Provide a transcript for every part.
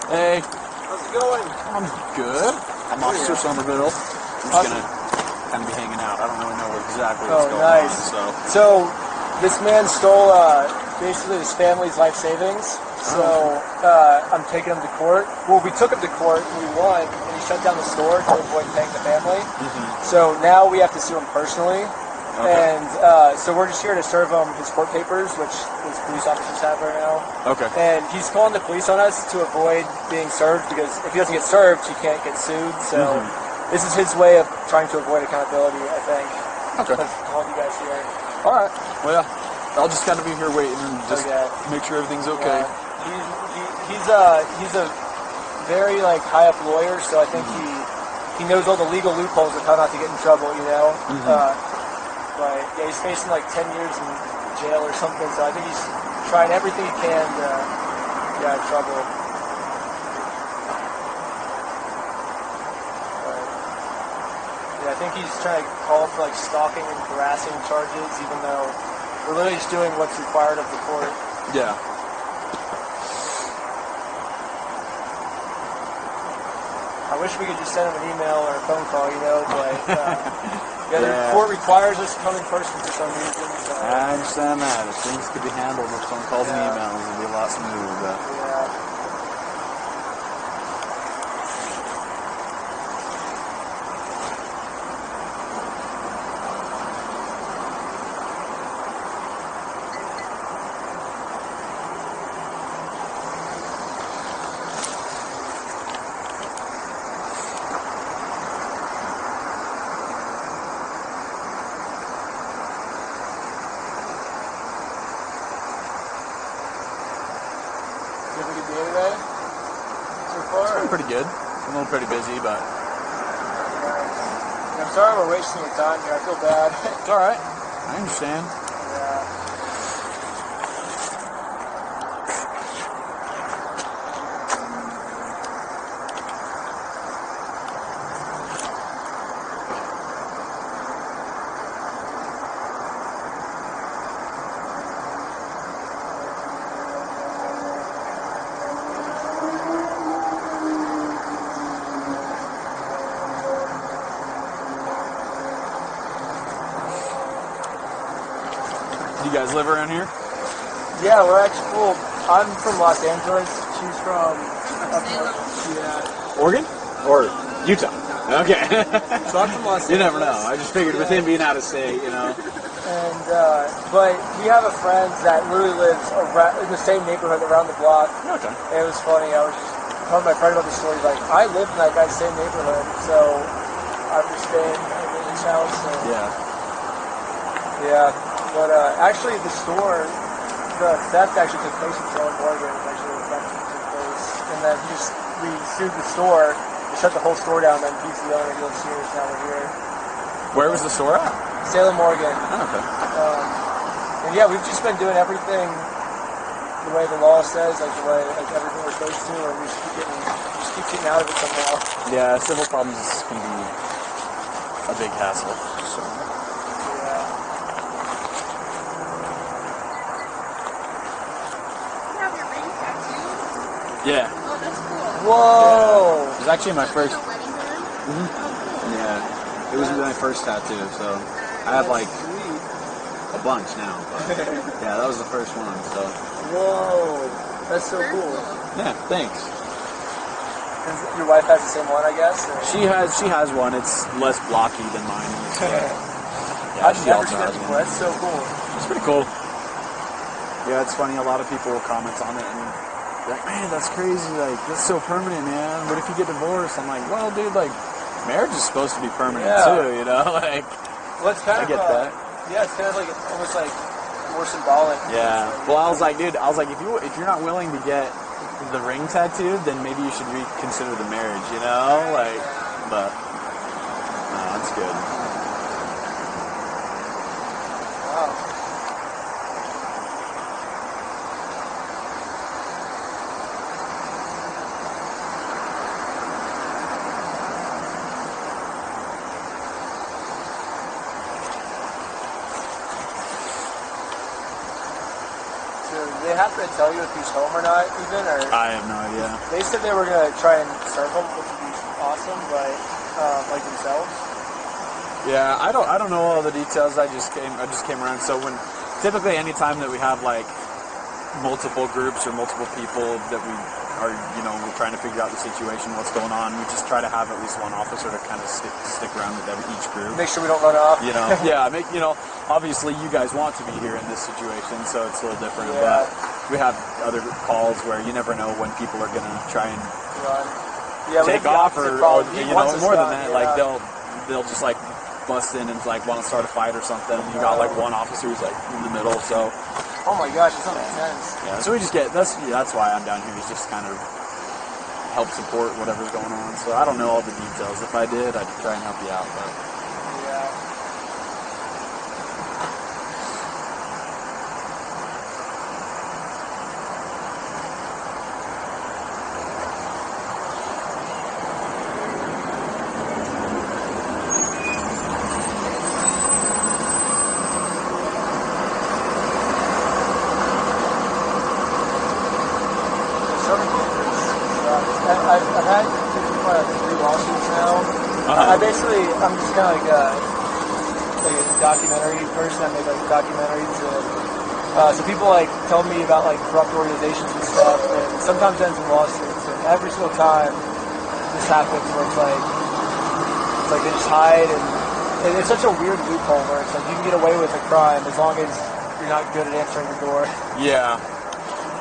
Hey. How's it going? I'm good. I'm Officer Somerville. I'm just gonna kind of be hanging out. I don't really know exactly what's going nice. on. So this man stole basically his family's life savings. So I'm taking him to court. Well, we took him to court and we won, and he shut down the store to avoid paying the family. So now we have to sue him personally. And so we're just here to serve him his court papers, which his police officers have right now. Okay. And he's calling the police on us to avoid being served, because if he doesn't get served, he can't get sued. So this is his way of trying to avoid accountability, I think. Okay. Of calling you guys here. All right. Well, yeah. I'll just kind of be here waiting and just make sure everything's okay. Yeah. He's a very high up lawyer, so I think he knows all the legal loopholes of how not to get in trouble. You know. But yeah, he's facing 10 years in jail or something, so I think he's trying everything he can to get out of trouble. But, yeah, I think he's trying to call for stalking and harassing charges, even though we're literally just doing what's required of the court. Yeah. I wish we could just send him an email or a phone call, but the court requires us to come in person for some reason. So. I understand that. If things could be handled with phone calls and emails, it'd be a lot smoother. But you have a good day today? So far? it's been pretty good. I'm a little pretty busy, but I'm sorry we're wasting your time here. I feel bad. it's all right. I understand. Do you guys live around here? Yeah, we're actually cool. I'm from Los Angeles. She's from up north. Yeah. Oregon? Or Utah? Okay. So I'm from Los Angeles. You never know. I just figured with him being out of state, And but we have a friend that literally lives in the same neighborhood around the block. Okay. And it was funny. I was just telling my friend about the story. He's like, I live in that guy's same neighborhood, so I'm just staying at his house. And yeah. But actually, the theft actually took place in Salem, Oregon. Actually, the theft took place, and then we sued the store. We shut the whole store down. Then he's the owner. He lives here. Now we're here. Where was the store at? Salem, Oregon. Oh, okay. And yeah, we've just been doing everything the way the law says, everything we're supposed to, and we just keep getting out of it somehow. Yeah, civil problems can be a big hassle. So. Yeah. Oh, that's cool. Whoa! Yeah. It was actually my first. Wedding band? Yeah. It was my first tattoo, so I have a bunch now. But yeah, that was the first one. So. Whoa! That's so cool. Yeah. Thanks. And your wife has the same one, I guess. Or? She has one. It's less blocky than mine. I've never seen that before. That's so cool. It's pretty cool. Yeah, it's funny. A lot of people will comment on it and. Like, man, that's crazy, that's so permanent, man. What if you get divorced? I'm like, well, dude, marriage is supposed to be permanent, too, Well, it's kind I get that. Yeah, it's kind of almost more symbolic. Yeah. Well, I was like, dude, if you're not willing to get the ring tattooed, then maybe you should reconsider the marriage, but, no, it's good. Wow. Did they happen to tell you if he's home or not, even? Or I have no idea. they said they were gonna try and serve him, which would be awesome, but like themselves. Yeah, I don't know all the details. I just came around. So when typically any time that we have like multiple groups or multiple people that we are, we're trying to figure out the situation, what's going on, we just try to have at least one officer to kind of stick around with each group. Make sure we don't run off. Yeah, obviously you guys want to be here in this situation, so it's a little different. Yeah. But we have other calls where you never know when people are going to try and Run. Yeah, take off or he wants us more than done, that. yeah. Like they'll just like bust in and like want to start a fight or something. And you got like one officer who's like in the middle, so. Oh my gosh, it's not intense. Yeah, so we just that's why I'm down here, is just kind of help support whatever's going on. So I don't know all the details. If I did, I'd try and help you out. But Yeah. I've had 3 lawsuits now. I'm just kind of like a documentary person. I make like documentaries, and so people like tell me about like corrupt organizations and stuff, and sometimes it ends in lawsuits. And every single time this happens, where it's like they just hide, and it's such a weird loophole where it's like you can get away with a crime as long as you're not good at answering the door. yeah,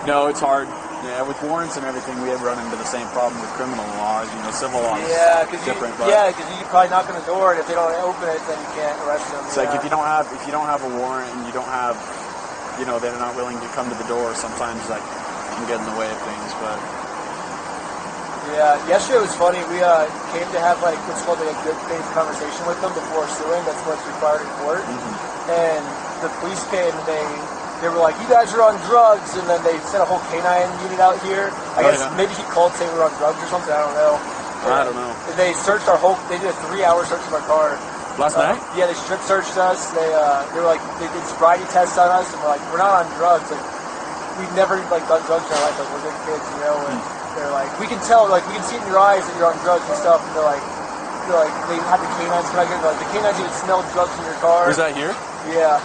no, it's hard. Yeah, with warrants and everything, we have run into the same problem with criminal laws. Civil laws is different. But because you can probably knock on the door, and if they don't open it, then you can't arrest them. it's like if you don't have a warrant and you don't have, they're not willing to come to the door. Sometimes like you can get in the way of things, but. Yeah, yesterday was funny. We came to have like what's called like a good faith conversation with them before suing. That's what's required in court. Mm-hmm. And the police came and they were like, "You guys are on drugs," and then they sent a whole canine unit out here. I guess maybe he called saying we were on drugs or something. I don't know. I don't know. They searched our whole. They did a 3-hour search of our car. Last night? Yeah, they strip searched us. They were like, they did sobriety tests on us, and we're like, we're not on drugs. Like, we've never like done drugs in our life. Like, we're good kids, And they're like, we can tell, like, we can see it in your eyes that you're on drugs and stuff. And they're like, they had the canines come out here. Like, the canines even smelled drugs in your car. Was that here? Yeah.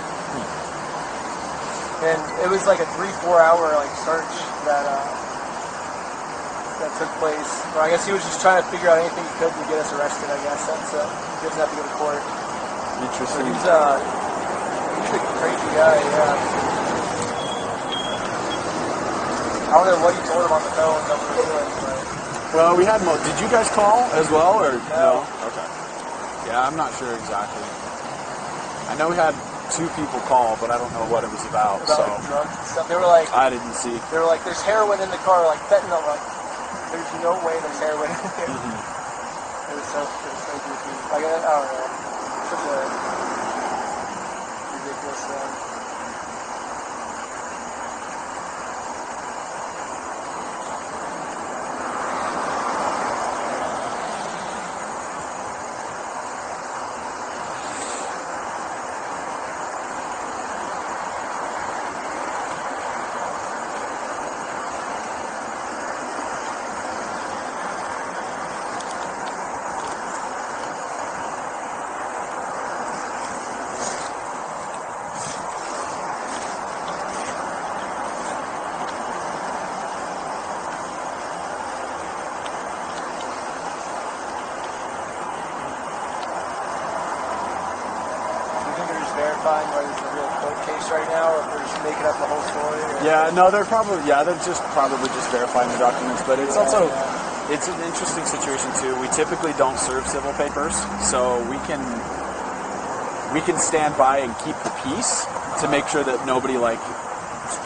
And it was like a 3-4 hour like search that took place. Or I guess he was just trying to figure out anything he could to get us arrested. I guess that's he doesn't have to go to court. Interesting. He's a crazy guy. Yeah. I don't know what you told him on the phone. Well, we had did you guys call as well, or no? Okay. Yeah, I'm not sure exactly. I know we had 2 people call, but I don't know what it was about. So Like drugs and stuff. They were like, I didn't see. They were like, "There's heroin in the car," like fentanyl. Like, there's no way there's heroin in there. It was so goofy. Like, I don't know. Such a ridiculous thing. Verifying whether it's a real court case right now, or if they're just making up the whole story. Yeah, no, they're probably just verifying the documents, but it's also it's an interesting situation too. We typically don't serve civil papers, so we can stand by and keep the peace to make sure that nobody like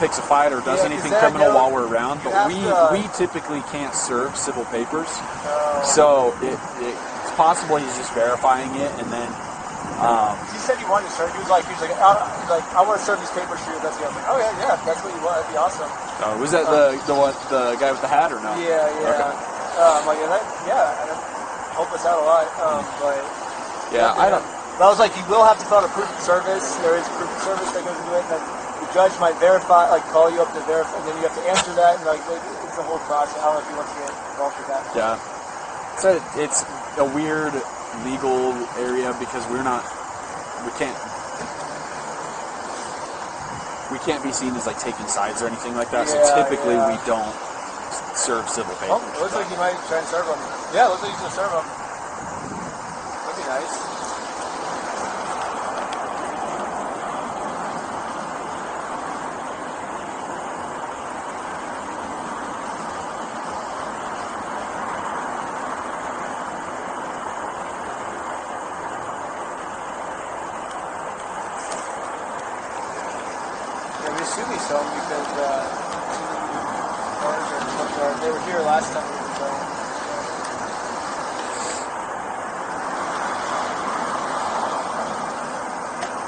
picks a fight or does anything criminal while we're around. But we typically can't serve civil papers, so it's possible he's just verifying it and then. He said he wanted to serve. He was like, I want to serve these papers for you. That's the. I was like, oh yeah, that's what you want. That'd be awesome. Was that the guy with the hat or no? Yeah. Okay. I'm like, that'd help us out a lot. But yeah, I don't. But I was like, you will have to fill out a proof of service. There is proof of service that goes into it. That we judge might verify, like call you up to verify, and then you have to answer that, and like it's a whole process. I don't know if you want to get involved with that. Yeah. It's a weird legal area because we can't be seen as like taking sides or anything like that. Yeah, so typically yeah. we don't serve civil papers. Oh, it looks like you might try and serve them. Yeah, it looks like you can serve them. That'd be nice. Yeah, we assume he's home because they were here last time we were filming.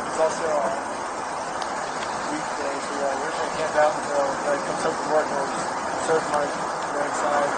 It's also a weekday, so yeah, we're just gonna camp out until he comes home from work and we'll just surf him on the inside.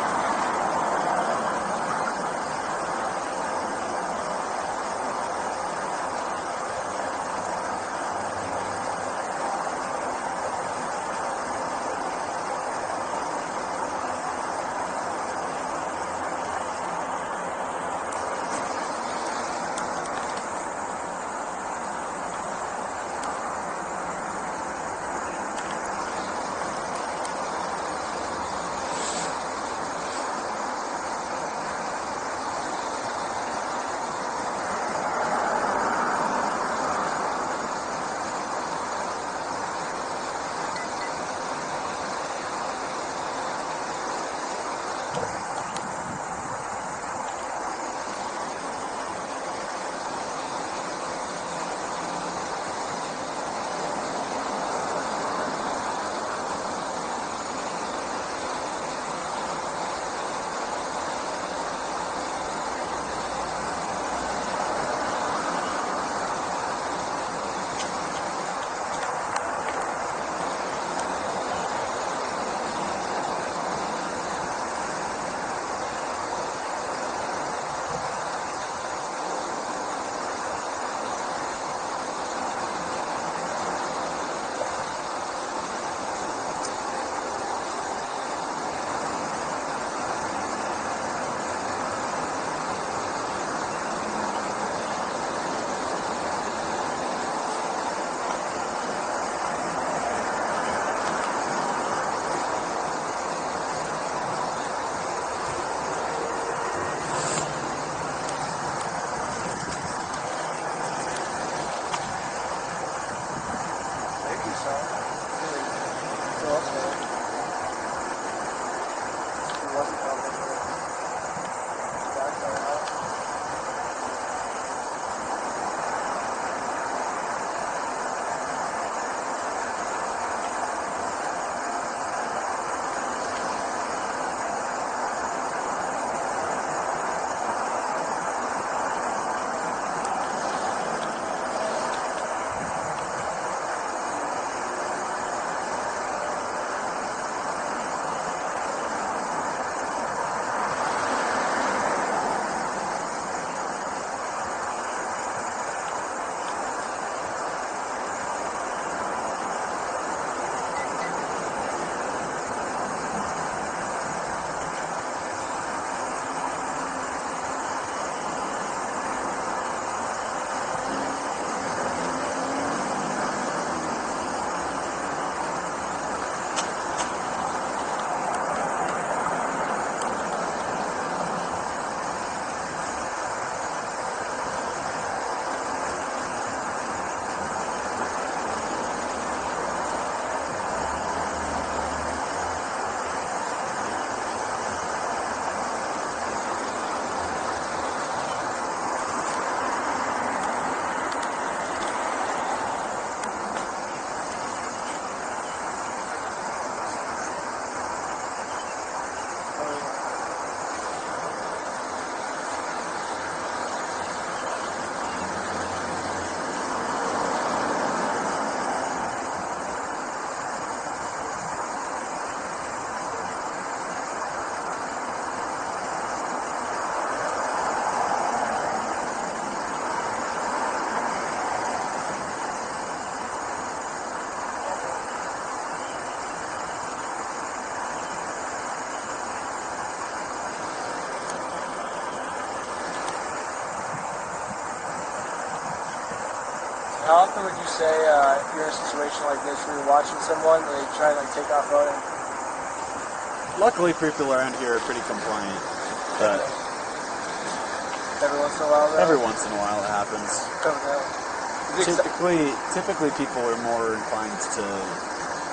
How often would you say you're in a situation like this where you're watching someone and they try to like take off running? Luckily, people around here are pretty compliant, but Every once in a while, though? every once in a while it happens. Oh, no. Is it Typically, people are more inclined to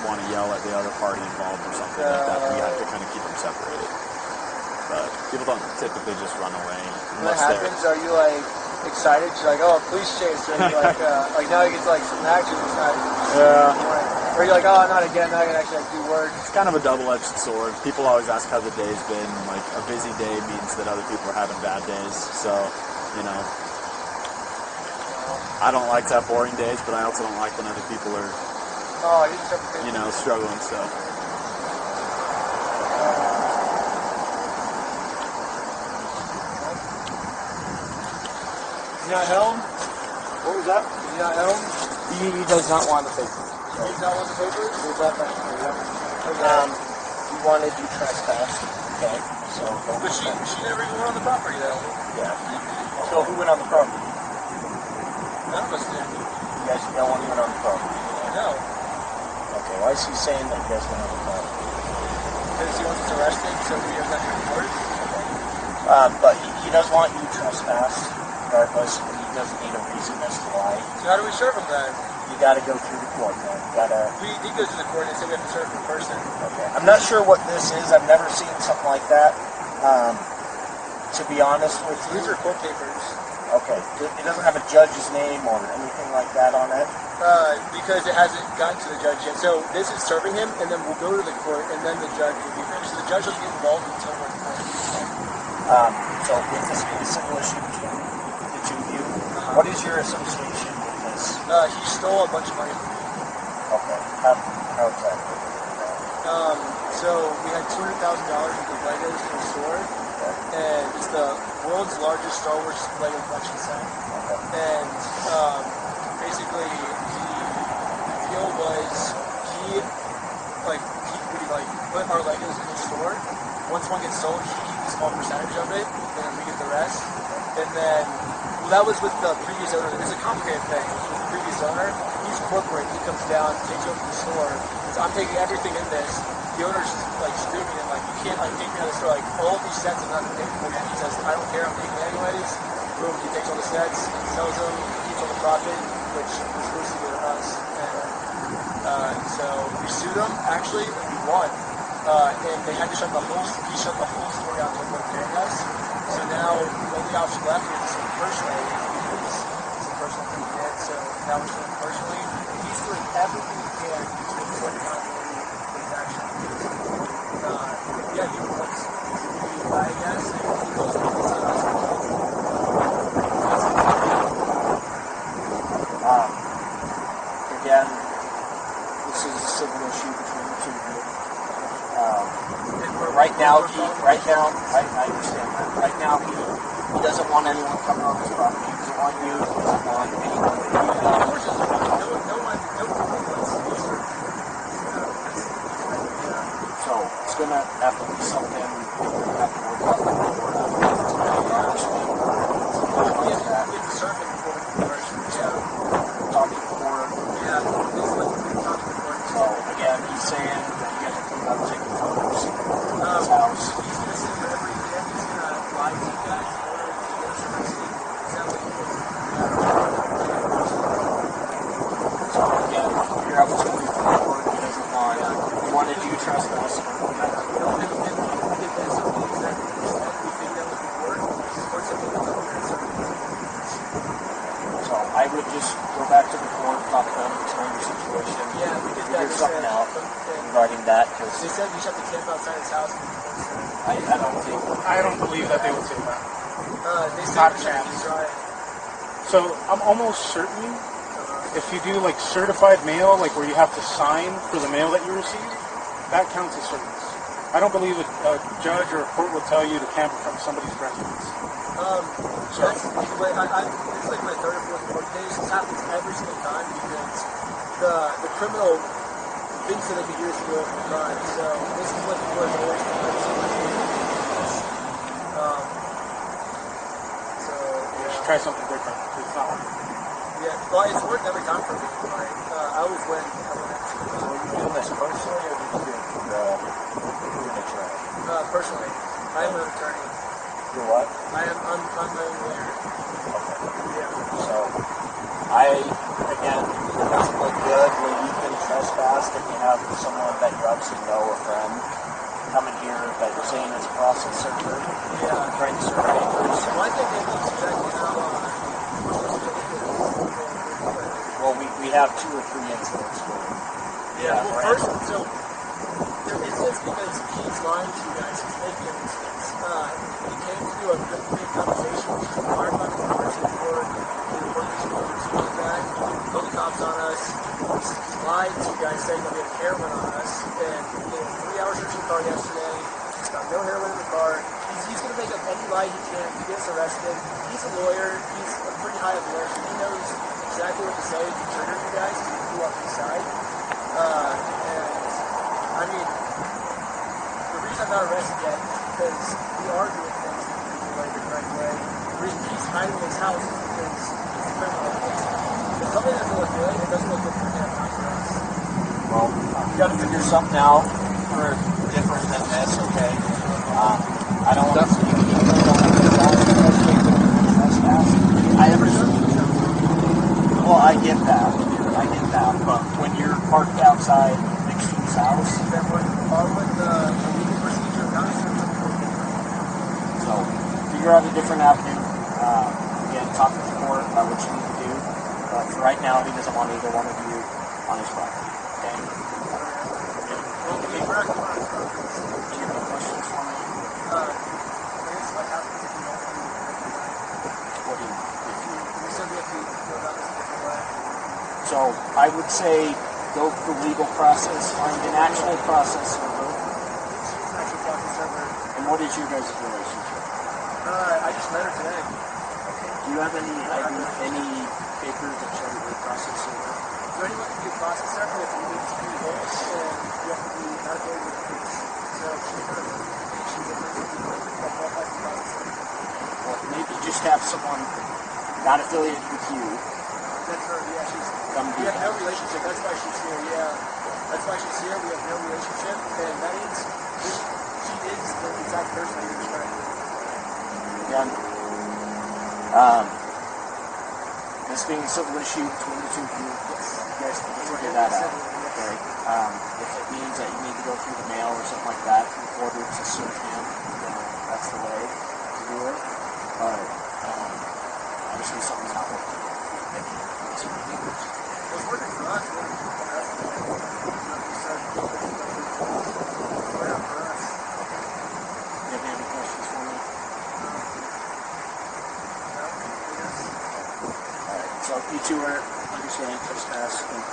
want to yell at the other party involved or something like that. We have to kind of keep them separated. But people don't typically just run away when that unless they're. happens, are you like excited? You're like, oh, police chase. Or are you like now you get to like some action. It's not. Yeah. Or you're like, oh, not again. Now I can actually like, do work. It's kind of a double-edged sword. People always ask how the day's been. Like, a busy day means that other people are having bad days. So, you know, I don't like to have boring days, but I also don't like when other people are, Oh, I didn't start the you know, struggling. So, Is he not home? What was that? Is he not home? He does not want the paper. He's not on the papers? Here's that back here. He wanted you trespassed. Okay. So, But she never even went on the property though. yeah. So who went on the property? None of us did. You guys, no one went on the property. No. Okay. Why is he saying that you guys went on the property? Because he wants us arrested, so we have nothing to report. But he does want you trespassed, regardless. He doesn't need a reason as to why. So how do we serve him then? You got to go through the court, man. You got to. We did go to the court and said we have to serve him in person. Okay. I'm not sure what this is. I've never seen something like that. To be honest with you. These are court papers. Okay. It doesn't have a judge's name or anything like that on it. Because it hasn't gotten to the judge yet. So this is serving him, and then we'll go to the court, and then the judge will be finished. So the judge doesn't get involved until we're in court. So is this a civil issue between the two of you? What is your association with this? He stole a bunch of money from me. Okay. How exactly? So we had $200,000 worth of Legos in the store, and it's the world's largest Star Wars Lego collection set. And basically, the deal was he would put our Legos in the store. Once one gets sold, he keeps a small percentage of it, and then we get the rest. And then, that was with the previous owner. It's a complicated thing. With the previous owner, he's corporate. He comes down, takes over the store. Says, I'm taking everything in this. The owner's like screaming and like, you can't like take me out of the store. Like all these sets are not taken for me. He says, I don't care. I'm taking it anyways. Boom. He takes all the sets, sells them, keeps all the profit, which is supposed to go to us. And so we sued him actually, and we won. And they had to shut the whole. He shut the whole store down to avoid paying us. So now the only option left is to sue him personally because it's a personal thing he did. So now we're suing him personally. He's doing everything he can to avoid accountability for his actions. He wants to be I guess, and he goes to the us. Again, this is a civil issue between the two of you. Right now, I understand that. Right now, he doesn't want anyone coming on his property. He doesn't want you. He doesn't want anyone. So it's gonna have to be something we're gonna have to work out with the board on. We have to serve him before the conversion. Talk to the board. So again, he's saying that you guys are coming out and taking photos of his house. he's going to sit for every day. He's going to lie to you guys in order to get us arrested. Is that what he wants? So again, your opportunity for the board, he doesn't want. He wanted you trespass. So I would just go back to the court, talk about it, explain your situation. Yeah, we did Figure that. something out regarding that, because They said we shut the camp outside his house. I don't believe that they would say that. They Not said a chance. he's right. So I'm almost certain if you do like certified mail, like where you have to sign for the mail that you receive, that counts as service. I don't believe a judge or a court will tell you to camp in front of somebody's residence. It's like my third or fourth court case. This happens every single time because the criminal thinks that it'll be years to go from the crime. So this is what the court is always doing. Just try something different. It's not working. Yeah, well, it's worked every time for me. Like, I always win. So are you doing this personally, or did you do it for an attorney? Personally, I am an attorney. You're what? I'm my own lawyer. Yeah. So, again, it doesn't look good when you've been trespassed and you have someone that you obviously know, a friend, coming here that you're saying is a process server, Yeah. trying to serve papers. Well, I think they need to check it out. Well, we have 2 or 3 incidents where Yeah, well, first, so there is this because he's lying to you guys. He's making a mistake. He came to do a good conversation. He's inquired about the commercial report. He reported his orders. He came back, called the cops on us. He lied to you guys saying that we had heroin on us. And we did a 3-hour search of the car yesterday. He's got no heroin in the car. He's going to make up any lie he can to get us arrested. He's a lawyer. He's a pretty high up lawyer. So he knows exactly what to say to trigger you guys to pull up his side. And I mean, the reason I'm not arrested yet is because we are doing things the correct way. The reason he's hiding in his house is because he's a criminal. If something doesn't look good, it doesn't look good for him, not for us. Well, we got to figure something out for different than this, okay? I don't want to see you I understand. Well, I get that. But when you're parked outside next to his house, Then with the legal procedure, not so figure out a different avenue. Again, talk with the court about what you need to do. But for right now, he doesn't want either one of you on his property. Okay? well, we're not going on property. Do you have any questions for me? I guess what happens if you don't do it the correct way? What do you if you You said we have to go about this a different way. So I would say go the legal process, find an actual process server. She's an actual process server. And what is your guys' relationship? I just met her today. Do you have any papers that show your process server? So anyone can be a process server if you need to be homeless and you have to be not affiliated with the police. So she's kind of she's a person that qualifies as a process server. Or maybe just have someone not affiliated with you That's her, yeah, come we do have no that. relationship, that's why she's here, yeah. That's why she's here, we have no relationship, and that is, she is the exact person that you described. Again, this being a civil issue between the 2 of you, you guys need to figure that out. Okay. If it means that you need to go through the mail or something like that in order to serve him, then that's the way to do it. But obviously something's not working. It was working for us, it was working for us. We started doing this stuff, it worked out for us. Do you have any questions for me? Alright, so you 2 are understanding trespass and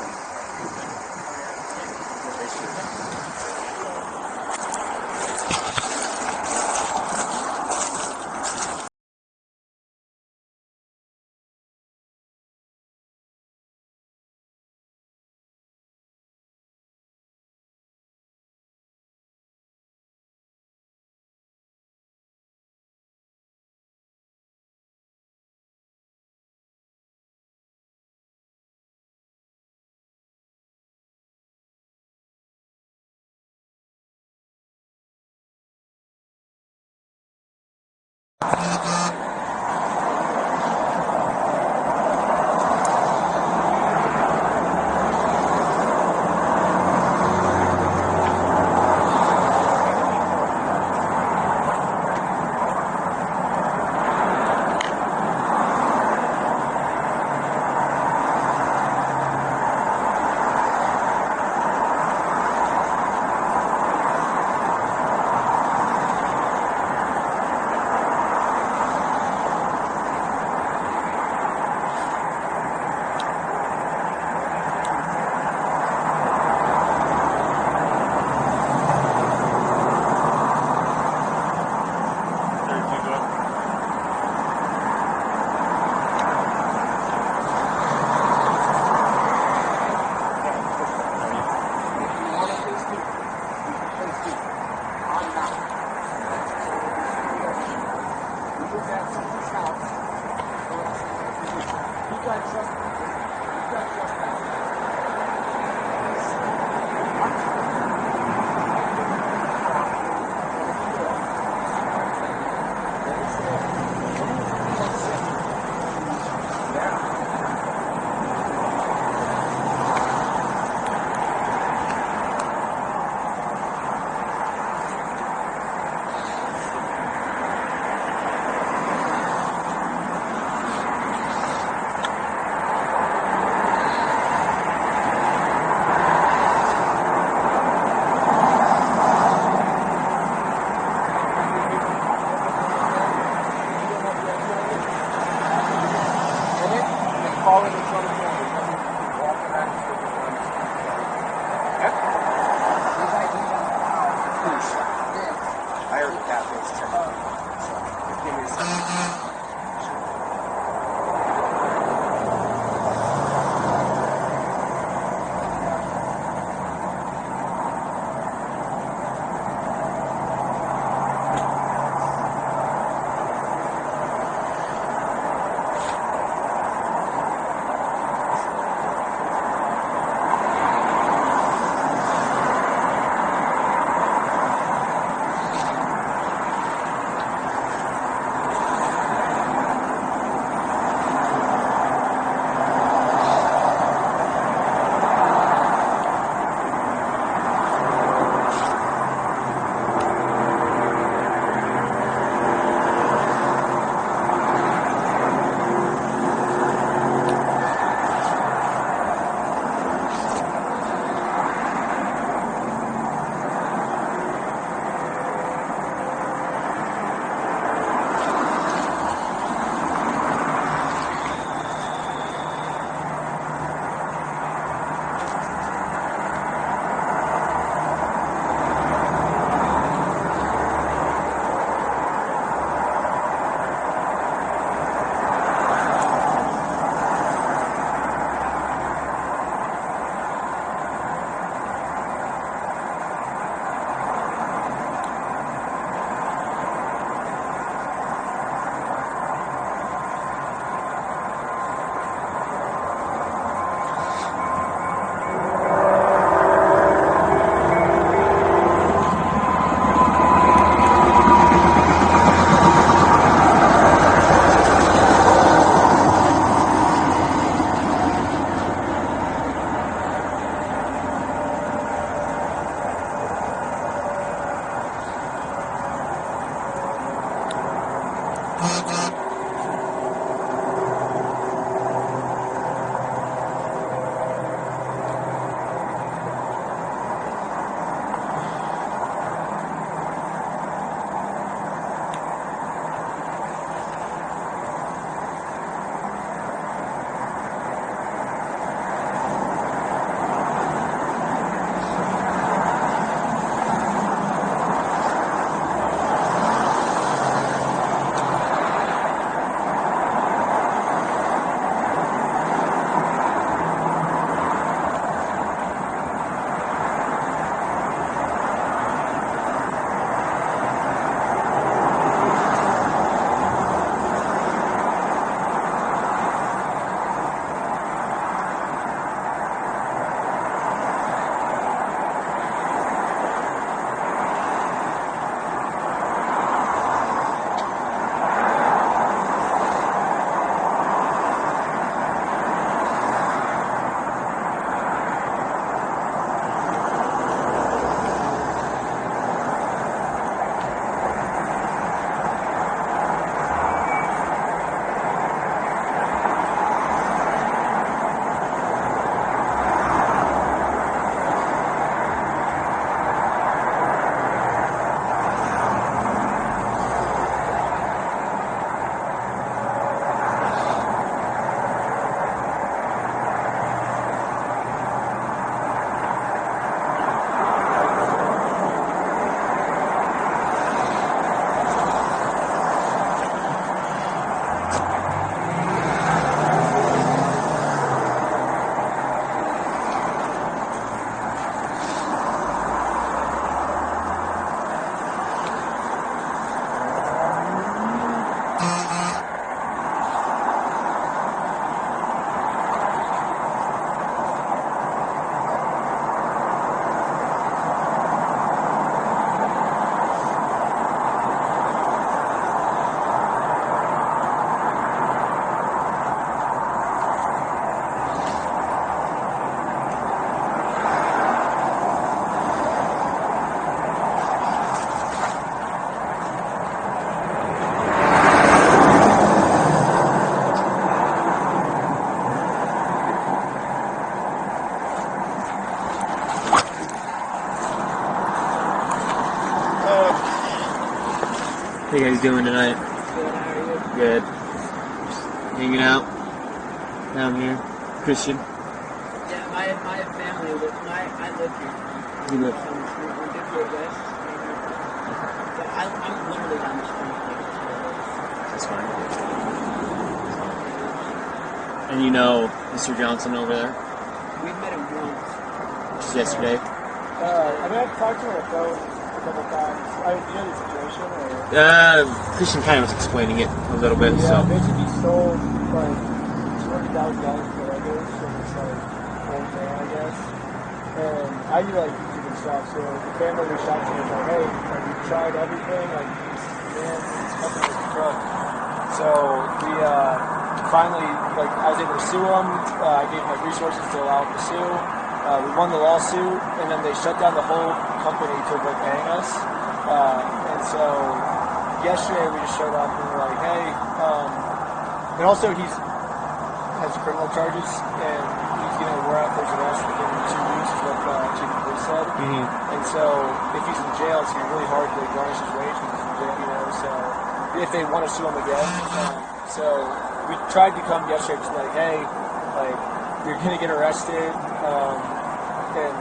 How you guys doing tonight? Good. Hanging out down here. Christian. Yeah, my family live. I live here. You live. We live here west. So I'm literally down the street. That's fine. And you know Mr. Johnson over there? We've met him once. Just yesterday. I mean, I've talked to him on the phone a couple times. Do you know the situation? Or? Christian kind of was explaining it a little bit, Yeah, so. basically he stole like $200,000 for Legos from this like old man, I guess. And I do like YouTube and stuff, so the family reached out to me and was like, hey, like, we've tried everything, like this man, this company is a crook. So we finally, like, I was able to sue him. I gave him like resources to allow him to sue. We won the lawsuit, and then they shut down the whole company to avoid paying us. And so yesterday we just showed up and we were like, hey, and also has criminal charges, and he's going to wear out for his arrest within 2 weeks, is what chief of police said. Mm-hmm. And so if he's in jail, it's going to be really hard to garnish his wage when he's in jail, you know, so if they want to sue him again. So we tried to come yesterday just like, hey, like, you're going to get arrested, and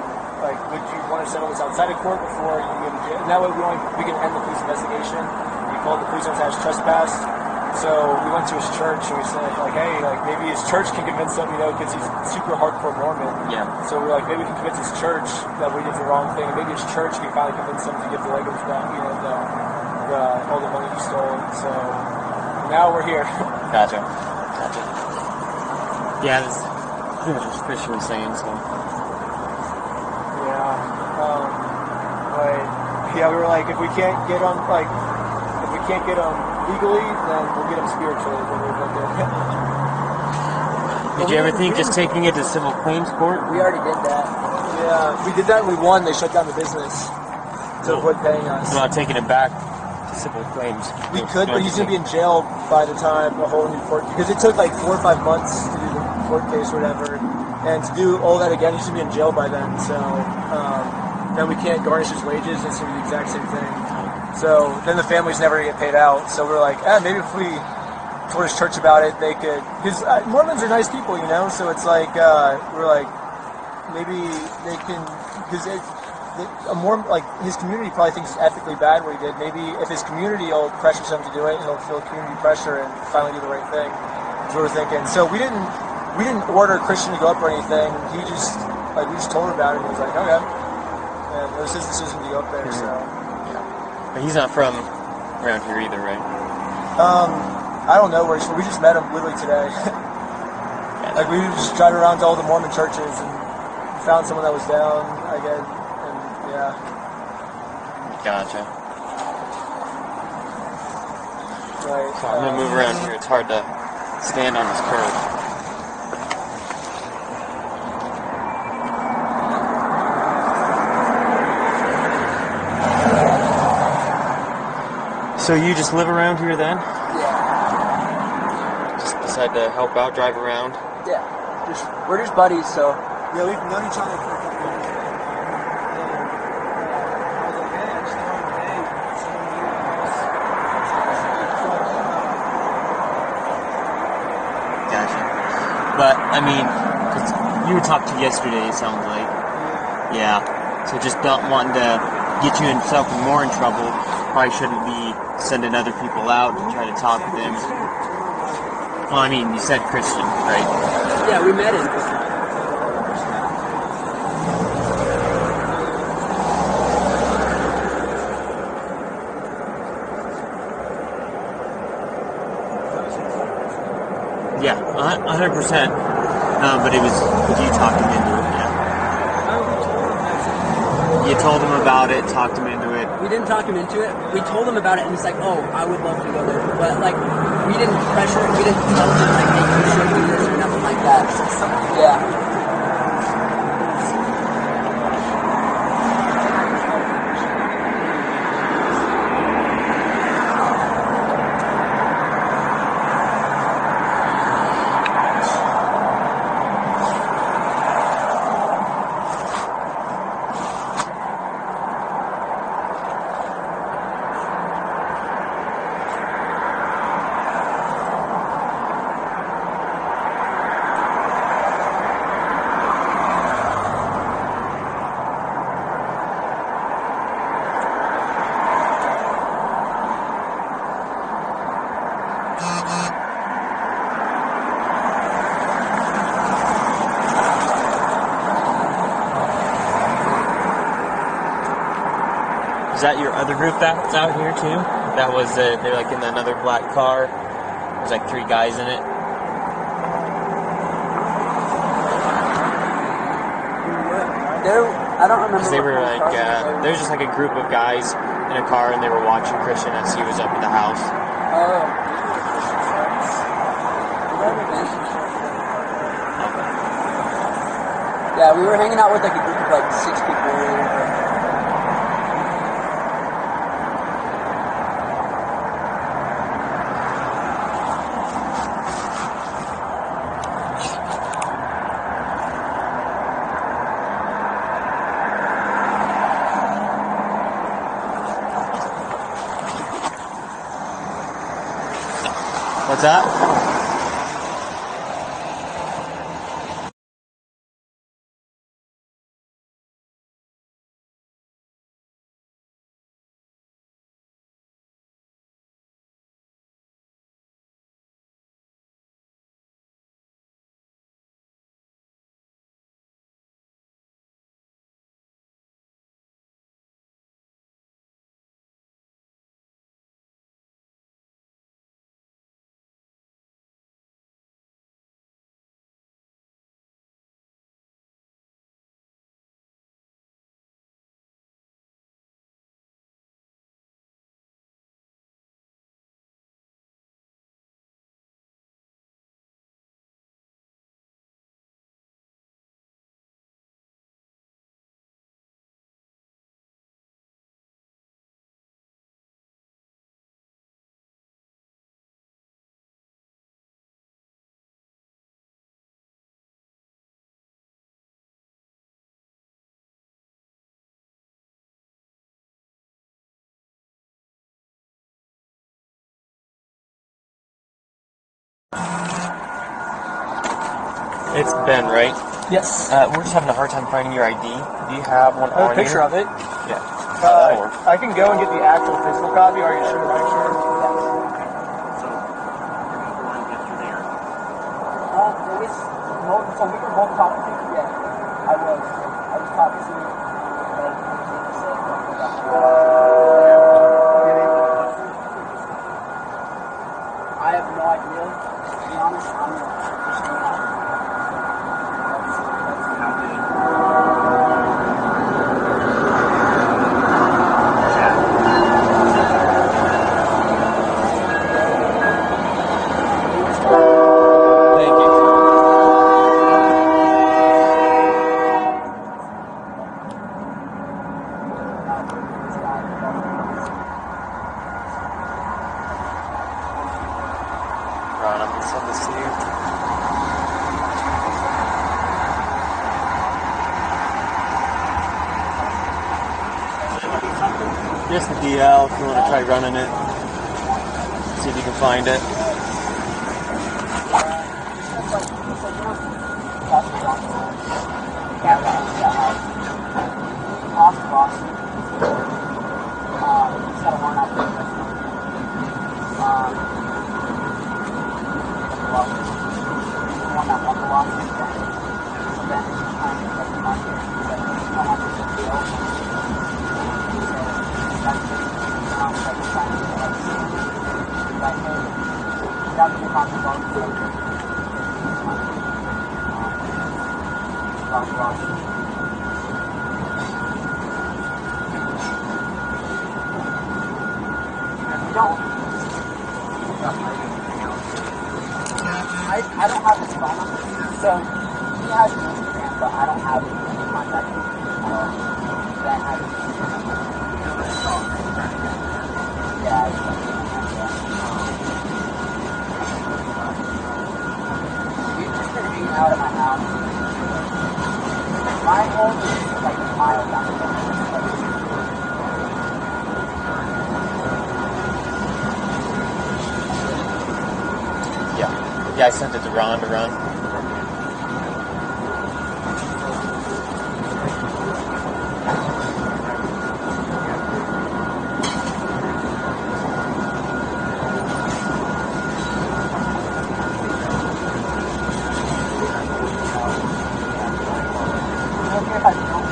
like, would you want to settle this outside of court before you go to jail? And that way we can end the police investigation. We called the police officer as trespassed. So we went to his church and we said, like, hey, like, maybe his church can convince him, you know, because he's super hardcore Mormon. Yeah. So we're like, maybe we can convince his church that we did the wrong thing, and maybe his church can finally convince him to give the Legos back, you know, all the money he stole. So now we're here. Gotcha. Yeah, that's pretty much what Christian was saying, so. Yeah. But yeah, we were like, if we can't get him, like, if we can't get him legally, then we'll get him spiritually. Then we're gonna Did you ever think just taking it to civil claims court? We already did that. Yeah, we did that and we won. They shut down the business to avoid paying us. It's not taking it back to civil claims. We could, but he's going to be in jail by the time the whole new court, because it took like 4 or 5 months to do the court case or whatever, and to do all that again, he's going to be in jail by then, so then we can't garnish his wages, it's going to be the exact same thing. So then the family's never going to get paid out, so we're like, maybe if we told his church about it, they could, because Mormons are nice people, you know, so it's like, we're like, maybe they can, because a more like his community probably thinks it's ethically bad what he did. Maybe if his community will pressure him to do it, he'll feel community pressure and finally do the right thing. That's what we're thinking. So we didn't order Christian to go up or anything. He just we just told him about it and he was like, okay. And it was his decision to go up there. So Yeah. But he's not from around here either, right? I don't know where he's from. We just met him literally today. Like we just driving around to all the Mormon churches and found someone that was down, I guess. Yeah. Gotcha. Right. So I'm gonna move around here. It's hard to stand on this curb. So you just live around here then? Yeah. Just decide to help out, drive around? Yeah. We're just buddies, so. Yeah, we've known each other for a couple years. Gotcha. But, I mean, 'cause you were talked to yesterday, it sounds like. Yeah. So just not wanting to get you himself more in trouble, probably shouldn't be sending other people out to try to talk with him. Well, I mean, you said Christian, right? Yeah, we met him. Yeah, 100%. But it was, did you talk him into it? Yeah. You told him about it, talked him into it. We didn't talk him into it. We told him about it, and he's like, "Oh, I would love to go there," but like, we didn't pressure. We didn't tell him like, "Hey, you should do this" or nothing like that. Yeah. Is that your other group that's out here too? That was they're like in another black car. There's like 3 guys in it. I don't remember. Because they what were kind of like, cars they were. there was just like a group of guys in a car, and they were watching Christian as he was up in the house. Oh. Yeah, we were hanging out with like a group of like 6 people. What's that? It's Ben, right? Yes. We're just having a hard time finding your ID. Do you have one I have on a picture you? of it. Yeah. That'll work. I can go and get the actual physical copy, or I can show you the picture. So, you're going to get there. So we were both talking to you? Yeah, I was talking to you. I have no idea. To be honest, I'm just going out. How did Thank you. Ron, I'm gonna send this to you. Just the DL if you want to try running it. See if you can find it. I don't have his phone number, so he has an Instagram, but I don't have any contact with him. Ben has his Instagram. Yeah, it's something like that. We've just been hanging out at my house. My home is like a mile down the road. Yeah, I sent it to Ron to run. Okay, if I don't,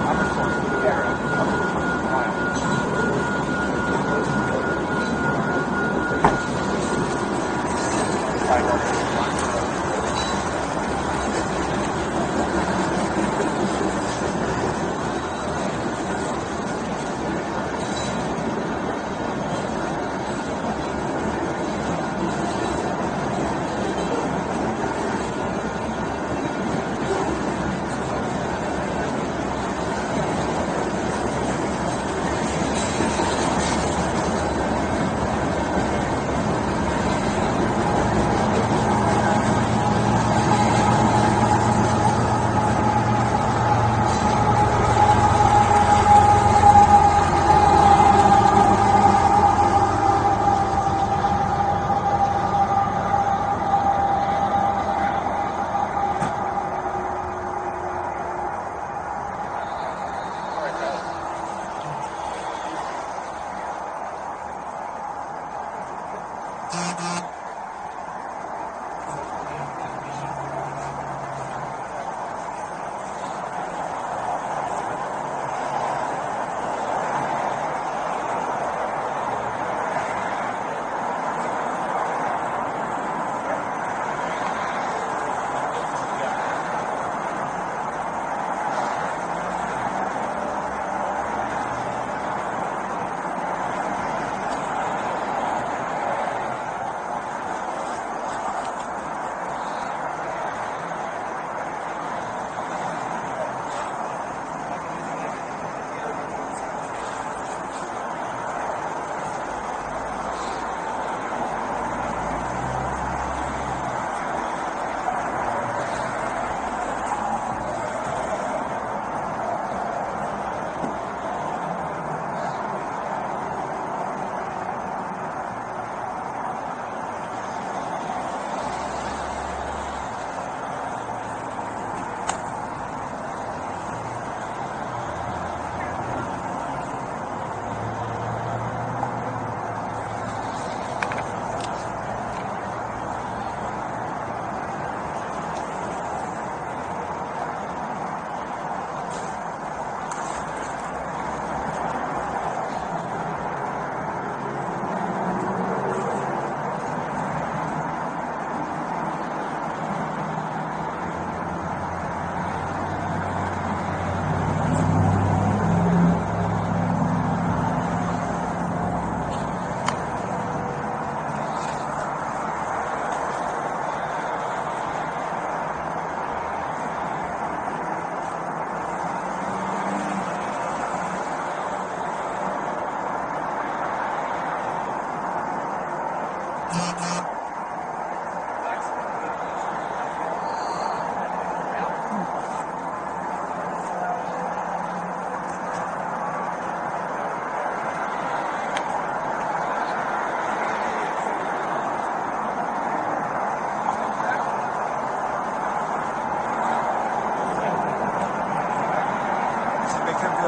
I'm recording. Yeah.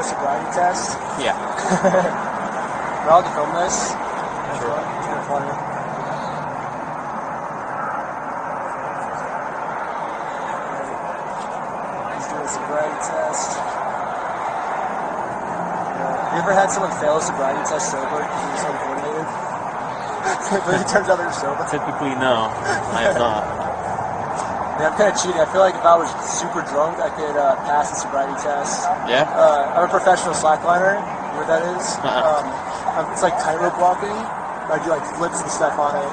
a sobriety test? Yeah. We're allowed to film this. Sure. It's kind of funny. He's doing a sobriety test. You ever had someone fail a sobriety test sober because he was uncoordinated? But it turns out they're sober. Typically, no. I have not. Yeah, I'm kind of cheating. I feel like if I was super drunk, I could pass the sobriety test. Yeah? I'm a professional slackliner. You know what that is? It's like tightrope walking. I do like flips and stuff on it.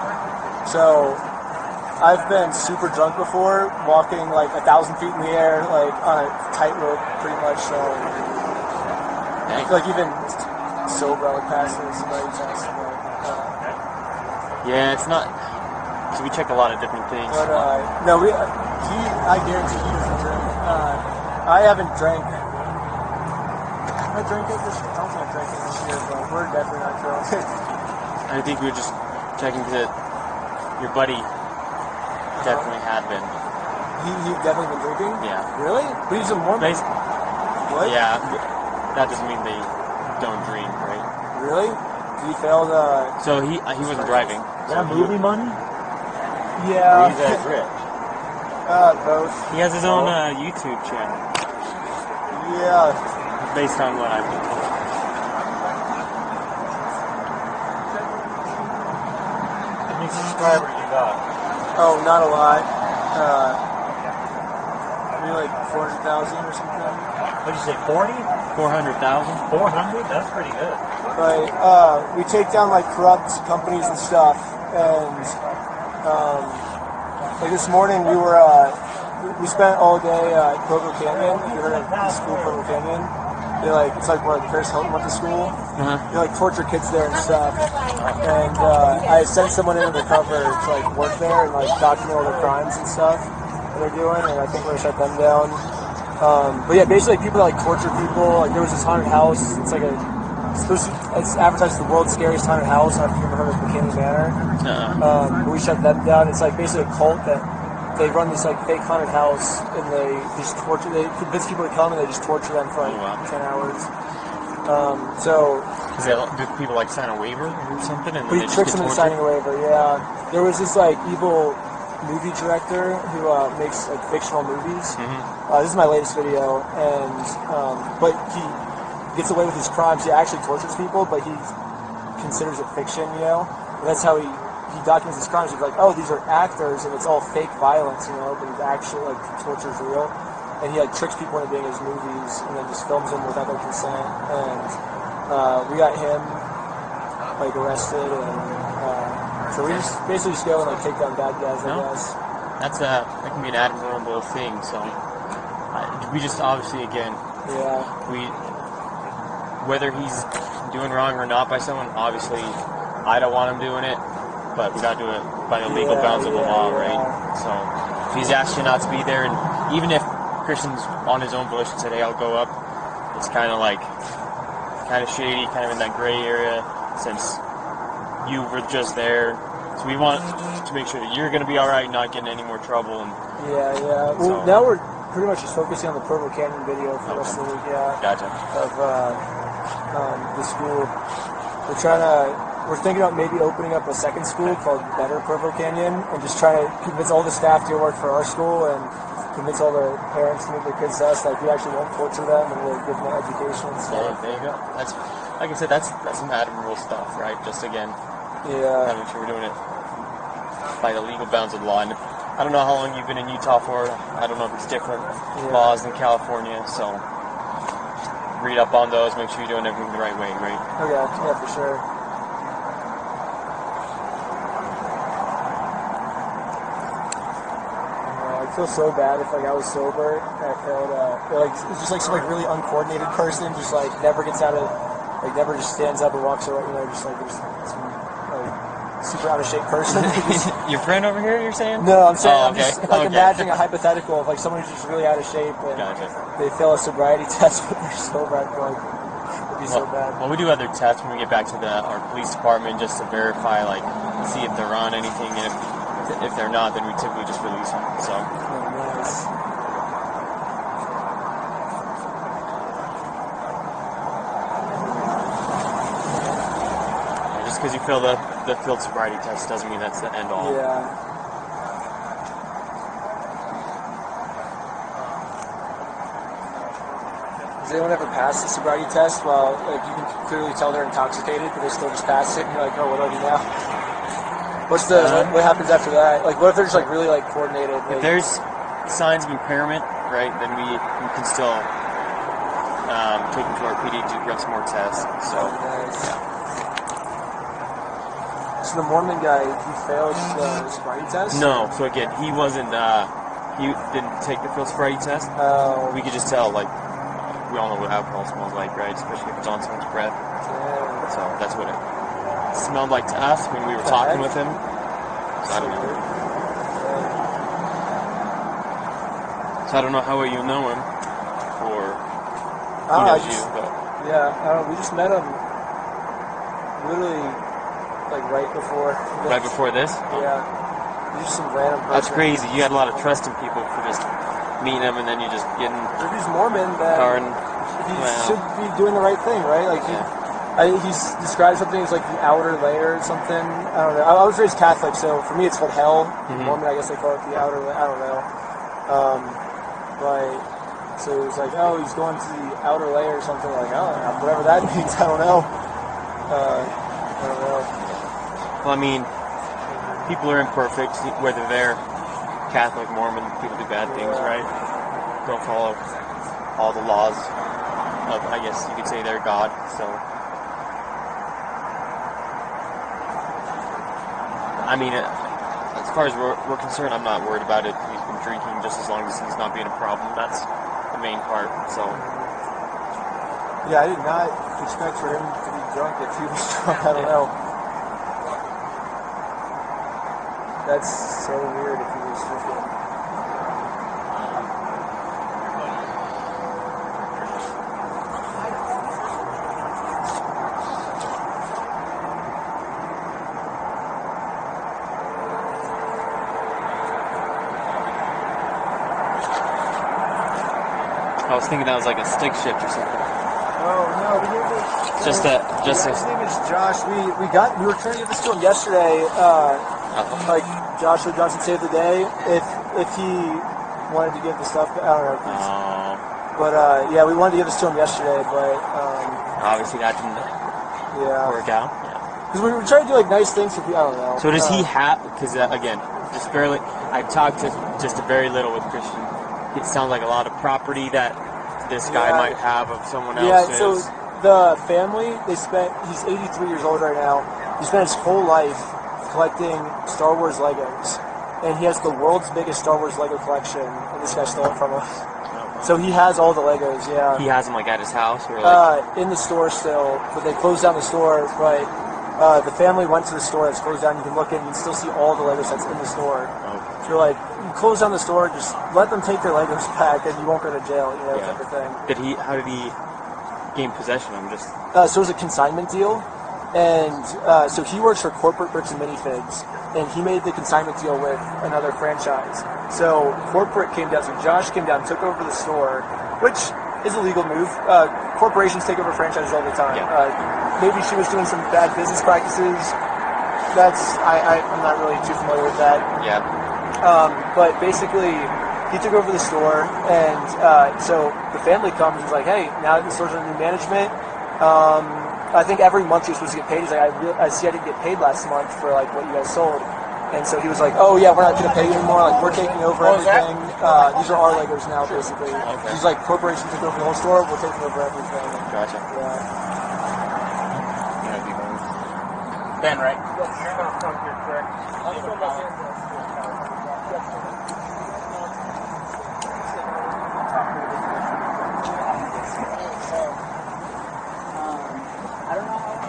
So I've been super drunk before, walking like 1,000 feet in the air, like on a tightrope, pretty much. So I feel like even sober, I would pass the sobriety test. Yeah, it's not. So we check a lot of different things. But no, I guarantee he doesn't drink. I haven't drank. I drank it this. I don't think I drank it this year, but we're definitely not drunk. I think we were just checking that your buddy definitely had been. He definitely been drinking. Yeah. Really? But he's a Mormon. What? Yeah. That doesn't mean they don't drink, right? Really? He failed. So he wasn't driving. Is that movie money? Yeah. Or you guys rich? Both. He has his own YouTube channel Yeah. based on what I've been told. How many subscribers you got? Oh, not a lot. Maybe like 400,000 or something. What'd you say, 40? 400,000. 400? That's pretty good. But we take down like corrupt companies and stuff, and like this morning we spent all day at Provo Canyon. You heard of the school, Provo Canyon? It's like where Paris Hilton went to school. They like torture kids there and stuff. And I sent someone in undercover to like work there and like document all the crimes and stuff that they're doing, and I think we're gonna shut them down. But yeah, basically people that like torture people. Like there was this haunted house. It's advertised as the world's scariest haunted house. I don't know if you've ever heard of McKinley Manor. But we shut them down. It's like basically a cult that they run this like fake haunted house, and they just torture. They convince people to come, and they just torture them for like 10 hours. Do people like sign a waiver or something? And But he they just tricks get them into tortured? signing a waiver. Yeah, there was this like evil movie director who makes like fictional movies. This is my latest video, and but he gets away with his crimes. He actually tortures people, but he considers it fiction, And that's how he documents his crimes. He's like, oh, these are actors, and it's all fake violence, but it's actually like torture's real. And he like tricks people into being his movies, and then just films them without their consent. And we got him like arrested, and so we just basically just go and like take down bad guys, I guess. That can be an admirable thing. So we just obviously again, whether he's doing wrong or not by someone, obviously I don't want him doing it, but we gotta do it by the legal bounds of the law, right? So if he's asked you not to be there, and even if Christian's on his own volition said, hey, I'll go up, it's kind of shady, kind of in that gray area, since you were just there. So we want to make sure that you're going to be all right, not getting any more trouble. And Well, now we're pretty much just focusing on the Provo Canyon video for the rest of the week. Gotcha. Of the school. We're thinking about maybe opening up a second school called Better Provo Canyon, and just trying to convince all the staff to work for our school, and convince all the parents to move their kids to us. Like we actually won't torture them, and we'll give them an education and stuff. There you go. That's, like I said, that's some admirable stuff, right? Just again, having sure we're doing it by the legal bounds of the law. And I don't know how long you've been in Utah for. I don't know if it's different laws than California. So read up on those. Make sure you're doing everything the right way, right? Oh yeah, for sure. I feel so bad if I was sober and I failed. It's just like some really uncoordinated person, just like never gets out of, never just stands up and walks away. Just some super out of shape person. Your friend over here, you're saying? No, I'm saying Oh, I'm just imagining a hypothetical of someone who's just really out of shape and they fail a sobriety test, but they're sober. I feel like it'd be so bad. Well, we do other tests when we get back to our police department just to verify, see if they're on anything, and if they're not, then we typically just release them. So. Nice. because you fail the field sobriety test doesn't mean that's the end all. Yeah. Does anyone ever pass the sobriety test? Well, like you can clearly tell they're intoxicated, but they still just pass it, and you're like, oh, what do I do now? What's the what happens after that? Like, what if they're just like really like coordinated? If Like, there's signs of impairment, right, then we can still take him to our PD to run some more tests. So, nice. So the Mormon guy, he failed the sobriety test? no. So again, he wasn't. He didn't take the field sobriety test. Oh, We could just tell, like, we all know what alcohol smells like, right? Especially if it's on someone's breath. yeah. So that's what it smelled like to us when we were talking with him. So I don't know. So I don't know how well you know him, or he I knows you, just, but yeah, I don't know, we just met him literally like right before. right before this. Yeah. He's just some random person. That's crazy. You had a lot of trust in people for just meeting them and then you just getting If he's Mormon, then car and he wow. should be doing the right thing, right? Like he's described something as like the outer layer or something. I don't know. I was raised Catholic, so for me it's called hell. Mormon, I guess they call it the outer layer. I don't know. But so it was like, oh, he's going to the outer layer or something. Like, oh, whatever that means, I don't know. I don't know. Well, I mean, people are imperfect, whether they're Catholic, Mormon, people do bad things, right? Don't follow all the laws of, I guess you could say, their God. So, I mean, as far as we're concerned, I'm not worried about it. He's been drinking just as long as he's not being a problem. That's the main part. So, Yeah, I did not expect for him to be drunk if he was drunk. I don't know. That's so weird if he was drinking. I was thinking that was like a stick shift or something. Oh no, we didn't. Just His name is Josh. We were trying to get this to him yesterday. Like Joshua Johnson saved the day. If he wanted to give the stuff, I don't know. But yeah, we wanted to give this to him yesterday, but obviously that didn't yeah, work out. because we were trying to do like nice things for people. I don't know. So does he have? Because again, just barely. I talked to just a very little with Christian. It sounds like a lot of property that this guy Yeah. might have of someone Yeah, else's. so the family, he's 83 years old right now. He spent his whole life collecting Star Wars Legos. And he has the world's biggest Star Wars Lego collection, and this guy stole it from us. So he has all the Legos, yeah. he has them like at his house or like. In the store still, but they closed down the store, but the family went to the store that's closed down. You can look in, you can still see all the Lego sets in the store. So you're like, you close down the store, just let them take their Legos back, and you won't go to jail, you know, Yeah. type of thing. How did he gain possession of them? Just So it was a consignment deal, and so he works for Corporate Bricks and Minifigs, and he made the consignment deal with another franchise. So Corporate came down, so Josh came down, took over the store, which is a legal move. Corporations take over franchises all the time. Maybe she was doing some bad business practices. I'm not really too familiar with that. yeah. But basically, he took over the store, and so the family comes and is like, hey, now that the store's under new management, I think every month you're supposed to get paid. He's like, I see I didn't get paid last month for like what you guys sold. And so he was like, oh yeah, we're not going to pay you anymore. Like, we're taking over everything. These are our Legos now, basically. Okay. He's like, corporation took over the whole store, we're taking over everything. Gotcha. Yeah. Ben, right? I don't know how.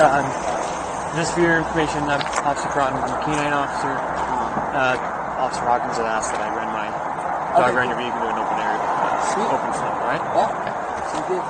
Just for your information, I'm Officer Broughton, I'm a K9 officer. Officer Hawkins had asked that I run my dog around your vehicle in an open area. Sweet. Open slip, alright? Yeah. Sounds good.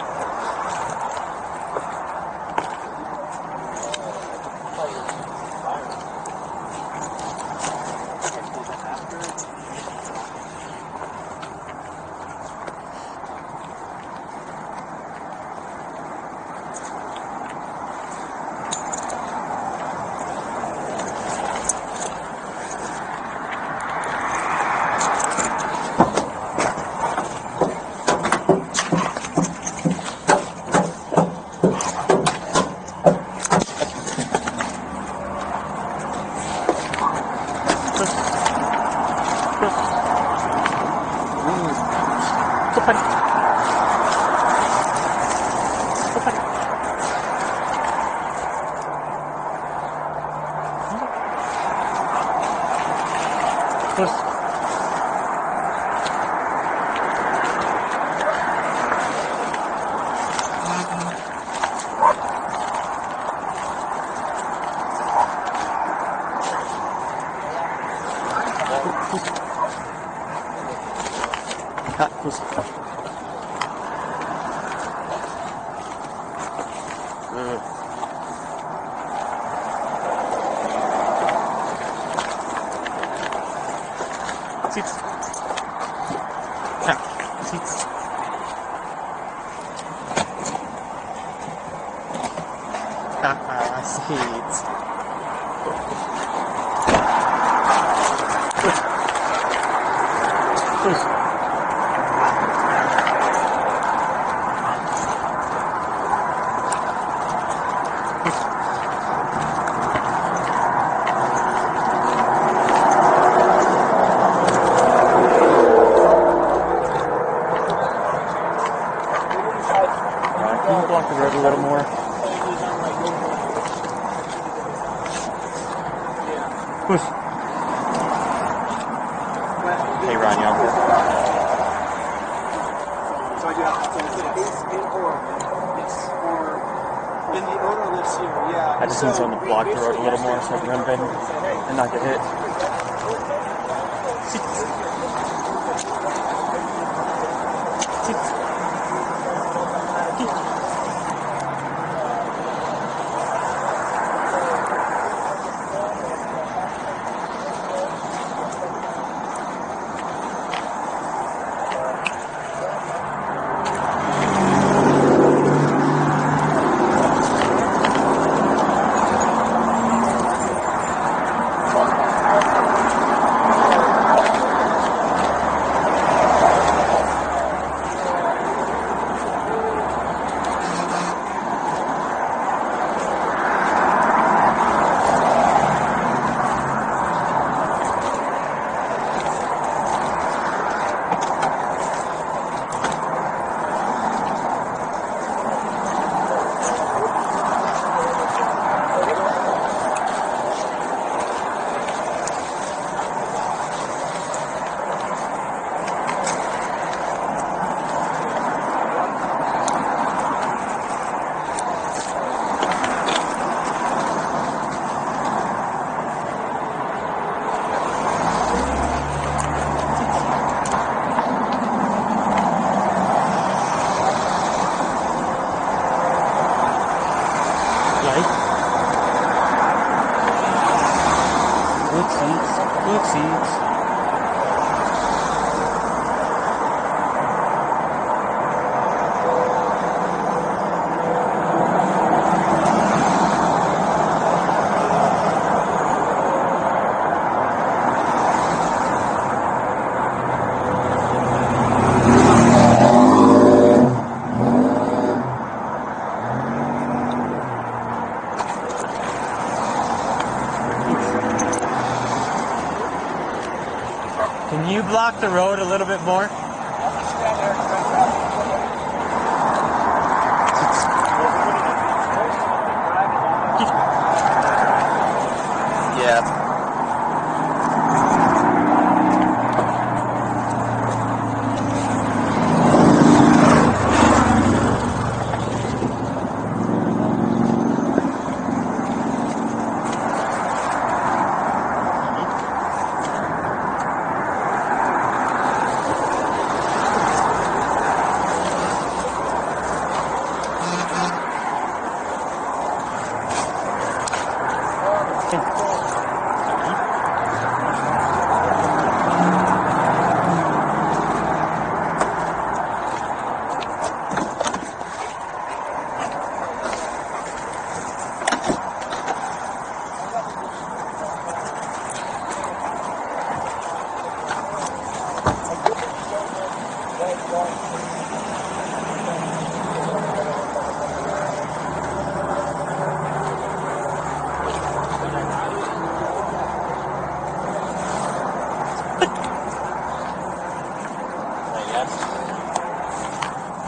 Seats. Seats. Seats. Push. Can you block the road a little more? Push. Hey, Ron, you out there? So I do have to it's in or yes, or in the owner lives here, yeah. I just need someone to block the road a little more so I can run in and not get hit. Seats. Seats. Oopsies. Can you block the road a little bit more? Yeah. Yes.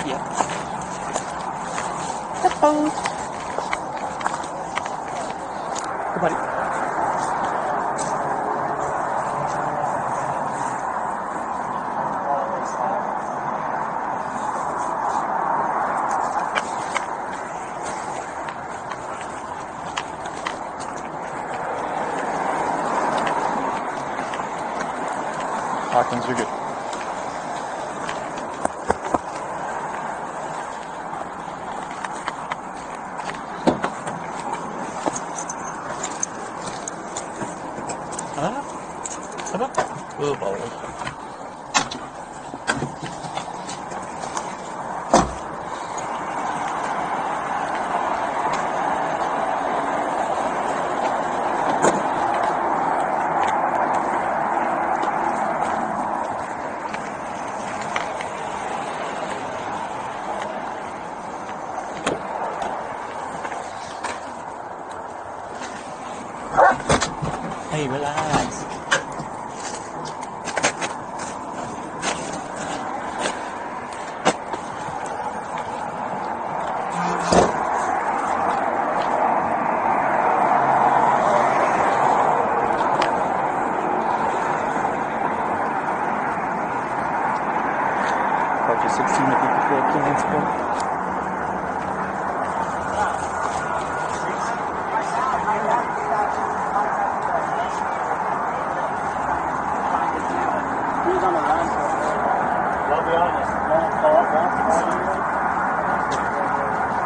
Yep. Good buddy. Hawkins, you're good. Blue balls. Hey, relax. Approach 16, I think, before clearance point.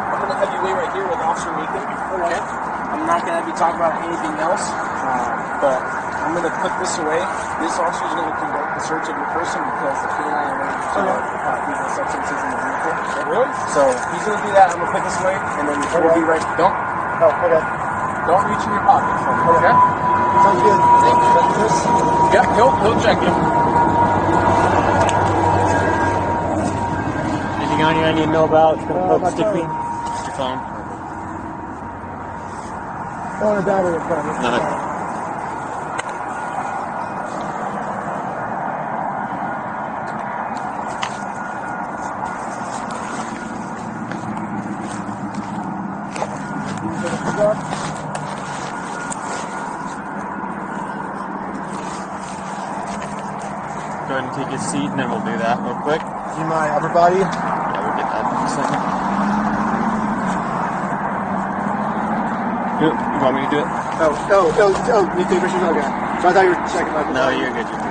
I'm gonna have you wait right here with Officer Nathan. Okay. I'm not gonna have you talk about anything else, but I'm gonna put this away. This officer is gonna conduct the search of your person because the canine found illegal substances in the vehicle. Really? So he's gonna do that. I'm gonna put this away, and then we'll be right. Don't. Oh, okay. Don't reach in your pocket. Okay. Sounds good. Thank you. This. Yep. He'll check you. Anything on you I need to know about? It's gonna poke stick me. Just your phone. Phone or battery in front of me. No. Go ahead and take your seat, and then we'll do that real quick. Do my upper body? Yeah, we'll get that in a second. You want me to do it? You take pictures? Okay. So I thought you were checking my upper No, body. you're good. You're good.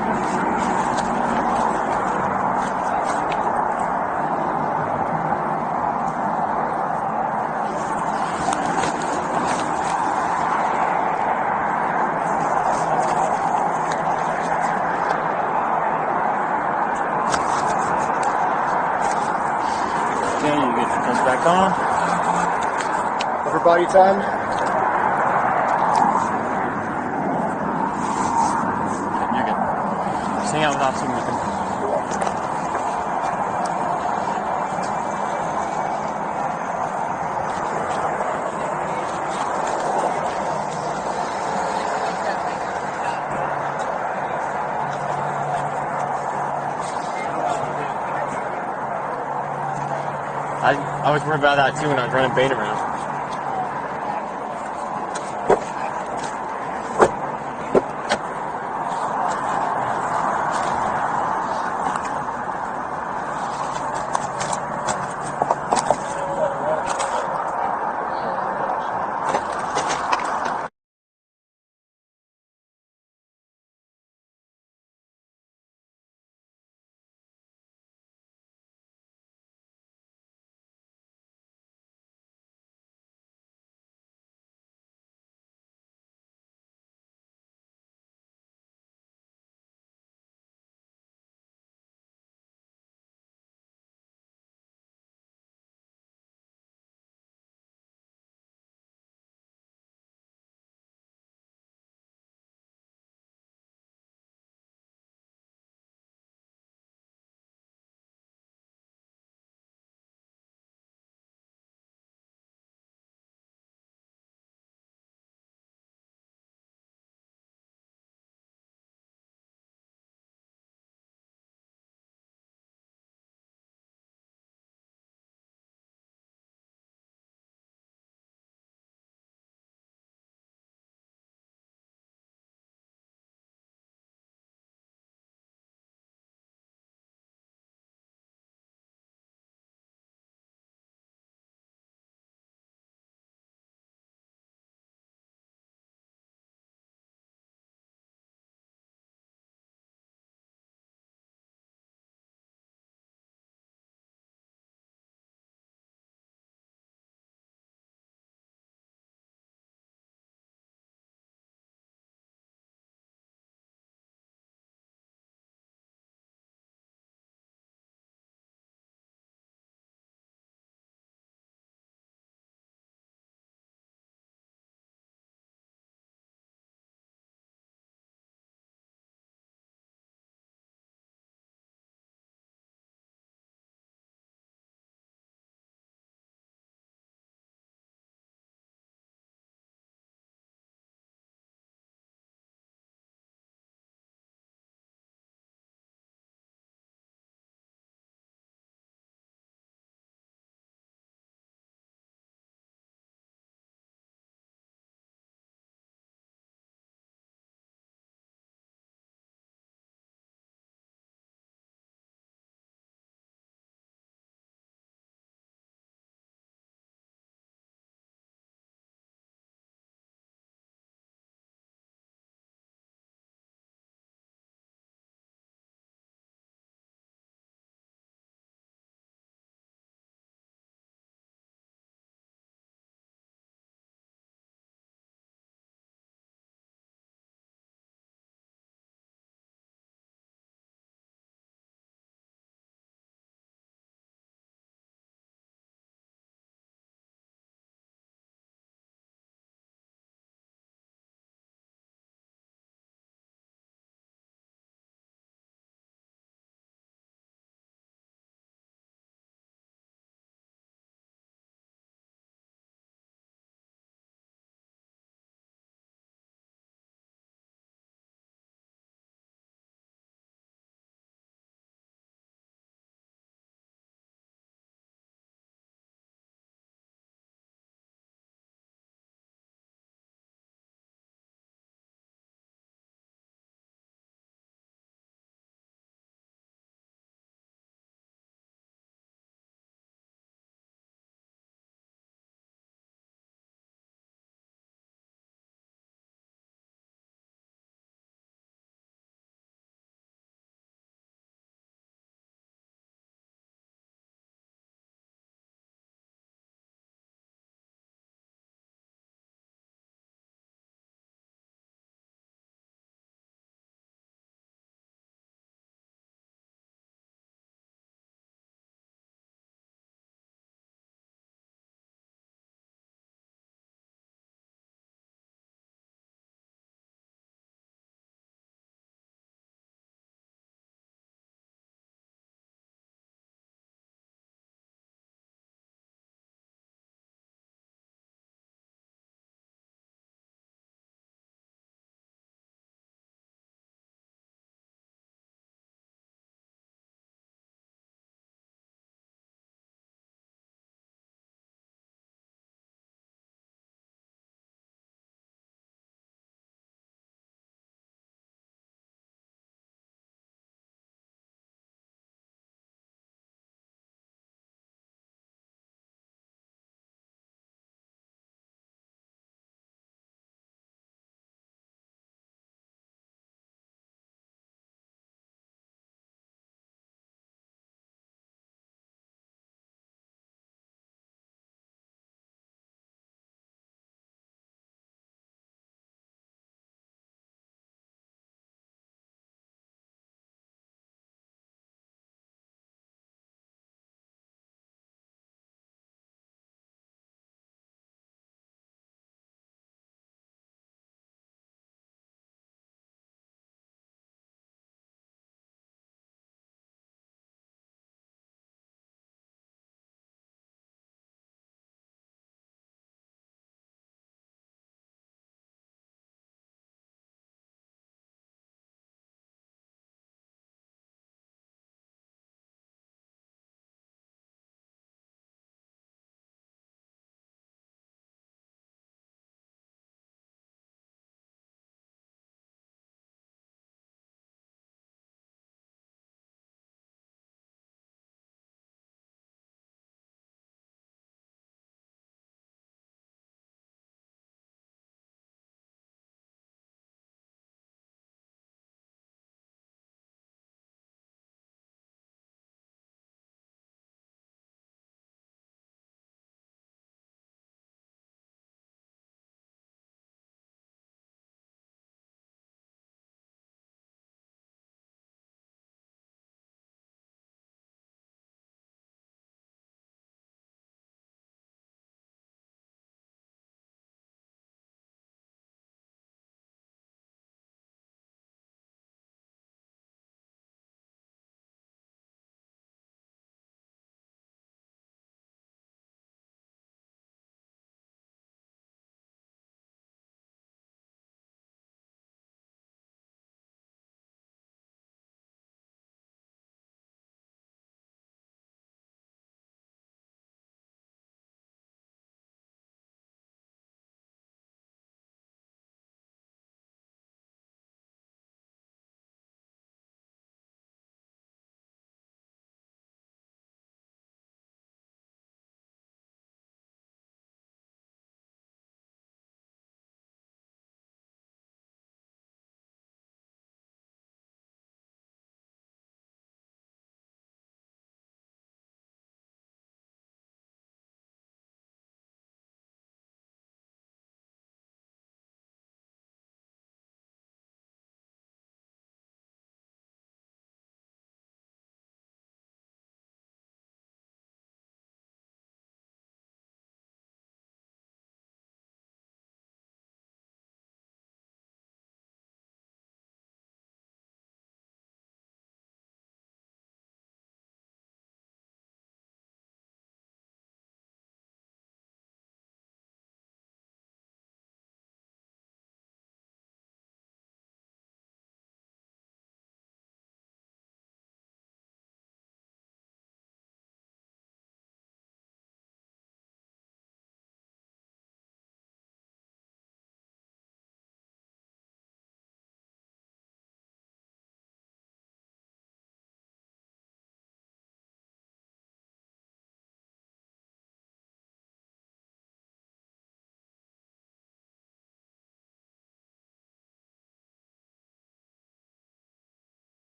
Okay, you get your pins back on. Upper body time? You're good. Just hang out with Officer Nathan. I was worried about that too when I was running bait around.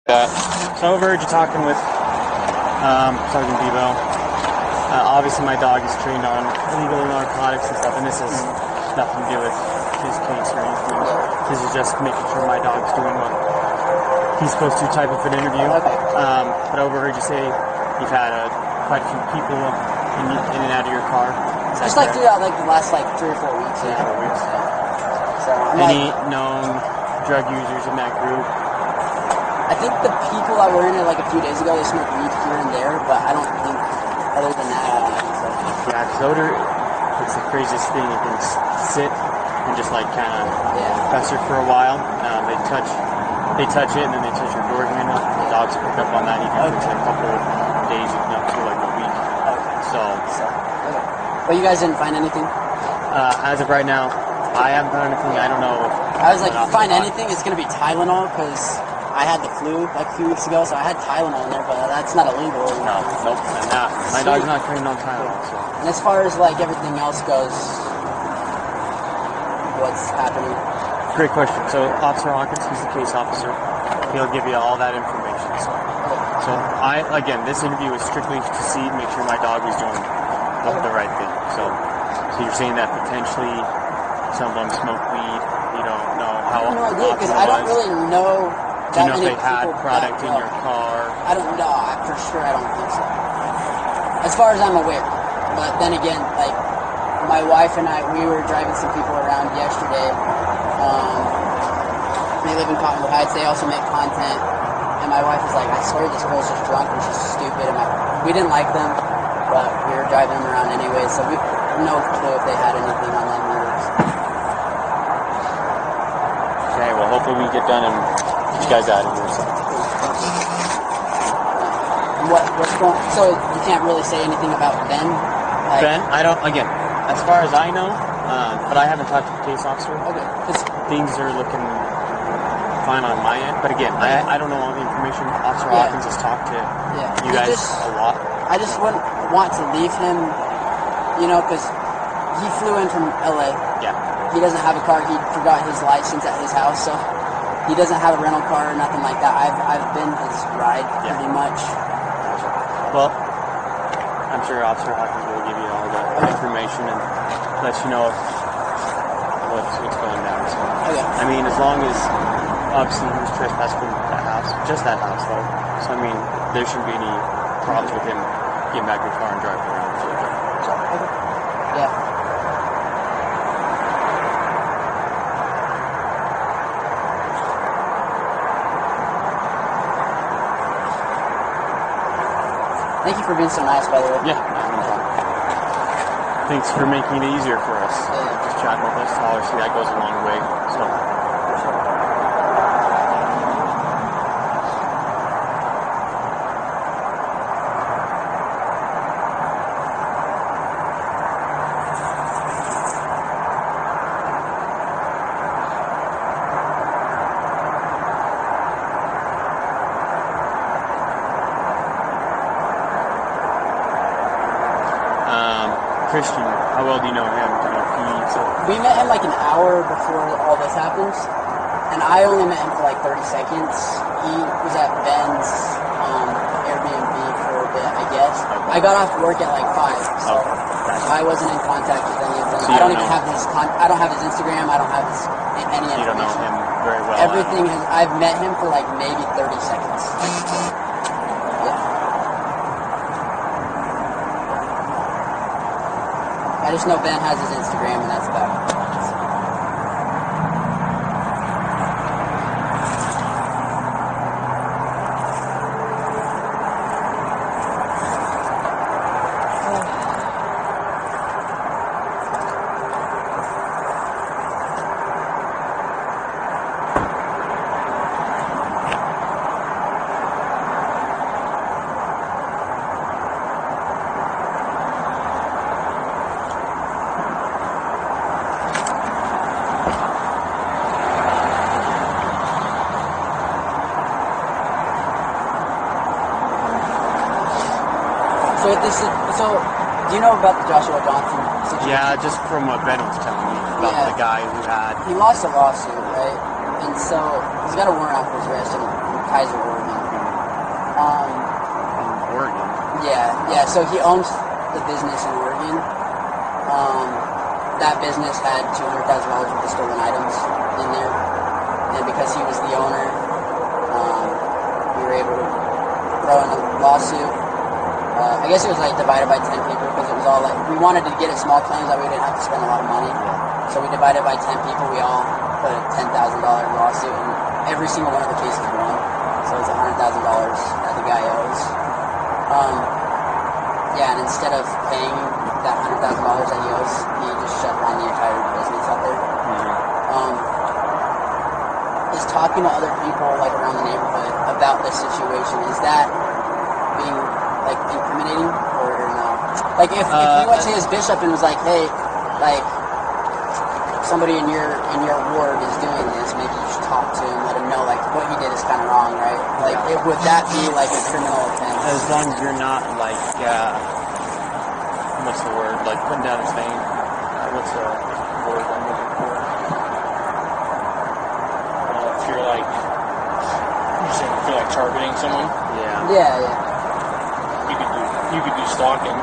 So I overheard you talking with Sergeant Bebo. Obviously, my dog is trained on illegal narcotics and stuff, and this has nothing to do with his case or anything. This is just making sure my dog's doing what he's supposed to type of an interview. But I overheard you say you've had quite a few people in and out of your car. Just like throughout like the last like 3 or 4 weeks. 3 or 4 weeks. So I'm Any like, known drug users in that group? I think the people that were in it like a few days ago, they smoked weed here and there, but I don't think other than that. I don't think so. Yeah, because odor, it's the craziest thing. It can sit and just like kind of fester for a while. They touch it, and then they touch your door handle. The dogs pick up on that even if it's a couple of days, even up to like a week. So, But you guys didn't find anything? as of right now, I haven't found anything. I don't know. I was like, if you find anything, it's gonna be Tylenol because I had the flu like a few weeks ago, so I had Tylenol in there, but that's not illegal. No, nope, and not. My dog's not trained on Tylenol. So. And as far as like everything else goes, what's happening? Great question. So Officer Hawkins, he's the case officer. He'll give you all that information. So this interview is strictly to make sure my dog was doing the right thing. So you're saying that potentially some of them smoke weed. You don't know how No idea, because often I it don't was. really know Do that you know if many they had people product that in your car? I don't know. For sure, I don't think so. As far as I'm aware. But then again, like, my wife and I, we were driving some people around yesterday. They live in Cottonwood Heights. They also make content. And my wife was like, I swear this girl's just drunk and she's stupid. And we didn't like them, but we were driving them around anyway. So we have no clue if they had anything on them either. Okay, well, hopefully we get done and get you guys out of here. So. What's going? So you can't really say anything about Ben. Like, Ben, I don't. Again, as far as I know, but I haven't talked to the case officer. Okay. 'Cause Things are looking fine on my end, but again, I don't know all the information. Officer Hawkins has talked to you guys a lot. I just wouldn't want to leave him, because he flew in from LA. Yeah. He doesn't have a car. He forgot his license at his house, so he doesn't have a rental car or nothing like that. I've been his ride pretty much. Well, I'm sure Officer Hawkins will give you all the information and let you know what's going down. So, I mean, as long as obviously he was trespassing from that house, just that house though. So I mean, there shouldn't be any problems with him getting back in the car and driving around. So, Yeah. Thank you for being so nice, by the way. yeah, no problem. Thanks for making it easier for us. Just chatting with us. Obviously, that goes a long way. So. Christian, how well do you know him? Do you know if We met him like an hour before all this happened, and I only met him for like 30 seconds. He was at Ben's Airbnb for a bit, I guess. I got off work at like 5, so I wasn't in contact with any of them. So I don't even have his I don't have his Instagram. I don't have his any information. You don't know him very well. Everything I've met him for like maybe 30 seconds. I just know Ben has his Instagram, and that's about it. So, do you know about the Joshua Johnson situation? Yeah, just from what Ben was telling me about the guy who had. He lost a lawsuit, right? And so he's got a warrant out for his arrest in Kaiser, Oregon. Yeah. So he owns the business in Oregon. That business had $200,000 worth of stolen items in there, and because he was the owner, we were able to throw in a lawsuit. I guess it was like divided by 10 people because it was all like we wanted to get it small claims that we didn't have to spend a lot of money. So we divided by 10 people. We all put a $10,000 lawsuit, and every single one of the cases won. So it's $100,000 that the guy owes. Yeah, and instead of paying that $100,000 that he owes, he just shut down the entire business out there. Is talking to other people like around the neighborhood about this situation, is that being like incriminating or no? Like if you went to his bishop and was like, hey, like somebody in your ward is doing this, maybe you should talk to him, let him know like what he did is kind of wrong, right? Like would that be like a criminal offense? As long as you're not like, what's the word? Like putting down his name. What's the word I'm looking for? If you're like, if you're like targeting someone, Yeah. you could do stalking.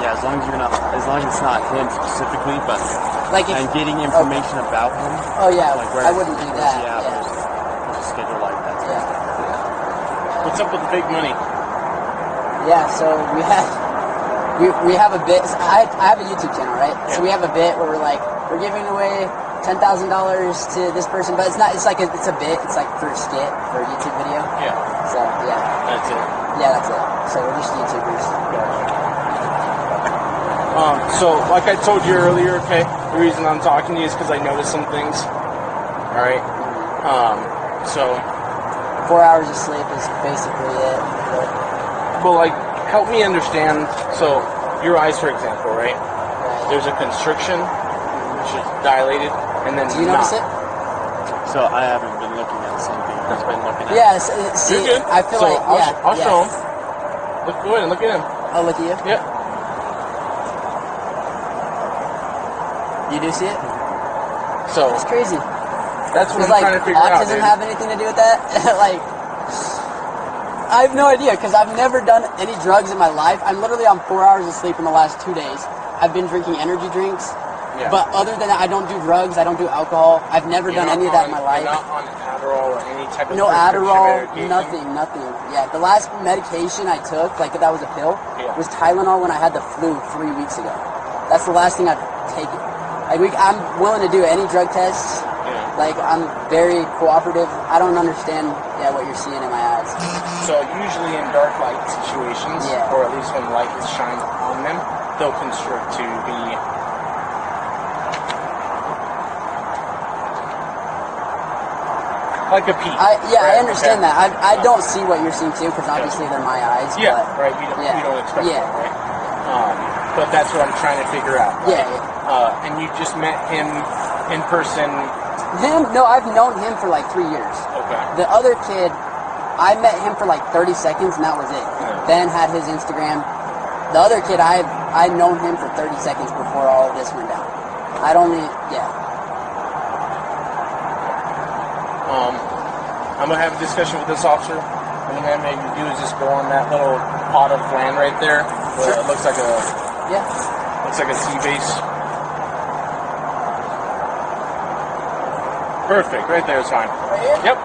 Yeah, as long as it's not him specifically, but Like if, and getting information about him. oh yeah, Like where I wouldn't do he that. lives, there's a schedule like that. Yeah. What's up with the big money? Yeah, so we have a bit. I have a YouTube channel, right? So we have a bit where we're giving away $10,000 to this person, but it's not. It's like it's a bit. It's like for a skit for a YouTube video. Yeah, So yeah, that's it. yeah, that's it. So we're just YouTubers. So like I told you earlier, okay, the reason I'm talking to you is because I noticed some things. All right. So 4 hours of sleep is basically it. well, like, help me understand. So, your eyes, for example, right? There's a constriction, which is dilated, and then Do you notice it? So I haven't been looking at the same thing he's been looking at. Yes. See, You're good. I feel So like I'll show him. Go ahead and look at him. I'll look at you. Yeah. You do see it? So It's crazy. that's what Does I'm trying to figure out. autism Dude. have anything to do with that? Like, I have no idea because I've never done any drugs in my life. I'm literally on 4 hours of sleep in the last 2 days. I've been drinking energy drinks, but other than that, I don't do drugs. I don't do alcohol. I've never done any of that in my life. You're not on Adderall or any type of No prescription Adderall, medication? nothing. Yeah, the last medication I took, like that was a pill, was Tylenol when I had the flu 3 weeks ago. That's the last thing I've taken. Like I'm willing to do any drug tests. Like I'm very cooperative. I don't understand what you're seeing in my eyes. So usually in dark light situations, or at least when light is shined on them, they'll constrict to be like a pea. I understand that. I don't see what you're seeing too, because obviously they're my eyes. Yeah, but, right. You don't expect that, right? But that's what I'm trying to figure out. Right? And you just met him in person. Him? No, I've known him for like 3 years. Okay. The other kid, I met him for like 30 seconds, and that was it. Ben had his Instagram. The other kid, I'd known him for 30 seconds before all of this went down. I'm gonna have a discussion with this officer. And what I'm gonna do is just go on that little pot of land right there. Where it looks like a sea base. Perfect. Right there is fine. Right here? Yep.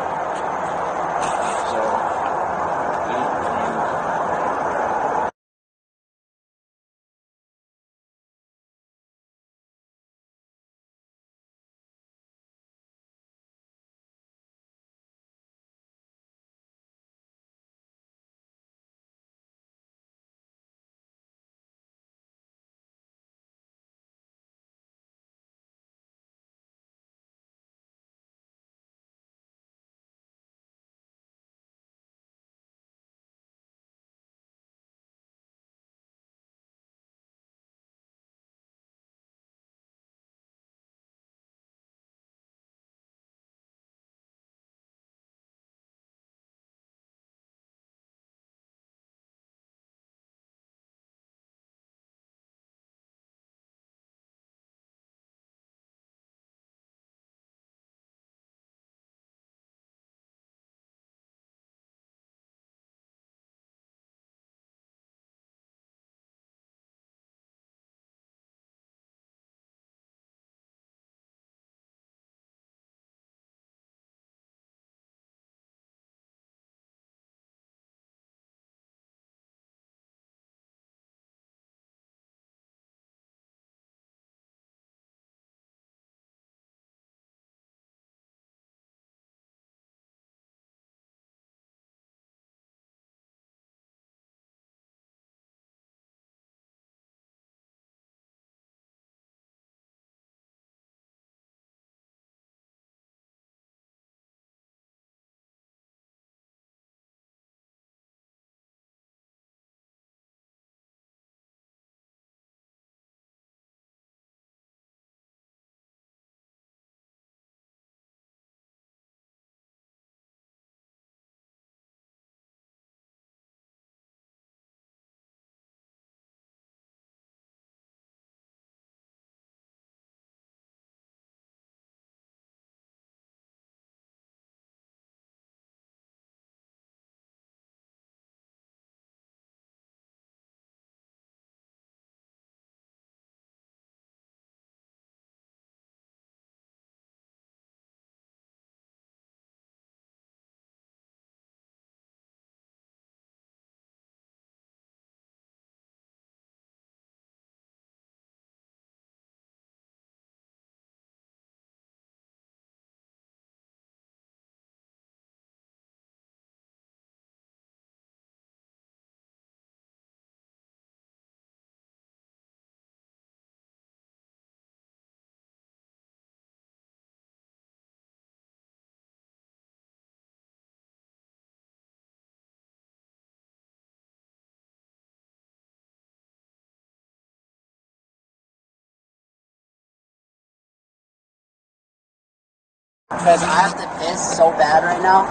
because I have to piss so bad right now.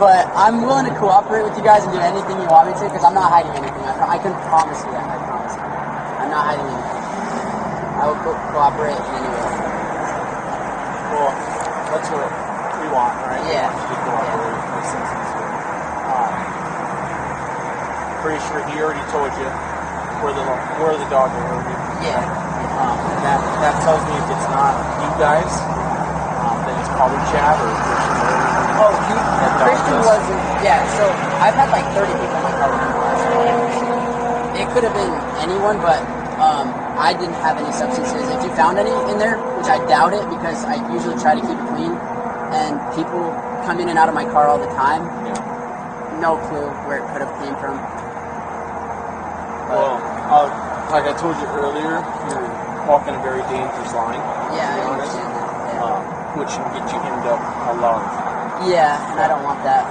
But I'm willing to cooperate with you guys and do anything you want me to because I'm not hiding anything. I can promise you that. I promise you. I'm not hiding anything. I will cooperate in any way. Well, that's what we want, right? Yeah. We want you to cooperate. Makes sense. Pretty sure he already told you where the dog is. Yeah. That tells me if it's not you guys, then it's probably Chad or Christian. Oh, Christian wasn't. Yeah, so I've had like 30 people in my car within the last week. It could have been anyone, but I didn't have any substances. If you found any in there, which I doubt it because I usually try to keep it clean, and people come in and out of my car all the time, no clue where it could have came from. Well, like I told you earlier, you're walking a very dangerous line. Yeah, I understand that. Yeah. Which can get you end up alive. Yeah, and I don't want that.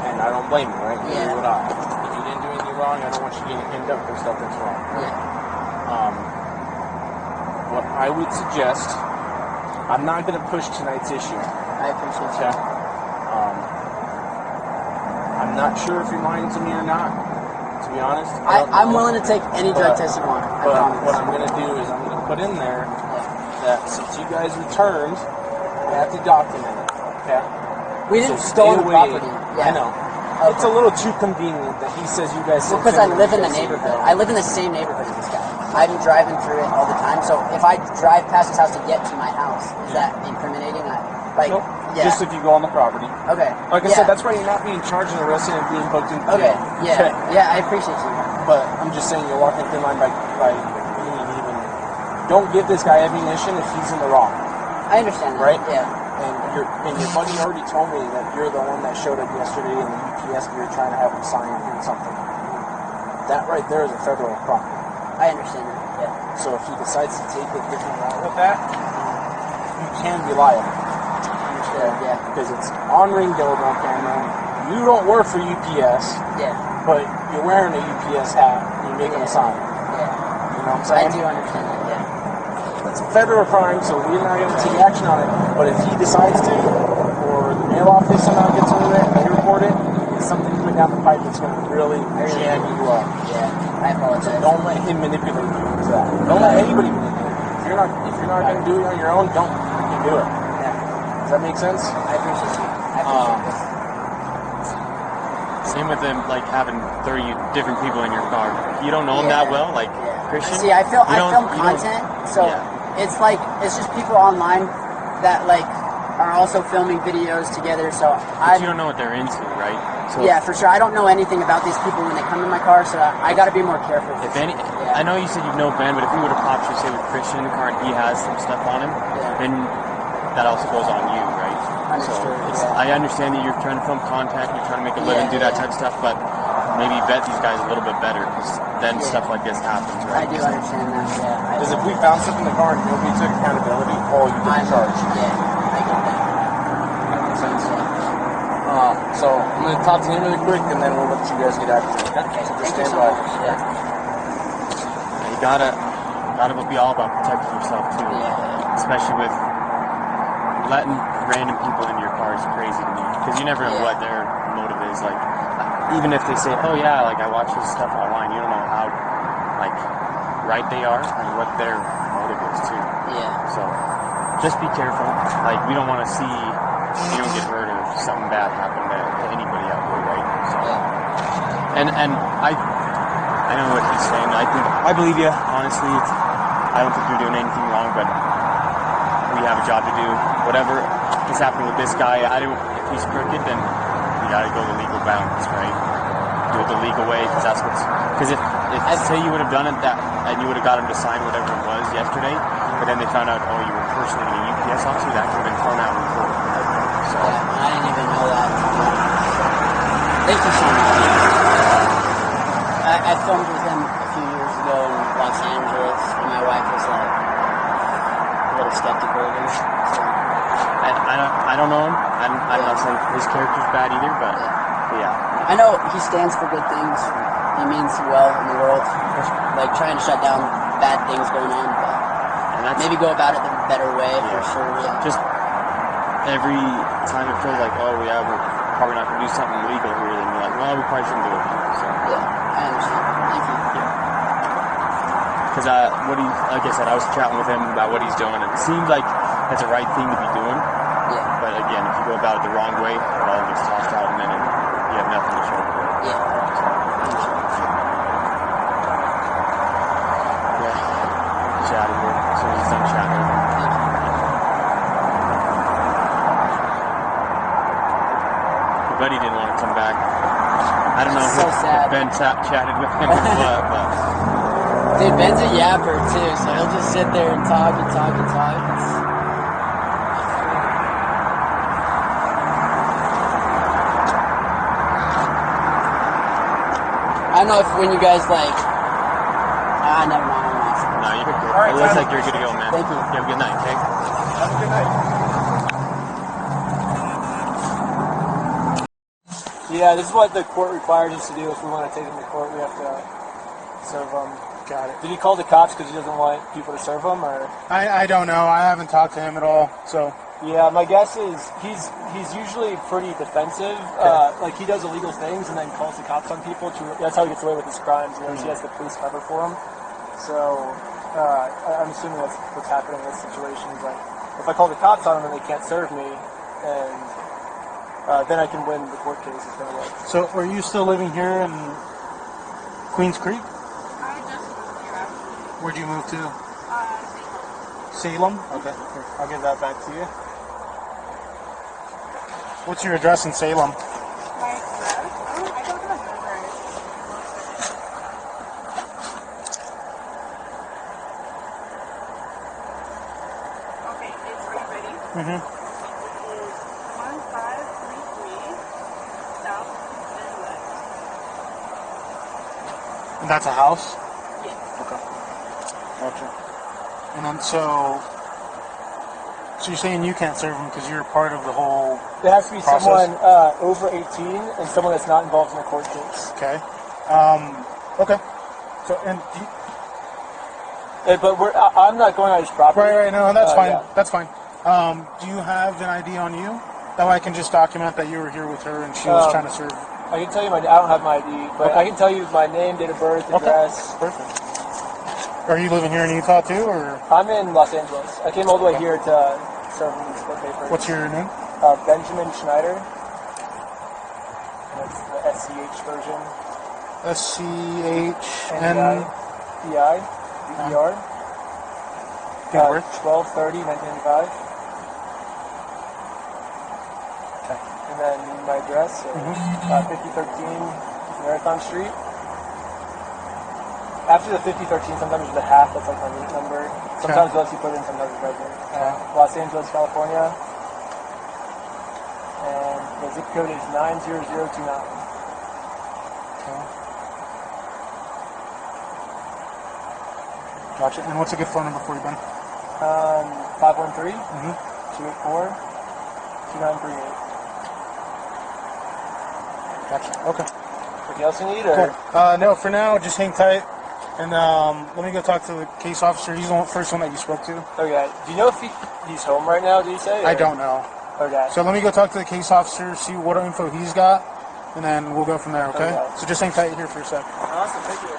And I don't blame you, right? Yeah. Neither would I. If you didn't do anything wrong, I don't want you getting end up for stuff that's wrong. Yeah. What I would suggest, I'm not going to push tonight's issue. I appreciate Okay. you. I'm not sure if you're lying to me or not, to be honest. I'm willing to take any drug test you want. I But promise. what I'm going to do is I'm going to put in there that since you guys returned, you have to document it. Okay. We didn't So stolen stay the away. property. Yeah. I know. It's a little too convenient that he says you guys. Well, because I live in the neighborhood. I live in the same neighborhood as this guy. I'm driving through it all the time. So if I drive past his house to get to my house, is that incriminating? Nope. Yeah. Just if you go on the property. Okay. Like I said, that's why you're not being charged and arrested and being booked into Okay. jail. Yeah. Okay. Yeah, I appreciate you. But I'm just saying you're walking a thin line by even. Don't give this guy ammunition if he's in the wrong. I understand that. Right? Yeah. And your buddy already told me that you're the one that showed up yesterday in the UPS and you're trying to have him sign in something. That right there is a federal crime. I understand that. Yeah. So if he decides to take a different route with that, you can be liable. Understood. Yeah. Because it's on Ringgold on camera. You don't work for UPS, Yeah. but you're wearing a UPS hat and you're making a sign. Yeah. You know what I'm I saying? do understand that. Yeah. It's a federal crime, so we're not going to take action on it. But if he decides to, or the mail office somehow gets over there and they report it, it's something coming down the pipe that's going to really jam you up. Yeah. I apologize. Don't let him manipulate you into that. Don't let anybody manipulate you. If you're not going to do it on your own, don't do it. Yeah. Does that make sense? I appreciate you. I appreciate this. Same with them, like having 30 different people in your car. You don't know them that well, like Christian. See, I film you don't- content, so yeah. it's like it's just people online that like are also filming videos together. So But you don't know what they're into, right? So yeah, for sure. I don't know anything about these people when they come in my car, so I got to be more careful. If any, I know you said you know Ben, but if you would have popped your say with Christian in the car and he has some stuff on him, then that also goes on you, right? Understood, So yeah. I understand that you're trying to film content, you're trying to make a living, do that type of stuff, but maybe vet these guys a little bit better because then stuff like this happens, I right? do understand that. Yeah. Because if we found stuff in the car and nobody took accountability, you get charged. Yeah, I get that. That makes sense. So I'm going to talk to him really quick and then we'll let you guys get out of here. Okay, So thank just you stand so by. much. Yeah. You gotta be all about protecting yourself too, Yeah. especially with letting random people in your car is crazy to me because you never know what their motive is. Like, even if they say, "Oh yeah, like I watch this stuff online," you don't know how like right they are and what their motive is too. Yeah. So just be careful. Like we don't want to see you don't get hurt or something bad happen to anybody out there, right? So, and I know what he's saying. I believe you. Honestly, I don't think you're doing anything wrong, but we have a job to do. Whatever is happening with this guy, if he's crooked, then you got to go the legal bounds, right? Do it the legal way, because if say you would have done it and you would have got him to sign whatever it was yesterday, but then they found out, oh, you were impersonating a UPS officer, that could have been thrown out in court. So I didn't even know that. Thank you so much. I filmed with him a few years ago in Los Angeles, and my wife was like a little skeptical of him. So. I don't know him. I'm not saying his character's bad either, but yeah. I know he stands for good things. He means well in the world, like trying to shut down bad things going on, but And that's maybe go about it the better way for sure. Yeah. just every time it feels like, oh yeah, we're probably not going to do something legal here, then you're like, well, we probably shouldn't do it. So. Yeah, I understand. Thank you. Because like I said, I was chatting with him about what he's doing, and it seems like it's the right thing to be doing. Yeah. But again, if you go about it the wrong way, it all gets tossed out, and then you have nothing to show for it. Yeah. Yeah. Chat here. As soon as he's done chatting with him. But he didn't want to come back. I don't know So if sad. Ben chatted with him or what, but Dude, Ben's a yapper too, so he'll just sit there and talk and talk and talk. I don't know if when you guys like, never mind. I'm off. no, you're good. All right, It looks Tyler. like you're good to go, man. Thank you. You have a good night, okay? Have a good night. Yeah, this is what the court requires us to do. If we want to take him to court, we have to serve him. Got it. Did he call the cops because he doesn't want people to serve him, or? I don't know. I haven't talked to him at all. So Yeah, my guess is he's usually pretty defensive. Like he does illegal things and then calls the cops on people. That's how he gets away with his crimes. You know, he has the police cover for him. So I'm assuming that's what's happening in this situation. He's like, if I call the cops on them and they can't serve me, and then I can win the court case. It's gonna work. So, are you still living here in Queens Creek? I just moved here actually. Where'd you move to? Salem. Salem? Okay, here, I'll give that back to you. What's your address in Salem? My address? Oh, I don't have an address. Okay, it's are you ready? Mm-hmm. It is 1533 South and West. And that's a house? Yes. Okay. Gotcha. And then so you're saying you can't serve them because you're part of the whole. There has to be Process? someone over 18 and someone that's not involved in a court case. Okay. Okay. So and But I'm not going on his property. right. No, that's fine. Yeah. That's fine. Do you have an ID on you? That way I can just document that you were here with her and she was trying to serve. I can tell you I don't have my ID, but I can tell you my name, date of birth, address. Perfect. Are you living here in Utah too, or I'm in Los Angeles. I came all the way here to serve these court papers. what's your name? Benjamin Schneider. That's the SCH version. SCHN. PI. DER. Date of birth? 12/30/1995. Okay. And then my address, 5013 Marathon Street. After the 5013, sometimes there's a half, that's like my route number. Sometimes it lets you put in, sometimes it doesn't. Los Angeles, California. And the zip code is 90029. Okay. Gotcha. And what's a good phone number for you, Ben? 513 Mm-hmm. 284 2938. Gotcha. Okay. Anything else you need? Or? Cool. No, for now, just hang tight. And let me go talk to the case officer. He's the first one that you spoke to. Okay. Do you know if he's home right now, did you say? I or- don't know. Okay. So let me go talk to the case officer, see what info he's got, and then we'll go from there, okay? Okay. So just hang tight here for a sec. Awesome. Thank you.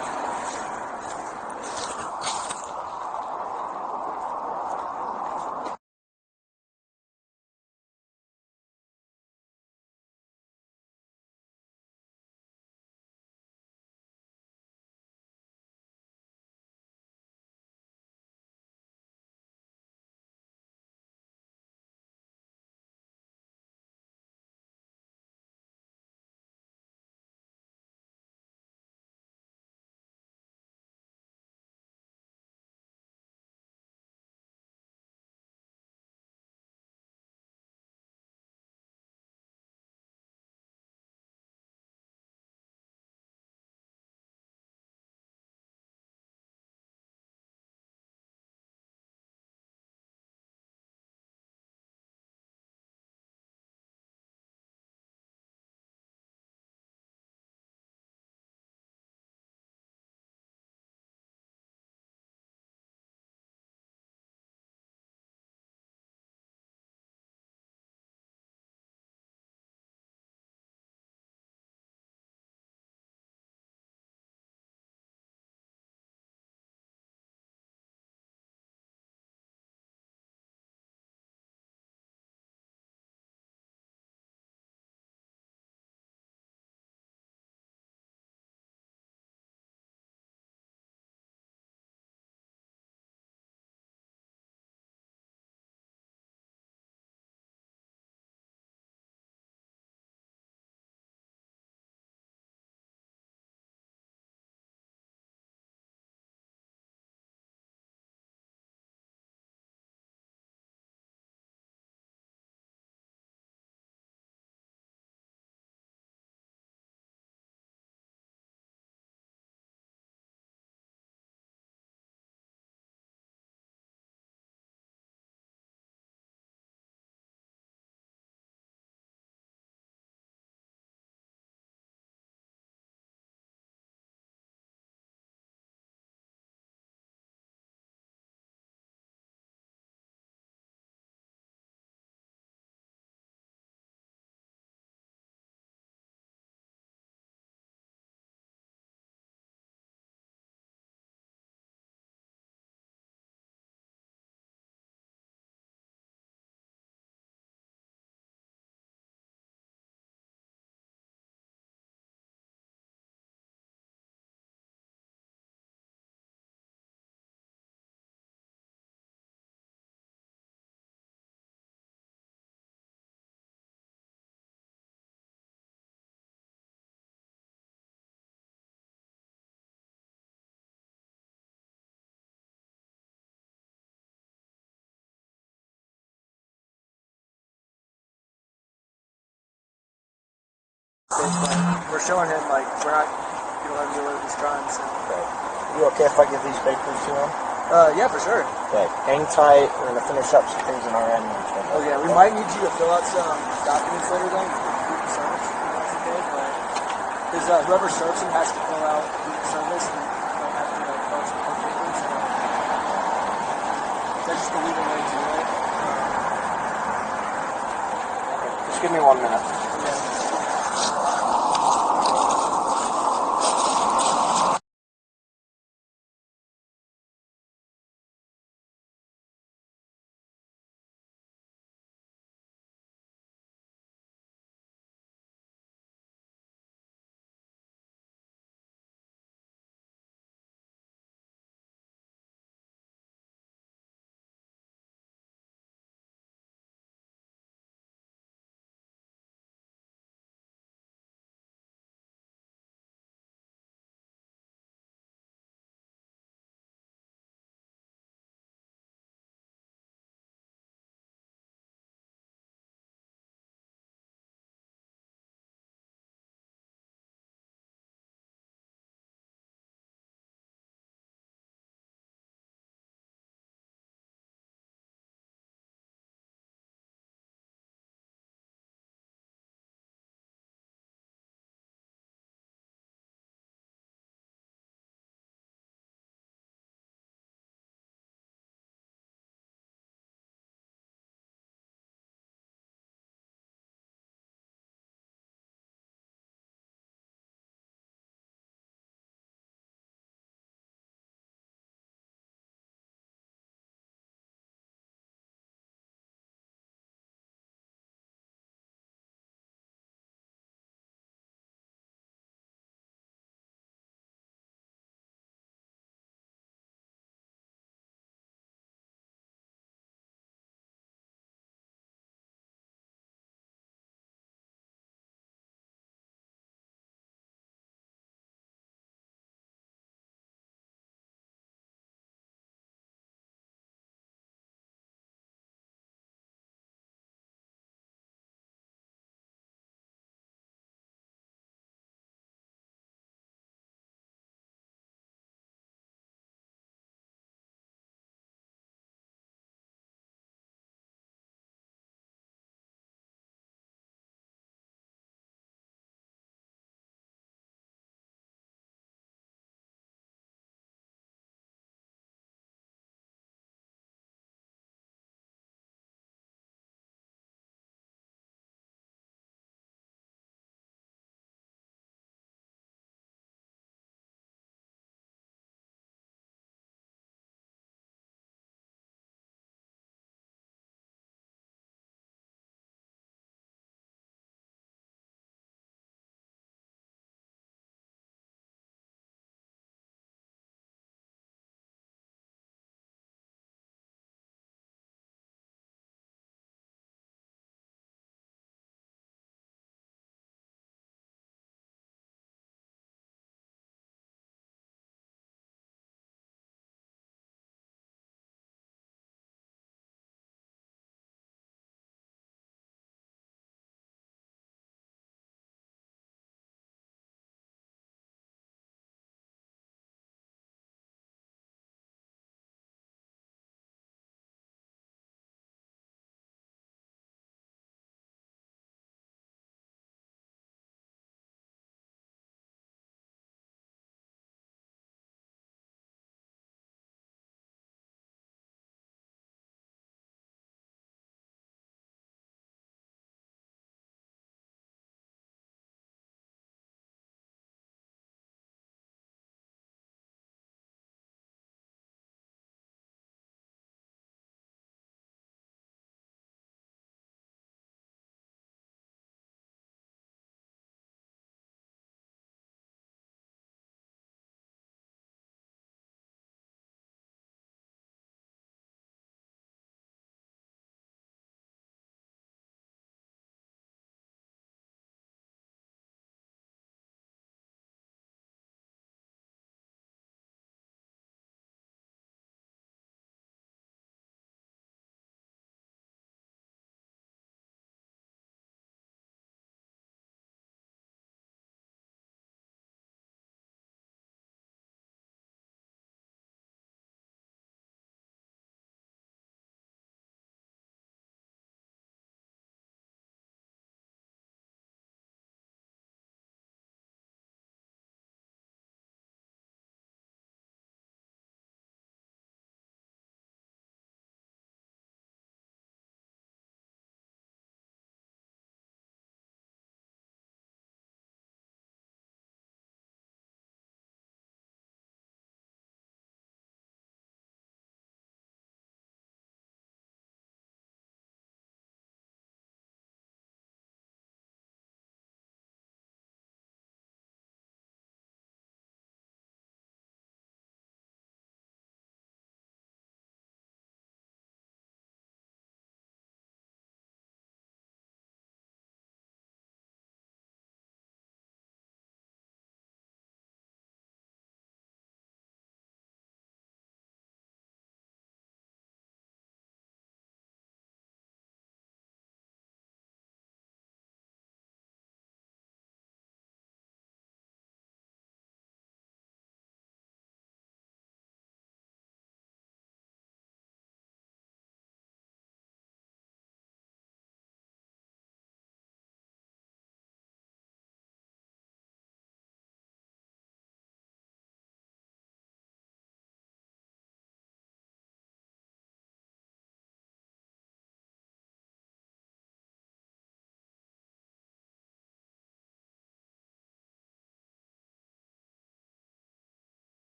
but we're showing him like we're not gonna let him get away with these crimes. And, You okay if I give these papers to him? yeah, for sure. Okay. Hang tight. We're gonna finish up some things on our end. Oh yeah, we might need you to fill out some documents later then for proof of service. If that's okay, but because whoever serves him has to fill out proof of service and might have to fill out some court papers. So that's just the legal way to do it. Just give me 1 minute. Yeah.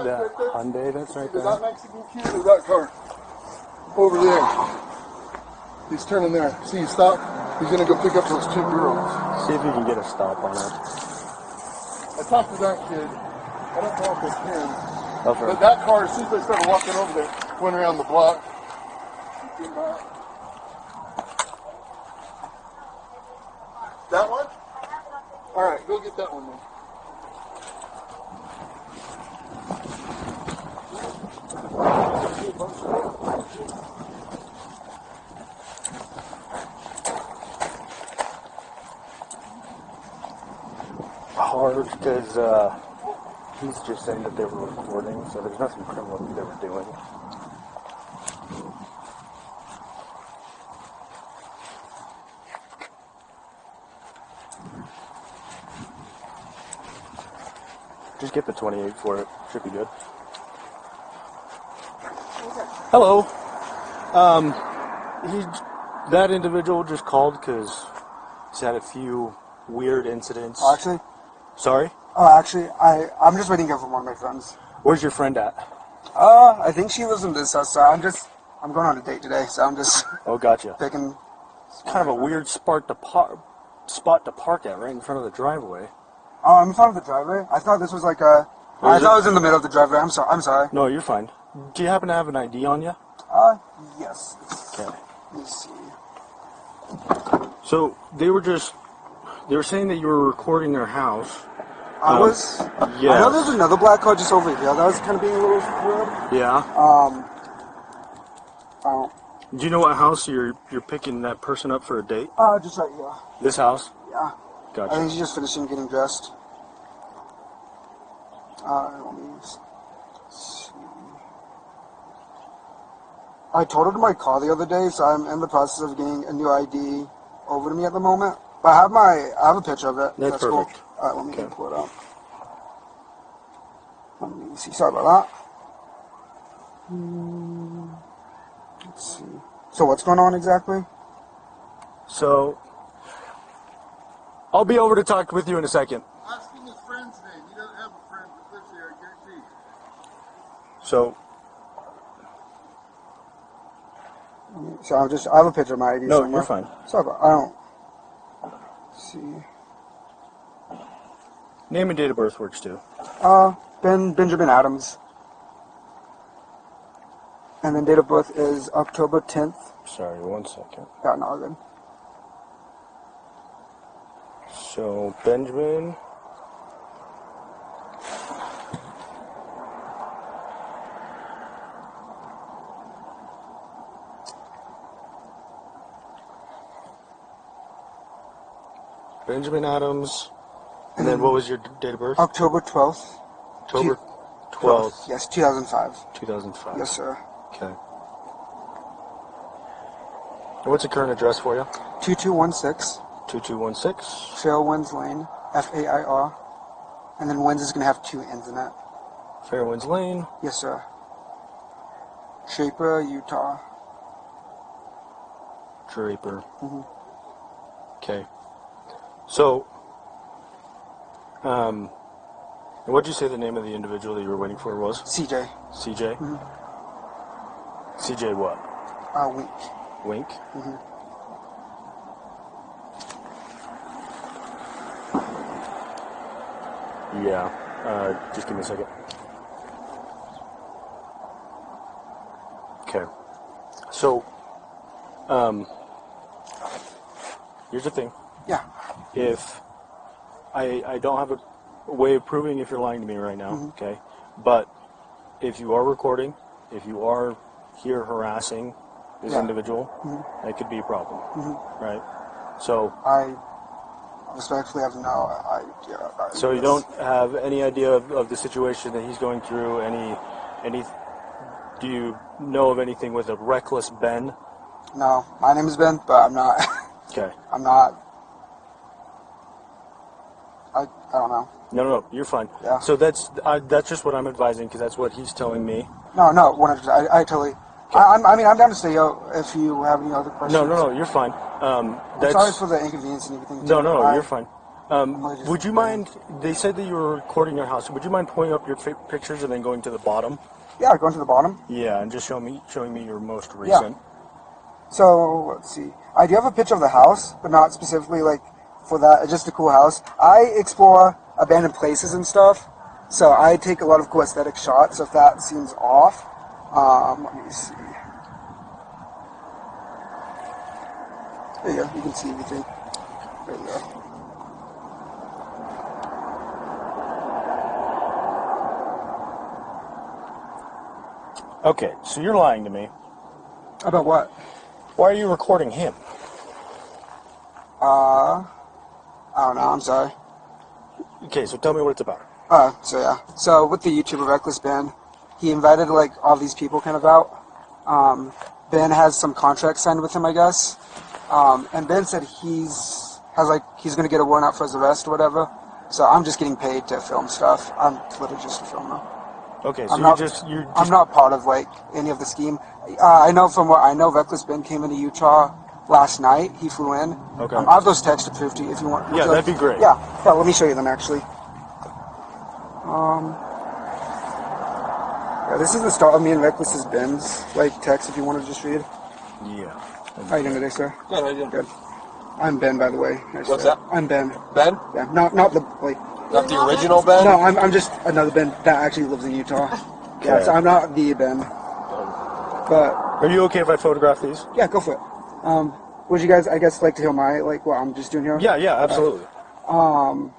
That Hyundai that's right Is there? that Mexican kid or that car? Over there. He's turning there. See, he stopped. He's going to go pick up those two girls. See if you can get a stop on it. I talked to that kid. I don't know if it's him. Over. But that car, as soon as I started walking over there, went around the block. He came back. That one? All right, go get that one then. Hard because he's just saying that they were recording, so there's nothing criminal that they were doing. Just get the 28 for it. Should be good. Hello. That individual just called because he's had a few weird incidents. Oh, actually? Sorry? Actually, I'm just waiting here for one of my friends. Where's your friend at? I think she lives in this house, so I'm going on a date today, so I'm just Oh, gotcha. picking. It's kind of a weird spot to park at, right in front of the driveway. Oh, I'm in front of the driveway? I thought this was like a... I thought it was in the middle of the driveway. I'm sorry. No, you're fine. Do you happen to have an ID on you? Yes. Okay. Let me see. So, they were saying that you were recording their house. I was... Yeah. I know there's another black car just over here. That was kind of being a little weird. Yeah. Do you know what house you're picking that person up for a date? Just right here. This house? Yeah. Gotcha. I think she's just finishing getting dressed. Let me see. I totaled my car the other day, so I'm in the process of getting a new ID over to me at the moment. But I have a picture of it. That's cool. perfect. Alright, let me pull it up. Let me see. Sorry about that. Let's see. So what's going on exactly? So, I'll be over to talk with you in a second. Ask him his friend's name. He doesn't have a friend that lives here, I guarantee. So, I have a picture of my ID no, somewhere. you're fine. Sorry about I don't... Let's see. Name and date of birth works too. Benjamin Adams. And then date of birth is October 10th. Sorry, 1 second. Yeah, no, good. So, Benjamin. Benjamin Adams. And then what was your date of birth? October 12th. October 12th. Yes, 2005. 2005. Yes, sir. Okay. And what's the current address for you? 2216 2216. Fairwinds Lane, Fair. And then Winds is going to have 2 N's in it. Fairwinds Lane. Yes, sir. Shaper, Utah. Draper. Okay. So, what'd you say the name of the individual that you were waiting for was? CJ. CJ? CJ what? Wink. Wink? Yeah. Just give me a second. Okay. So, here's the thing. Yeah. If I don't have a way of proving if you're lying to me right now, okay? But if you are recording, if you are here harassing this individual, that could be a problem, right? So I respectfully have no idea. So you don't have any idea of the situation that he's going through? Any? Do you know of anything with a reckless Ben? No, my name is Ben, but I'm not. Okay. I'm not. I don't know. No, you're fine. Yeah. So that's just what I'm advising because that's what he's telling me. No, 100%. I totally. I'm down to stay out if you have any other questions. No, you're fine. I'm sorry for the inconvenience and everything. No, you're fine. Would you mind? They said that you were recording your house. Would you mind pulling up your pictures and then going to the bottom? Yeah, going to the bottom. Yeah, and just showing me your most recent. So let's see. I do have a picture of the house, but not specifically like for that. It's just a cool house. I explore abandoned places and stuff, so I take a lot of cool aesthetic shots. So if that seems off, let me see. There you go. You can see everything. There you go. Okay, so you're lying to me. About what? Why are you recording him? I don't know. I'm sorry. Okay, so tell me what it's about. So with the YouTuber Reckless Ben, he invited like all these people kind of out. Ben has some contracts signed with him, I guess. And Ben said he's gonna get a warrant out for his arrest or whatever. So I'm just getting paid to film stuff. I'm literally just a filmer. Okay, so I'm not part of like any of the scheme. I know from what I know, Reckless Ben came into Utah last night. He flew in. Okay. I have those texts to prove to you if you want. Yeah, that'd be great. Yeah, let me show you them actually. Yeah, this is the start of me and Reckless's Ben's like text if you want to just read. Yeah. How you doing today, sir? Good, how you doing? Good. I'm Ben, by the way. What's that? I'm Ben. Ben? Yeah, not the like. Not the original Ben? No, I'm just another Ben that actually lives in Utah. Yeah, Okay. so I'm not the Ben. But Are you okay if I photograph these? yeah, go for it. Would you guys, I guess, like to hear my like what I'm just doing here? Yeah, absolutely. And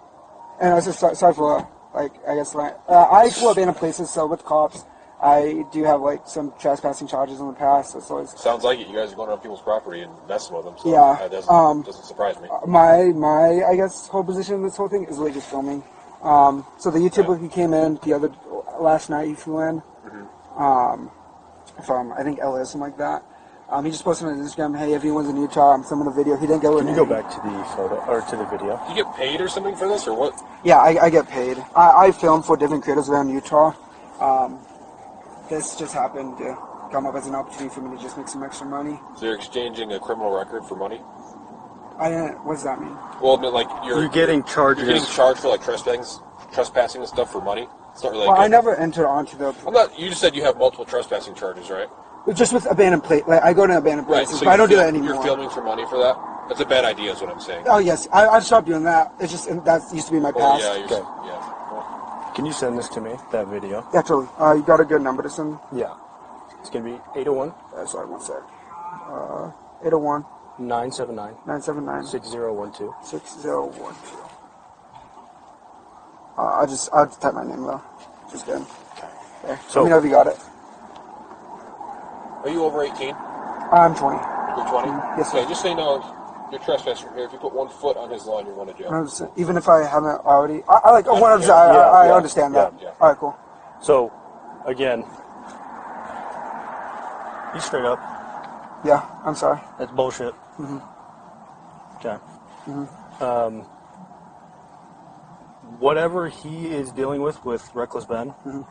I was just sorry for like I guess like I explore abandoned places. So with cops, I do have like some trespassing charges in the past. So it's always Sounds like it. You guys are going on people's property and messing with them. So Yeah, that doesn't surprise me. my I guess whole position in this whole thing is really just filming. So the YouTuber who came in last night, he flew in from I think LA or something like that. He just posted on his Instagram, "Hey, everyone's in Utah. I'm filming a video." He didn't go. Can you go back to the photo or to the video? Do you get paid or something for this, or what? Yeah, I get paid. I film for different creators around Utah. This just happened to come up as an opportunity for me to just make some extra money. So you're exchanging a criminal record for money? I didn't. What does that mean? Well, I mean, like You're getting charges. You're getting charged for like trespassing and stuff for money. It's not really. Well, like I never entered onto the. I'm not. You just said you have multiple trespassing charges, right? Just with abandoned place. Like I go to abandoned Right. places, So but I don't do you're that anymore. You're filming for money for that. That's a bad idea, is what I'm saying. Oh yes, I stopped doing that. It's just that used to be my Oh past. yeah. Okay. Yeah. Can you send this to me? That video? Yeah, totally. You got a good number to send? Yeah. It's gonna be 801. Sorry, one sec. 801 979 979 6012. 6012. I'll just type my name though. Just kidding. Okay. So- Let me know if you got it. Are you over 18? I'm 20. You're 20? Yes, sir. Okay, just so you know, you're trespassing here. If you put 1 foot on his lawn, you're going to jail. 100%. Even if I haven't already, I like 100%. Yeah, I yeah, understand that. yeah. All right, cool. So, again, be straight up. Yeah, I'm sorry. That's bullshit. Mhm. Okay. Whatever he is dealing with Reckless Ben. Mhm.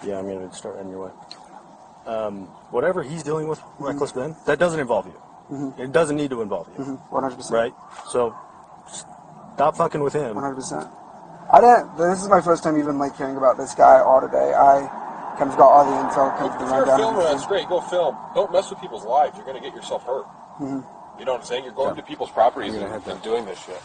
Yeah, I'm gonna start in your way. Whatever he's dealing with Reckless Ben, that doesn't involve you. It doesn't need to involve you, 100%. right? So, stop fucking with him. 100%. This is my first time even like hearing about this guy all today. I kind of got all the info, kind of the If you're a rundown. filmer, that's great. Go film. Don't mess with people's lives. You're going to get yourself hurt. Mhm. You know what I'm saying? You're going to people's properties I'm gonna and, hit and doing this shit.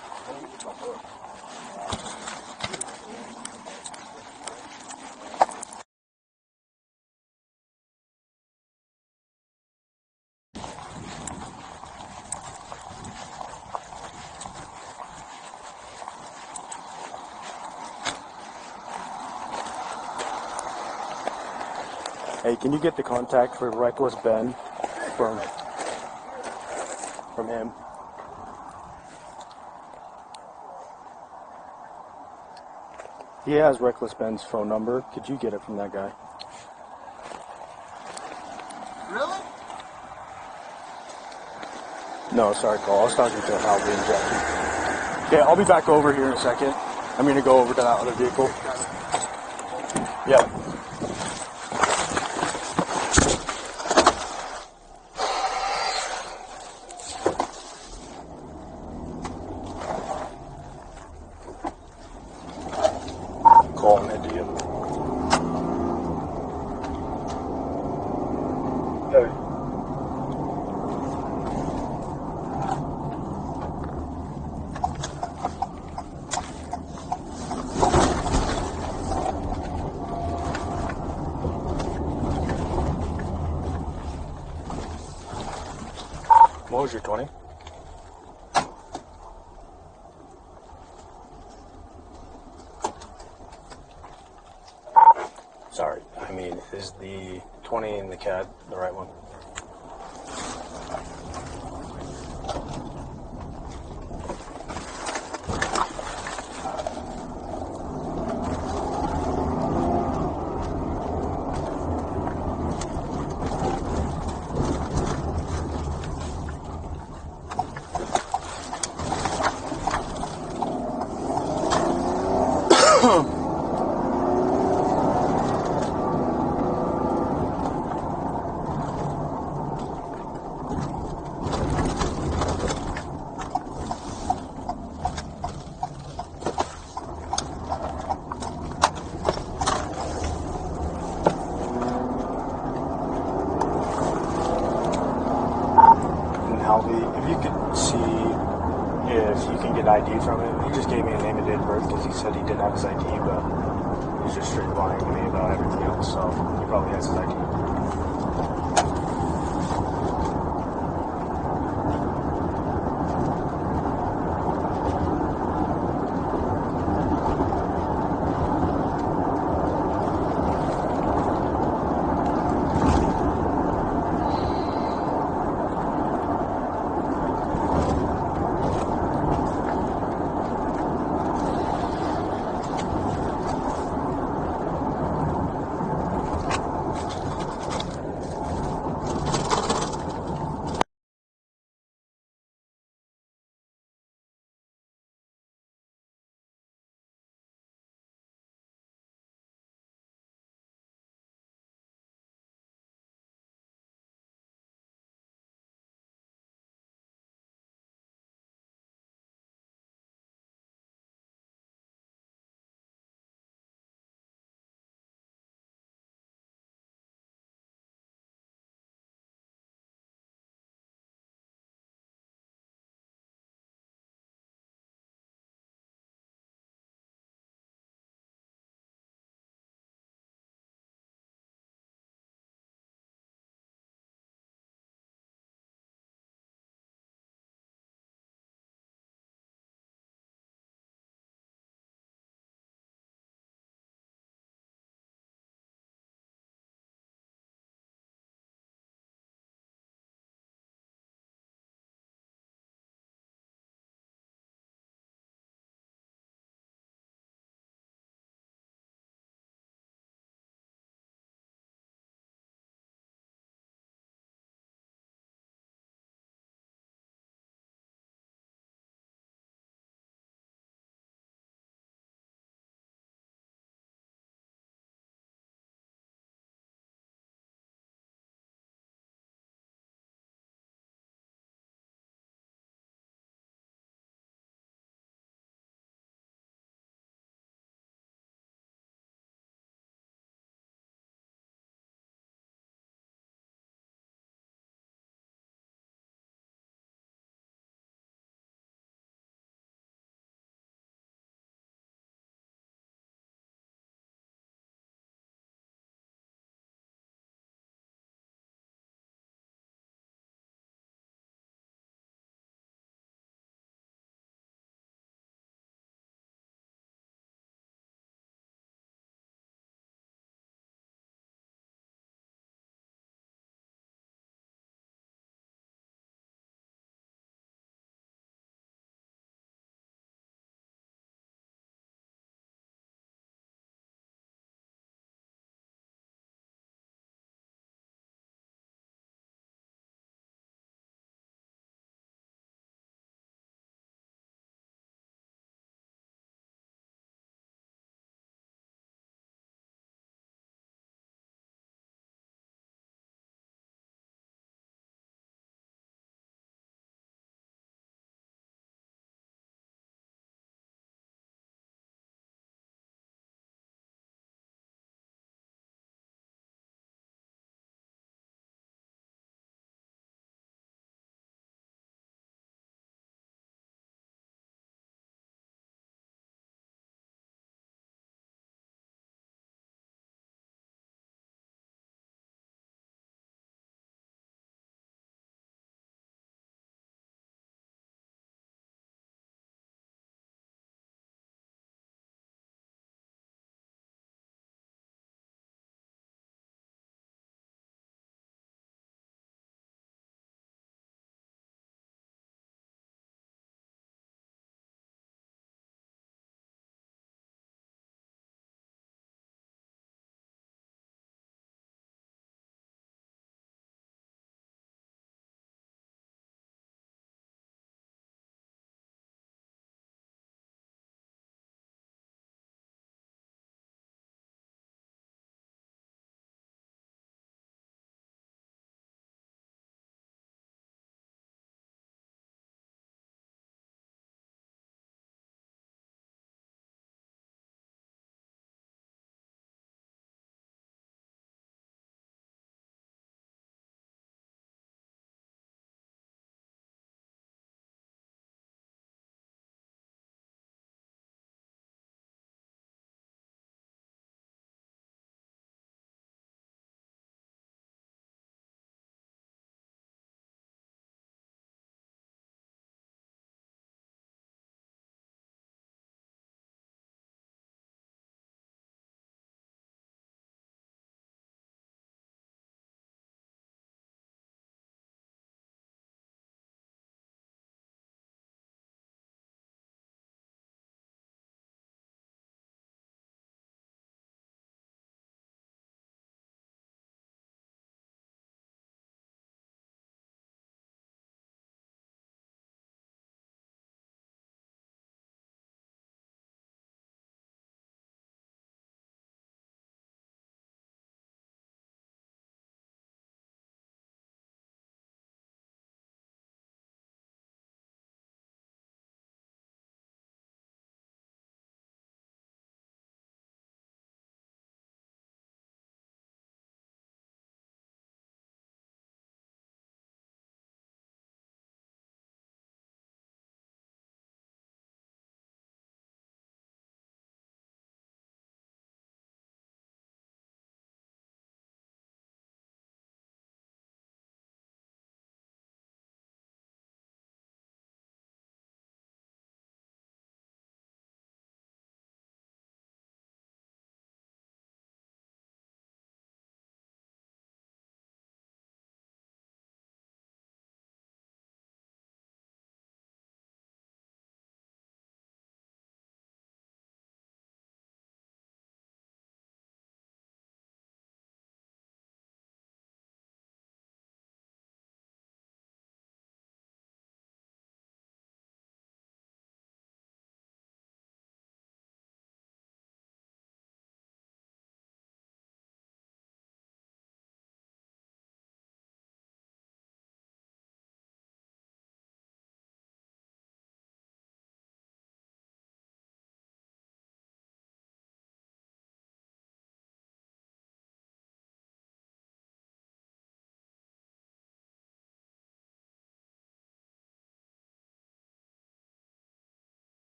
Hey, can you get the contact for Reckless Ben from him? He has Reckless Ben's phone number. Could you get it from that guy? Really? No, sorry, Cole. I was talking to Hal being Jackie. Okay, I'll be back over here in a second. I'm going to go over to that other vehicle. Yeah. Okay. What was your 20? Sorry, I mean, is the 20 in the CAD the right one? If you could see if you can get ID from him. He just gave me a name and date of birth because he said he didn't have his ID, but he's just straight lying to me about everything else, so he probably has his ID.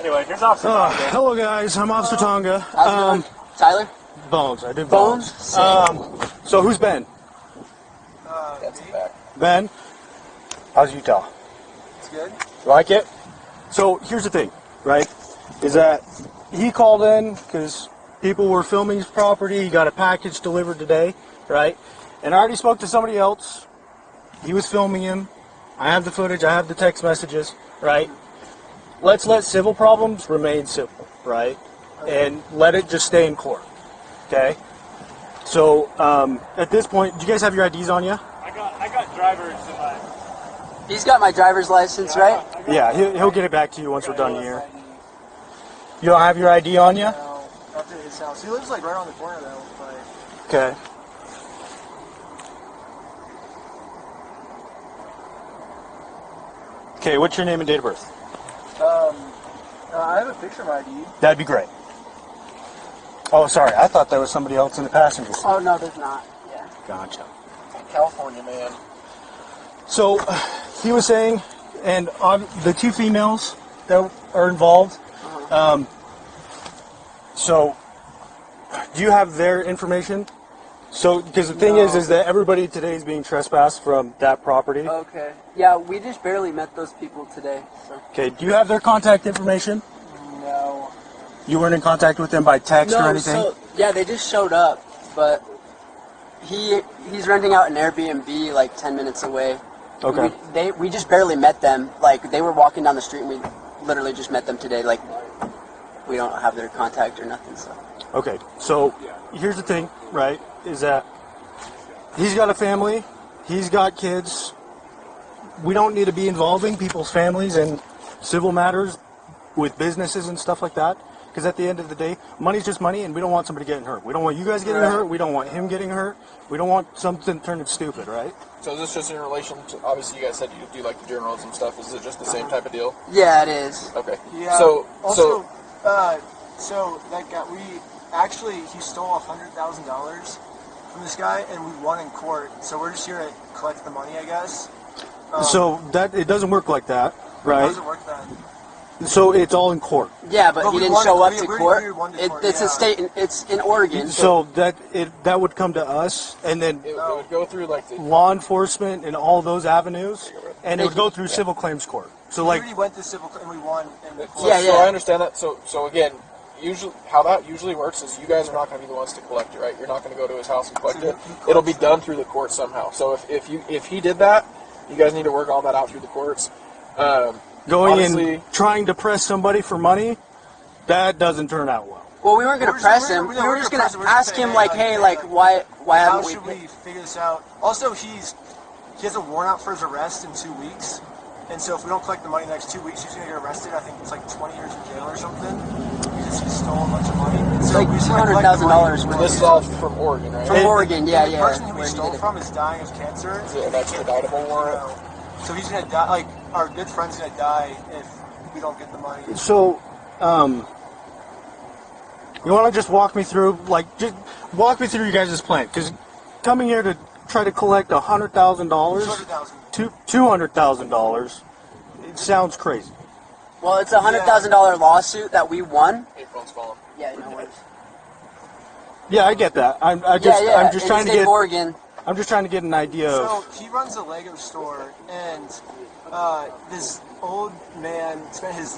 Anyway, here's Officer Tonga. Hello, guys. I'm Officer Tonga. How's it going? Tyler? Bones. I do Bones? Bones. So who's Ben? Ben? How's Utah? It's good. You like it? So here's the thing, right? Is that he called in because people were filming his property. He got a package delivered today, right? And I already spoke to somebody else. He was filming him. I have the footage. I have the text messages, right? Let's let civil problems remain civil, right? And let it just stay in court, okay? So at this point, do you guys have your IDs on you? I got driver's license. He's got my driver's license, right? Yeah, he'll get it back to you once we're done here. You don't have your ID on you? No, not to his house. He lives like right on the corner though. But Okay. Okay, what's your name and date of birth? I have a picture of my ID. That'd be great. Oh, sorry. I thought there was somebody else in the passenger seat. Oh, no, there's not. Yeah. Gotcha. California, man. So, he was saying, and the two females that are involved, so, do you have their information? So, because the thing is that everybody today is being trespassed from that property. Okay. Yeah, we just barely met those people today. So. Okay, do you have their contact information? No. You weren't in contact with them by text or anything? So, yeah, they just showed up, but he's renting out an Airbnb like 10 minutes away. Okay. We just barely met them. Like, they were walking down the street and we literally just met them today. Like, we don't have their contact or nothing, so. Okay, so here's the thing, right, is that he's got a family, he's got kids. We don't need to be involving people's families in civil matters with businesses and stuff like that, because at the end of the day, money's just money, and we don't want somebody getting hurt. We don't want you guys getting hurt. We don't want him getting hurt. We don't want something turning stupid, right? So is this just in relation to, obviously you guys said you do like the journalism stuff, is it just the same type of deal? Yeah, it is. Okay. Yeah. So that guy, he stole $100,000 from this guy, and we won in court. So we're just here to collect the money, I guess. So that it doesn't work like that, right? It doesn't work then. So it's all in court. Yeah, but he didn't show up to court. It's yeah. a state. It's in Oregon. So that would come to us, and then it would go through like the law enforcement and all those avenues, and it would go through civil claims court. So we like, already went to civil and we won in the court. So I understand that. So again, usually how that usually works is you guys are not going to be the ones to collect it, right? You're not going to go to his house and collect it. It'll be done through the court somehow. So if he did that, you guys need to work all that out through the courts. going honestly, and trying to press somebody for money, that doesn't turn out well. Well, we weren't going to press him. We were just going to ask him, like, hey, like, why haven't we? How should we figure this out? Also, he has a warrant out for his arrest in 2 weeks. And so if we don't collect the money in the next 2 weeks, he's going to get arrested. I think it's like 20 years in jail or something because he stole a bunch of money. And so like $200,000. This is all from Oregon, right? From Oregon, yeah. The person who we stole from is dying of cancer. Is it an expeditable warrant? So he's going to die. Like, our good friend's going to die if we don't get the money. So, you want to just walk me through, your guys' plan? Because coming here to try to collect $100,000, $200,000, it sounds crazy. Well, it's a $100,000 lawsuit that we won. Hey, phone's calling. Yeah, no worries. Yeah, I get that. I'm just trying to get Oregon. I'm just trying to get an idea of. So he runs a Lego store, and this old man spent his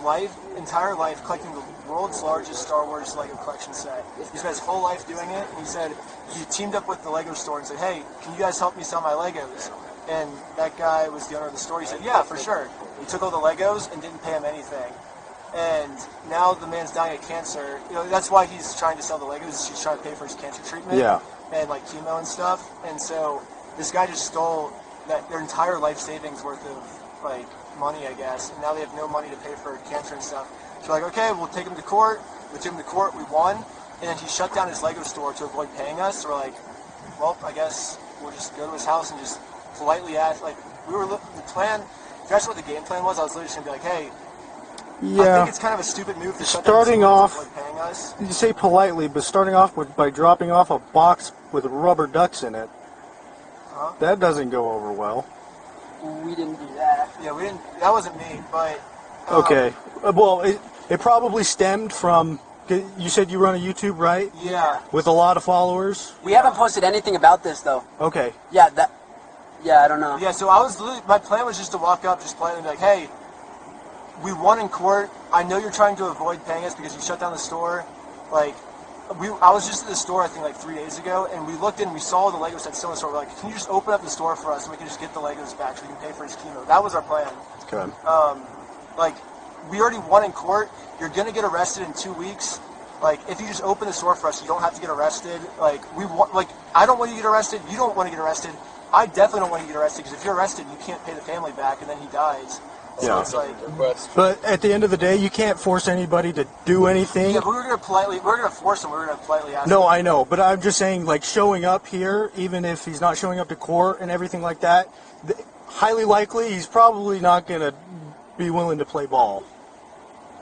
entire life collecting the world's largest Star Wars Lego collection set. He spent his whole life doing it, and he said he teamed up with the Lego store and said, "Hey, can you guys help me sell my Legos?" And that guy was the owner of the store. He said, "Yeah, for sure." He took all the Legos and didn't pay him anything. And now the man's dying of cancer. You know, that's why he's trying to sell the Legos. He's trying to pay for his cancer treatment. Yeah. And like chemo and stuff. And so this guy just stole their entire life savings worth of like money, I guess. And now they have no money to pay for cancer and stuff. So we're like, okay, we'll take him to court. We took him to court. We won. And then he shut down his Lego store to avoid paying us. So we're like, well, I guess we'll just go to his house and just politely ask. Like the plan. If that's what the game plan was, I was literally just gonna be like, hey. Yeah. I think it's kind of a stupid move to shut Starting down off, like paying us. You say politely, but starting off by dropping off a box with rubber ducks in it, that doesn't go over well. We didn't do that. Yeah, we didn't. That wasn't me, but. Okay. Well, it probably stemmed from. You said you run a YouTube, right? Yeah. With a lot of followers. We haven't posted anything about this though. Okay. Yeah, I don't know. Yeah, so I was my plan was just to walk up, just politely be like, hey, we won in court. I know you're trying to avoid paying us because you shut down the store. Like, I was just at the store, I think, like 3 days ago, and we looked in, we saw the Legos that's still in the store. We're like, can you just open up the store for us so we can just get the Legos back so we can pay for his chemo? That was our plan. Okay. Like, we already won in court. You're going to get arrested in 2 weeks. Like, if you just open the store for us, you don't have to get arrested. Like, I don't want you to get arrested. You don't want to get arrested. I definitely don't want you to get arrested because if you're arrested, you can't pay the family back, and then he dies. So Yeah. it's like, But at the end of the day, you can't force anybody to do anything. yeah, but we're going to force him. We're going to politely ask him. No, I know, but I'm just saying, like, showing up here, even if he's not showing up to court and everything like that, highly likely he's probably not going to be willing to play ball.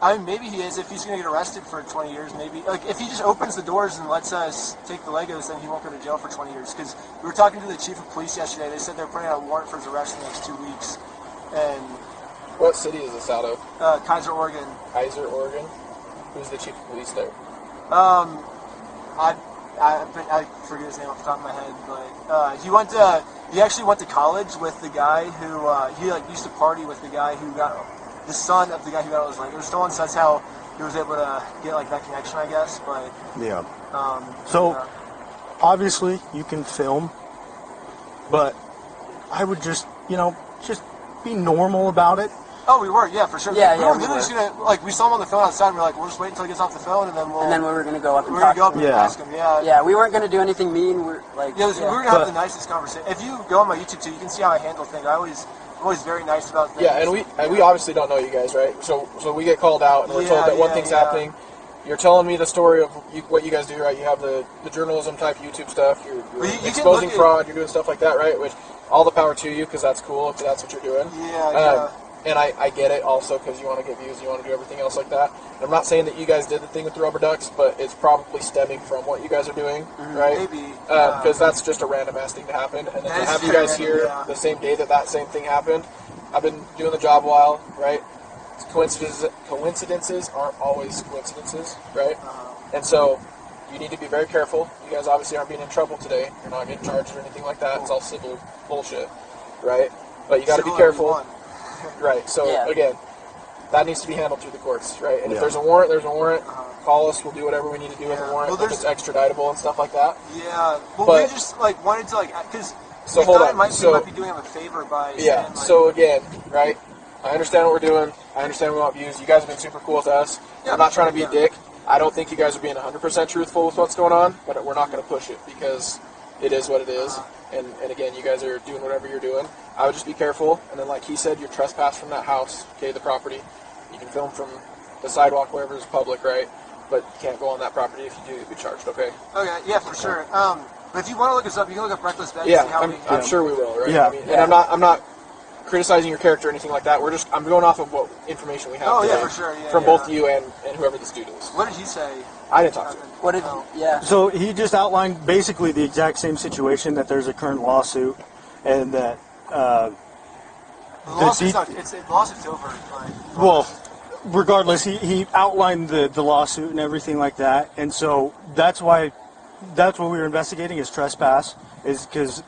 I mean, maybe he is. If he's going to get arrested for 20 years, maybe. Like, if he just opens the doors and lets us take the Legos, then he won't go to jail for 20 years. Because we were talking to the chief of police yesterday. They said they're putting out a warrant for his arrest in the next 2 weeks. And What city is this out of? Kaiser, Oregon. Kaiser, Oregon? Who's the chief of police there? I forget his name off the top of my head, but he actually went to college with the guy who he used to party with the guy who got the son of the guy who got all his Legos stolen. So that's how he was able to get like that connection, I guess. But Yeah. So, obviously, you can film, but I would just be normal about it. oh, we were, yeah, for sure. Yeah, we yeah, were we literally just gonna, like, we saw him on the phone outside, and we were like, we'll just wait until he gets off the phone, and then we were gonna go up and we're gonna talk go up to and him. ask him. Yeah. Yeah, we weren't gonna do anything mean. We're like, Yeah, we were gonna have the nicest conversation. If you go on my YouTube too, you can see how I handle things. I'm always very nice about things. Yeah, and we obviously don't know you guys, right? So we get called out, and we're told that one thing's happening. You're telling me the story of what you guys do, right? You have the journalism type YouTube stuff. You're you exposing fraud. You're doing stuff like that, right? Which all the power to you, because that's cool. If that's what you're doing. Yeah. And I get it also because you want to get views, you want to do everything else like that. And I'm not saying that you guys did the thing with the rubber ducks, but it's probably stemming from what you guys are doing, right? Maybe. Because that's just a random ass thing to happen. And then to have you guys here the same day that same thing happened, I've been doing the job a while, right? Coincidences aren't always coincidences, right? And so you need to be very careful. You guys obviously aren't being in trouble today. You're not getting charged or anything like that. It's all civil bullshit, right? But you got to be careful. Right, so again, that needs to be handled through the courts, right? And if there's a warrant, there's a warrant. Call us, we'll do whatever we need to do with the warrant, if it's extraditable and stuff like that. Yeah, well, but, we just wanted to because so hold on. we might be doing him a favor by saying, so again, right? I understand what we're doing. I understand we want views. You guys have been super cool with us. I'm not trying to be a dick. I don't think you guys are being 100% truthful with what's going on, but we're not going to push it because it is what it is. And again, you guys are doing whatever you're doing. I would just be careful. And then, like he said, you're trespassed from that house, okay, the property. You can film from the sidewalk wherever is public, right? But you can't go on that property. If you do, you'll be charged, okay? Okay, yeah, for sure. But if you want to look us up, you can look up Reckless Ben. Yeah, I'm sure we will, right? Yeah. I mean, and I'm not criticizing your character or anything like that. I'm going off of what information we have. Oh, yeah, today for sure. Yeah, from both you and whoever this dude is. What did he say? I didn't talk to him. What did? Yeah. So he just outlined basically the exact same situation, that there's a current lawsuit, and that the lawsuit's over. Well, regardless, he outlined the lawsuit and everything like that, and so that's what we were investigating is trespass, is because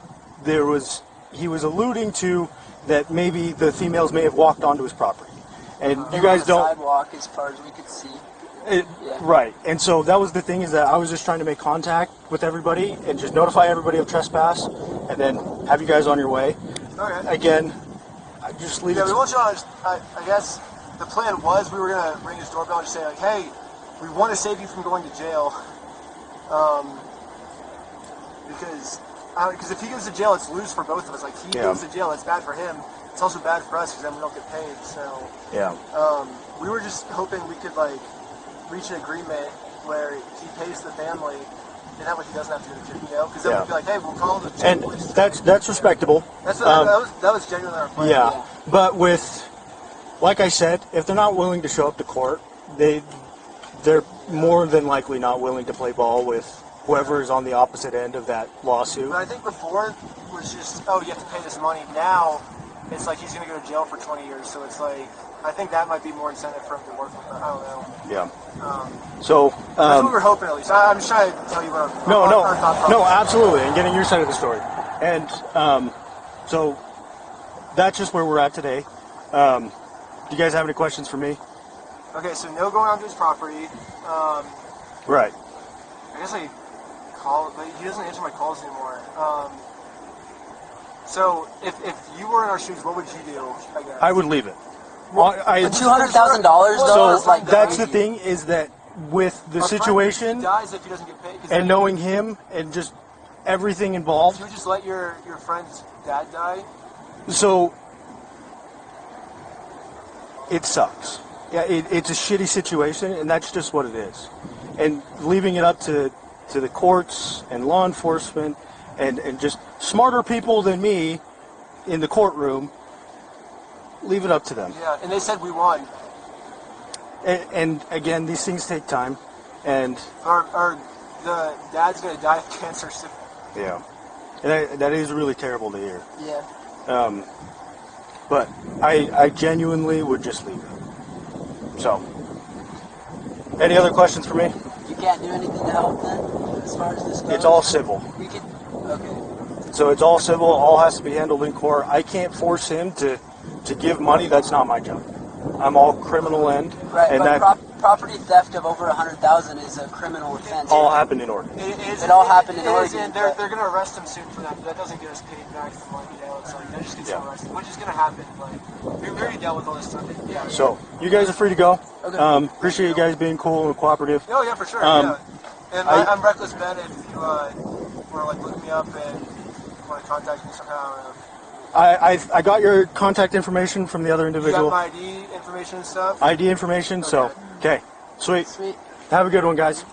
he was alluding to that maybe the females may have walked onto his property, and you guys don't. Sidewalk as far as we could see. Right, and so that was the thing, is that I was just trying to make contact with everybody and just notify everybody of trespass, and then have you guys on your way. Okay. Again, I just leave it. Yeah, we won't show. I guess the plan was we were gonna ring his doorbell and just say like, "Hey, we want to save you from going to jail," because if he goes to jail, it's lose for both of us. Like he goes to jail, it's bad for him. It's also bad for us because then we don't get paid. So we were just hoping we could reach an agreement where he pays the family, and that way he doesn't have to go to jail. Because then we'd be like, hey, we'll call the police. And that's respectable. That was genuinely our plan. Yeah, but like I said, if they're not willing to show up to court, they're more than likely not willing to play ball with whoever is on the opposite end of that lawsuit. But I think before it was just, oh, you have to pay this money. Now it's like he's going to go to jail for 20 years. So it's like, I think that might be more incentive for him to work with them. I don't know. Yeah. That's what we're hoping, at least. I'm just trying to tell you what our thought process No, is. absolutely, and getting your side of the story. And so that's just where we're at today. Do you guys have any questions for me? Okay, so no going onto his property. Right. I guess I call, but he doesn't answer my calls anymore. So if you were in our shoes, what would you do? I guess. I would leave it. $200,000 though So is like that's the thing, is that with the Our friend situation dies if he doesn't get paid. 'Cause and then knowing him and just everything involved, you would just let your friend's dad die. so it sucks. Yeah, it's a shitty situation, and that's just what it is. And leaving it up to the courts and law enforcement and just smarter people than me in the courtroom, leave it up to them. Yeah, and they said we won. And again, these things take time, and Or the dad's gonna die of cancer soon. yeah, and that is really terrible to hear. Yeah. But I genuinely would just leave it. So, any other questions for me? You can't do anything to help then, as far as this goes? It's all civil. We could, okay. So it's all civil. All has to be handled in court. I can't force him to give money. That's not my job. I'm all criminal end, Right, and but that property theft of over 100,000 is a criminal offense. all happened in Oregon. It all happened in Oregon, And they're going to arrest him soon for that, but that doesn't get us paid back the money. You know, it's like that just gets him arrested, which is going to happen. Like we already dealt with all this stuff. Yeah. So you guys are free to go. Okay. Appreciate you guys being cool and cooperative. Oh yeah, for sure. Um, yeah. And I'm Reckless Ben. If you want to like look me up and want to contact me somehow. I got your contact information from the other You individual. got my ID information and stuff. ID information. So okay, sweet. Sweet. Have a good one, guys.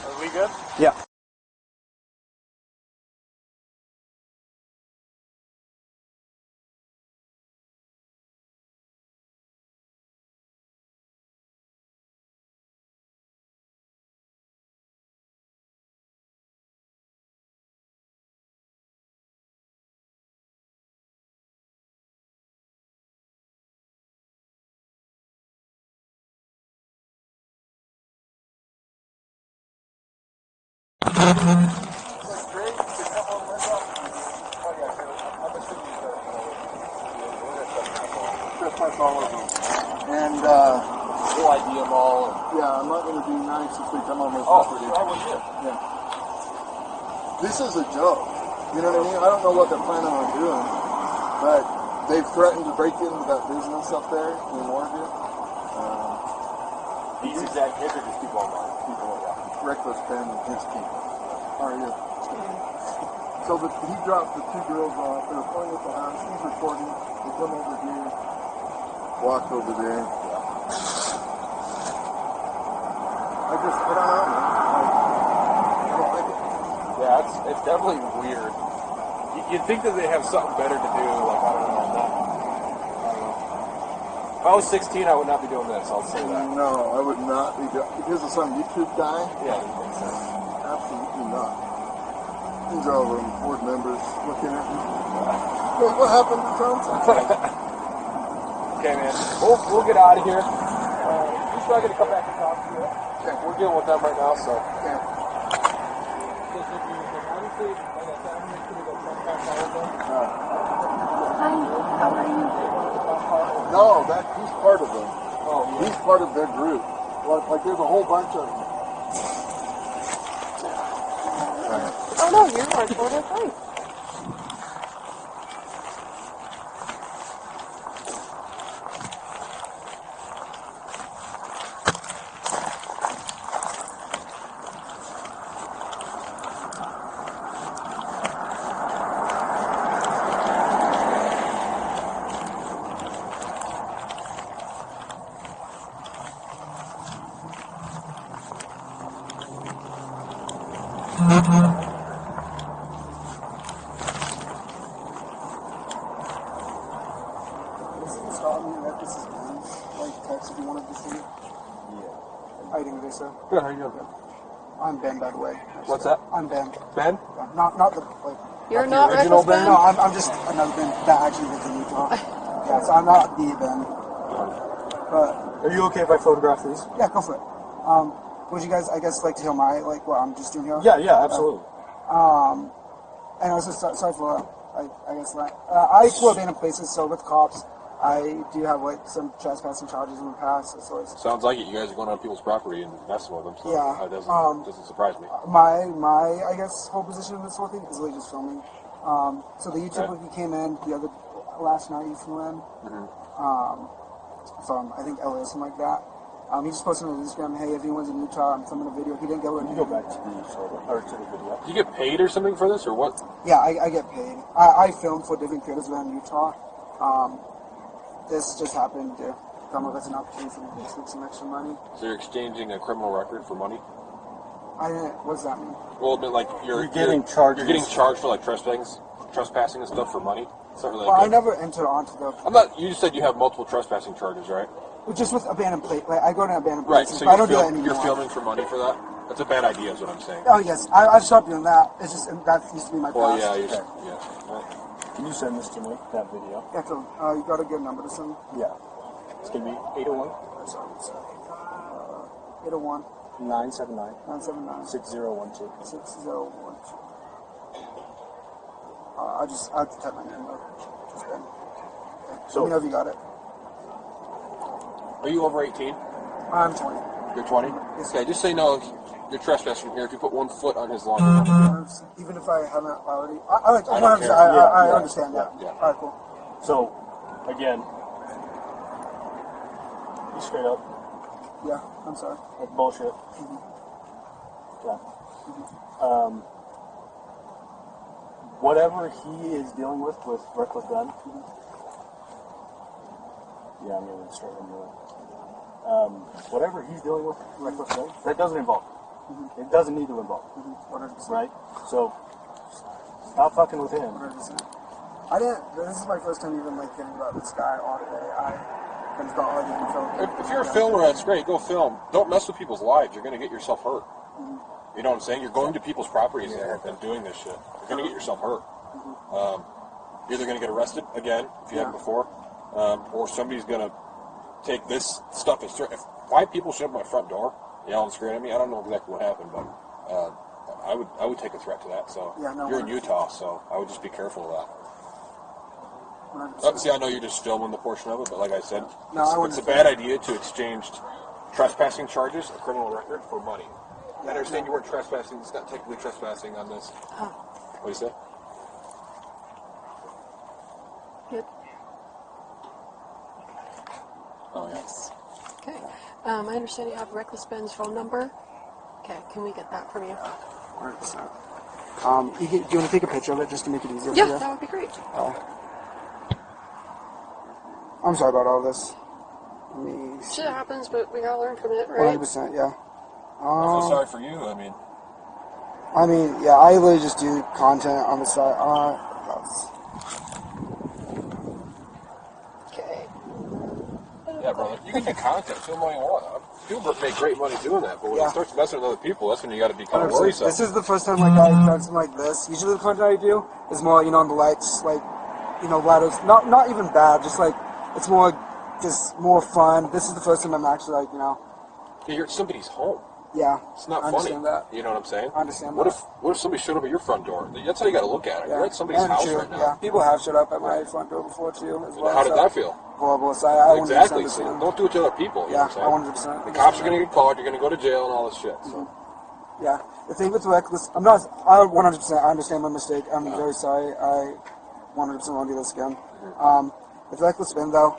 Are we good? Yeah. And We'll ID them all. yeah, I'm not going to be nice if they come on my Oh, property. why would you? Yeah. This is a joke. You know what I mean? I don't know what they're planning on doing, but they've threatened to break into that business up there in Oregon. These exact kids are just people online. Reckless Ben and his team. How are you? So he dropped the two girls off. They're playing at the house. He's recording. They come over here, walk over there. I don't know, man. I don't like it. Yeah, it's definitely weird. You'd think that they have something better to do. Like, I don't know. If I was 16, I would not be doing this. I'll say that. No, I would not be because of some YouTube guy. Yeah, that makes sense. Absolutely not. These are all them board members looking at me. Hey, what happened to Johnson? Okay, man. We'll get out of here. He's probably going to come back and talk to you. Okay. We're dealing with them right now, so. Okay. No, he's part of them. Oh, yeah. He's part of their group. Like there's a whole bunch of them. Oh no, you're recorded, right? How you doing today, sir? Good, how are you doing? I'm Ben, by the way. What's that? I'm Ben. Ben? Not the like. You're not not the original Reckless Ben. Ben? No, I'm just another Ben that actually lives in Utah. Yeah, so I'm not the Ben. But are you okay if I photograph these? Yeah, go for it. Would you guys, I guess, like to hear my like what I'm just doing here? Yeah, absolutely. And also sorry for I guess I explore abandoned places. So with cops, I do have like some trespassing charges in the past. So it's, sounds like it. You guys are going on people's property and messing with them. So yeah, that doesn't surprise me. My I guess whole position in this whole thing is really just filming. So the YouTuber he came in last night. He flew in from I think LA or something like that. He just posted on Instagram, hey, if anyone's in Utah, I'm filming a video. He didn't go in. You go back to the video. Do you get paid or something for this, or what? Yeah, I get paid. I film for different creators around Utah. This just happened to come up as an opportunity for me to make some extra money. So you're exchanging a criminal record for money? What does that mean? Well, I mean, like you're getting charged. You're getting charged for like trespassing and stuff for money. It's not really Well, good. I never entered onto the. I'm not. You just said you have multiple trespassing charges, right? Just with abandoned plate. Like I go to abandoned Right. places, So but I don't do that anymore. you're filming for money for that. That's a bad idea, is what I'm saying. Oh yes, I've stopped doing that. It's just that used to be my past. Well, yeah. Can you send this to me? That video. Yeah, cool. You got a good number to send? Yeah. It's gonna be 801. Sorry. 801 979 979 6012. 6012. I have to type my name though. Just then. So, let me know if you got it. Are you over 18? I'm 20. You're 20? Yes. Okay, just so you know, you're trespassing here. If you put 1 foot on his lawn, Even if I haven't already, I don't care. I understand that. Yeah. All right, cool. So, again, you straight up. Yeah, I'm sorry. That's bullshit. Yeah. Whatever he is dealing with Reckless Ben. Yeah, I'm going to start him with. Whatever he's dealing with Reckless Ben, that doesn't involve. It doesn't need to involve. 100%. Right? So, stop fucking with him. 100%. This is my first time even like thinking about this guy all day. I just thought like if you're a filmer, that's great. Go film. Don't mess with people's lives. You're going to get yourself hurt. You know what I'm saying? You're going to people's properties there and doing this shit. You're going to get yourself hurt. You're either going to get arrested again, if you haven't before, or somebody's going to take this stuff as threat. If 5 people showed up at my front door, yelling and screaming at me, I don't know exactly what happened, but I would take a threat to that. So you're in Utah, so I would just be careful of that. See, I know you're just filming the portion of it, but like I said, it's a bad idea to exchange trespassing charges, a criminal record, for money. I understand you weren't trespassing. It's not technically trespassing on this. What do you say? Good. Oh, yes. Okay. I understand you have Reckless Ben's phone number. Okay, can we get that from you? 100%. Do you want to take a picture of it just to make it easier for Yeah, you? that would be great. I'm sorry about all this. Let me see. Shit happens, but we gotta learn from it, right? 100%, yeah. I feel sorry for you. I mean, yeah, I literally just do content on the side. Okay. Yeah, brother. You can do content. Film all you want. People make great money doing that, but when it starts messing with other people, that's when you got to be kind of worrisome. This is the first time like I've done something like this. Usually the content I do is more, on the lights, like, ladders. Not even bad. Just like it's more fun. This is the first time I'm actually like, Yeah, you're at somebody's home. Yeah. It's not I funny. understand that. You know what I'm saying? I understand what that. What if somebody showed up at your front door? That's how you got to look at it. Yeah. You're at somebody's And house true, right now. Yeah, people have showed up at my front door before too. As well, How did that feel? Horrible. So I Exactly. 100% So don't do it to other people. You Yeah, know what I'm 100%. saying? The cops are going to get called. You're going to go to jail and all this shit. So. Yeah, the thing with Reckless, I 100%, I understand my mistake. I'm very sorry. I 100% won't do this again. With Reckless Ben though,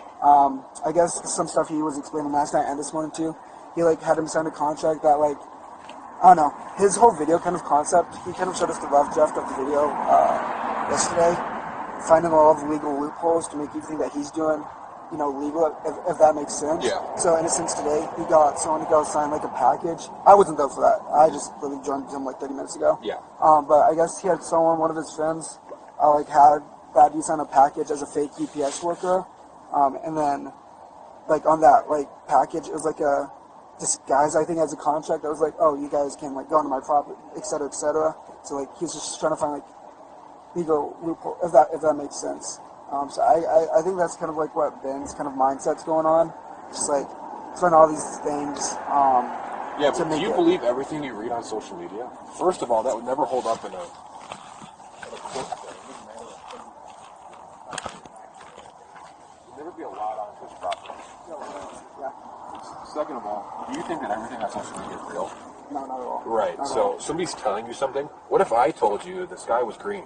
I guess some stuff he was explaining last night and this morning too. He had him sign a contract that I don't know, his whole video kind of concept. He kind of showed us the rough draft of the video yesterday, finding all of the legal loopholes to make you think that he's doing legal, if that makes sense. Yeah. So in a sense today, he got someone to go sign a package. I wasn't there for that. I just literally joined him 30 minutes ago. Yeah. But I guess he had one of his friends, had that he signed a package as a fake UPS worker. And then, on that, package, it was disguised, I think, as a contract. I was like, oh, you guys can like go onto my property, et cetera, et cetera. So like he's just trying to find like legal loophole, if that makes sense. So I think that's kind of like what Ben's kind of mindset's going on. Just like trying all these things. Yeah, but do you believe everything you read on social media? First of all, that would never hold up in a court. There'd never be a lot on his property. Yeah. Second of all, do you think that everything on social media is real? No, not at all. Right. Not at So all. somebody's telling you something. What if I told you the sky was green,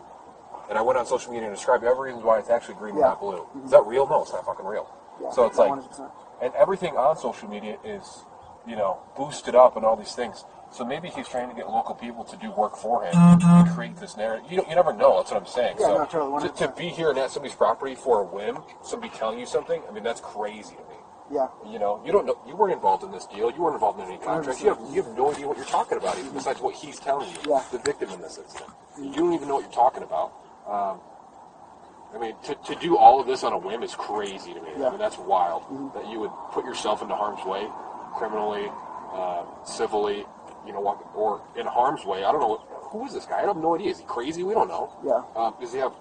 and I went on social media and described every reason why it's actually green and Yeah. not blue? Is that real? No, it's not fucking real. Yeah, So it's like, 100%. and everything on social media is, boosted up and all these things. So maybe he's trying to get local people to do work for him and create this narrative. You never know. That's what I'm saying. Yeah, so no, totally, to be here and at somebody's property for a whim, somebody telling you something, I mean, that's crazy to me. Yeah. You don't know. You weren't involved in this deal. You weren't involved in any contracts. You have no idea what you're talking about, even besides what he's telling you. Yeah. The victim in this instance. You don't even know what you're talking about. I mean, to do all of this on a whim is crazy to me. Yeah. I mean, that's wild. That you would put yourself into harm's way, criminally, civilly, or in harm's way. I don't know. Who is this guy? I have no idea. Is he crazy? We don't know. Yeah. Does he have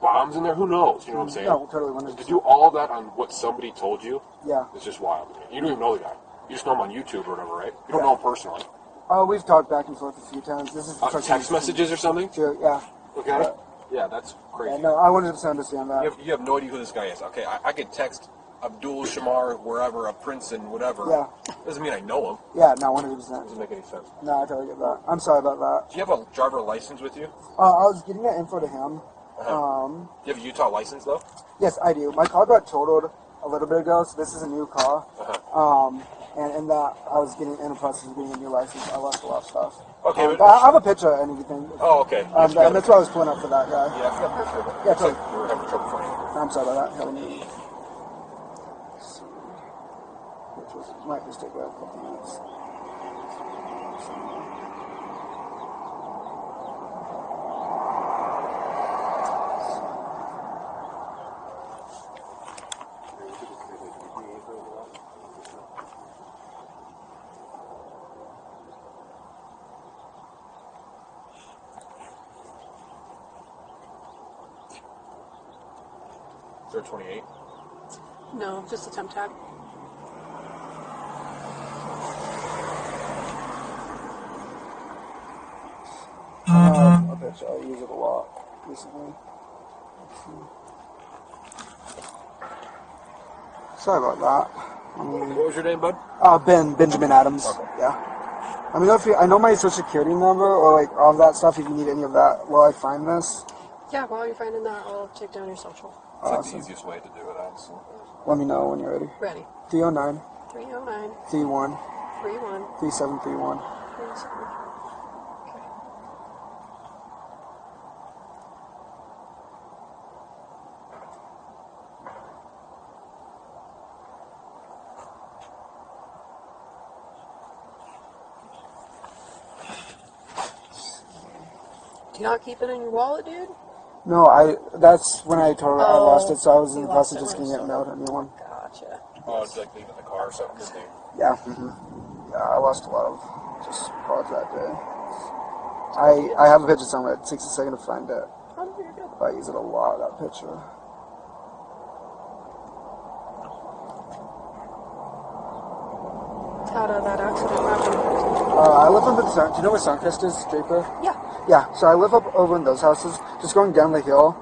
bombs in there? Who knows? You know what I'm saying? No, totally. 100%. To do all of that on what somebody told you, Yeah. it's just wild to me. You don't even know the guy. You just know him on YouTube or whatever, right? You don't know him personally. Oh, we've talked back and forth a few times. This is Text messages or something? True, yeah. Okay. Yeah, that's crazy. Yeah, no, I 100% understand that. You have no idea who this guy is. Okay, I could text Abdul Shamar wherever, of Princeton, whatever. Yeah. Doesn't mean I know him. Yeah, no, 100%. Doesn't make any sense. No, I totally get that. I'm sorry about that. Do you have a driver license with you? I was getting that info to him. Do you have a Utah license, though? Yes, I do. My car got totaled a little bit ago, so this is a new car. And in that, I was in the process of getting a new license. I lost a lot of stuff. Okay, but I have a picture and everything. Oh, okay. And that's why I was pulling up for that guy. Yeah, I forgot the picture of it. Yeah, It's like totally. we were having trouble finding it. I'm sorry about that. Let me see. Might just take a couple minutes. Is there a 28? No, just a temp tag. A picture. I use it a lot recently. Let's see. Sorry about that. What was your name, bud? Benjamin Adams. Okay. Yeah. I mean, I know my social security number or like all that stuff. If you need any of that, while I find this. Yeah, while you're finding that, I'll take down your social. It's like Awesome. the easiest way to do it, honestly. Let me know when you're ready. Ready. 309 309 31 31 3731. 37. Okay. Do you not keep it in your wallet, dude? No, that's when I told her I lost it, so I was in you the lost process of it just when getting you it sold mailed to a new one. Gotcha. Oh, it's like leaving the car or something. Yeah. Yeah, I lost a lot of just cards that day. I have a picture somewhere. It takes a second to find it. Oh, you're good. But I use it a lot, that picture. How did that accident happen? I live up in Sun. Do you know where Suncrest is, Draper? Yeah. Yeah, so I live up over in those houses. Just going down the hill.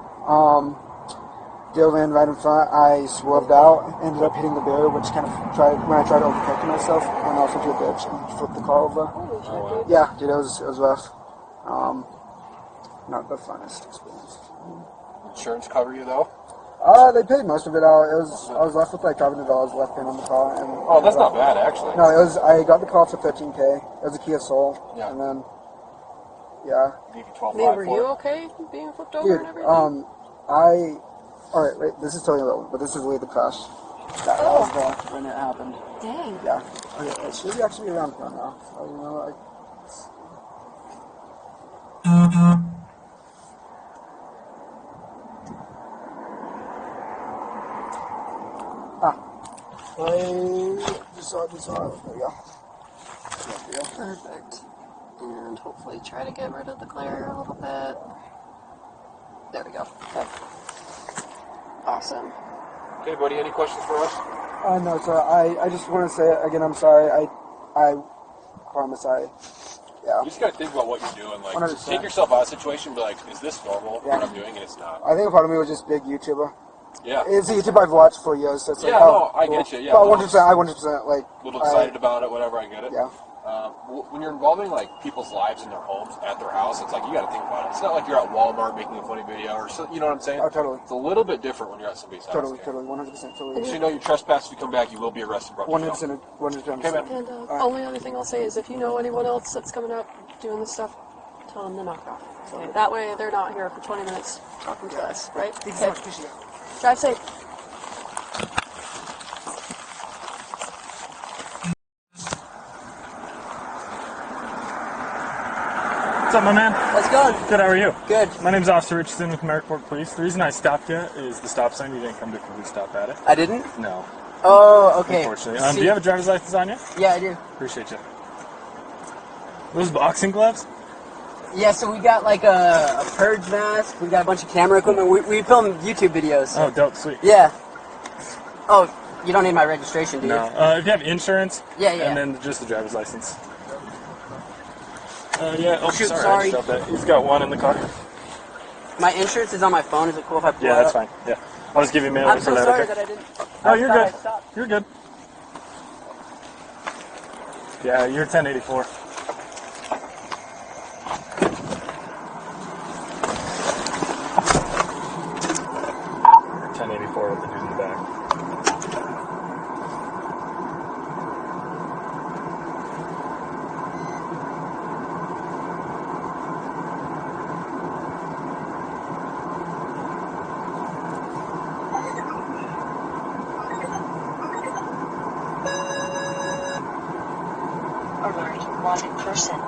Deer ran right in front. I swerved out, ended up hitting the barrier, which kind of when I tried overtaking myself, and also to a ditch and flipped the car over. Holy shit, dude. Yeah, dude, it was rough. Not the funnest experience. Insurance cover you, though? They paid most of it out. I was left with like $500 left paying on the car. And Oh, that's not bad, actually. No, I got the car for $13K. It was a Kia Soul. Yeah. And then, yeah. Give you 12 Were you okay being flipped over Dude, and everything? alright, wait, this is totally little, but this is really the crash. That was when it happened. Dang. Yeah. Okay, it should actually be around front now. So, you know, like. I just so I just there we go. Perfect. And hopefully try to get rid of the glare a little bit. There we go. Okay. Awesome. Okay, buddy, any questions for us? No, sir. I just want to say again, I'm sorry. I promise yeah. You just gotta think about what you're doing. Like, 100%. take yourself out of the situation and be like, is this normal, Yeah. what I'm doing? And it's not. I think a part of me was just big YouTuber. Yeah. It's a YouTube I've watched for years. So it's Yeah, like, no, I get you, yeah, But no. 100%, I 100% like. A little excited about it, whatever, I get it. Yeah. When you're involving like people's lives in their homes, at their house, it's like you got to think about it. It's not like you're at Walmart making a funny video or so, you know what I'm saying? Oh, totally. It's a little bit different when you're at somebody's house. Totally, 100%, totally. Just so you know, you trespass. If you come back, you will be arrested. 100%. Okay, man. And only other thing I'll say is if you know anyone else that's coming up doing this stuff, tell them to knock it off. So that way they're not here for 20 minutes talking to us, right? Okay. Drive safe. What's up, my man? How's it going? Good, how are you? Good. My name's Officer Richardson with Merrickport Police. The reason I stopped you is the stop sign. You didn't come to quickly stop at it. I didn't? No. Oh, okay. Unfortunately. Do you have a driver's license on you? Yeah, I do. Appreciate you. Those boxing gloves? Yeah, so we got like a purge mask. We got a bunch of camera equipment. We film YouTube videos. Oh, dope, sweet. Yeah. Oh, you don't need my registration, do you? No. If you have insurance. Yeah. And then just the driver's license. Yeah. Oh, Shoot, sorry. sorry. I just dropped that. He's got one in the car. My insurance is on my phone. Is it cool if I pull Yeah, it that's up? fine. Yeah. I'll just give you a mail I'm for so that. sorry Okay? that I didn't. Oh, you're thought I good. stopped. You're good. Yeah, you're 1084. With the dude in the back. Alert, wanted person.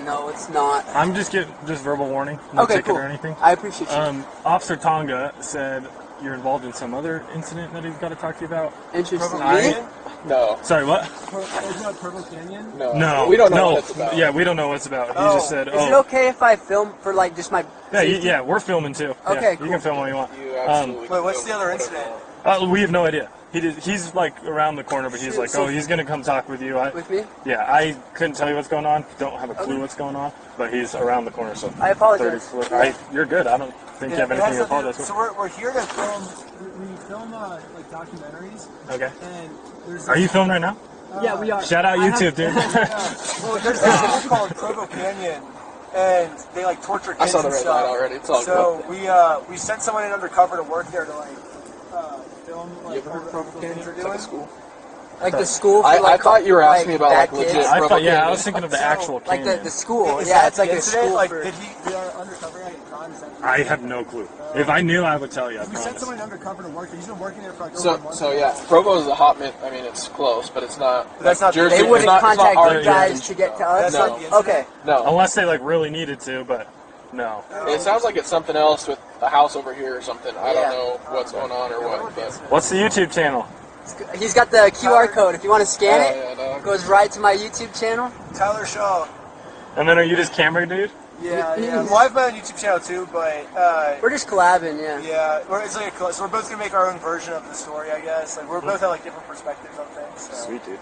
No, it's not. I'm just getting just verbal warning, no Okay, ticket cool. or anything. I appreciate you. Officer Tonga said you're involved in some other incident that he's got to talk to you about. Interesting. No. Sorry, what? Isn't that Purple Canyon? No, We don't know no, what it's about. Yeah, we don't know what it's about. He just said, Is it okay if I film for like just my? Yeah, safety? yeah, we're filming too. Okay, Yeah, cool. You can film what you want. Wait, what's the other incident? We have no idea. He's like around the corner, but he's like, oh, he's gonna come talk with you. With me? Yeah, I couldn't tell you what's going on. Don't have a clue what's going on, but he's around the corner. So I apologize. You're good. I don't think you have anything to apologize for. So we're here to film. We film like documentaries. Okay. And there's. Are you filming right now? Yeah, we are. Shout out YouTube, dude. Well, there's this school called Provo Canyon, and they like torture kids. I saw the and red stuff. light already. It's all so good. we sent someone in undercover to work there to like film like You ever heard of Provo Canyon? things It's we're like a doing. school. Like the school. For, I like, thought you were asking me about bad like legit. kids. I Provo thought, yeah, I Canyon. was thinking of the actual Like canyon. the school. Is Yeah, that it's like the a incident? school Like, for. did he? We are undercover at a crime center. I have no clue. If I knew, I would tell you. I We sent promise. someone undercover to work there. He's been working there for like over a month. So yeah, Provo is a hot mint. I mean, it's close, but it's not. But that's not- Jersey, They it's wouldn't not- it's not contact our you guys Jersey. to get to us. That's not the incident? Okay. No. Unless they like really needed to, but no. It sounds like it's something else with a house over here or something. I Yeah. don't know what's going on or what. But What's the YouTube channel? He's got the QR code. If you want to scan it, yeah, no. it goes right to my YouTube channel. Tyler Shaw. And then are you just camera dude? Yeah. Well, I have my own YouTube channel too, but We're just collabing, yeah. yeah, it's like so we're both gonna make our own version of the story, I guess. Like we're both have like different perspectives on things. So. Sweet dude.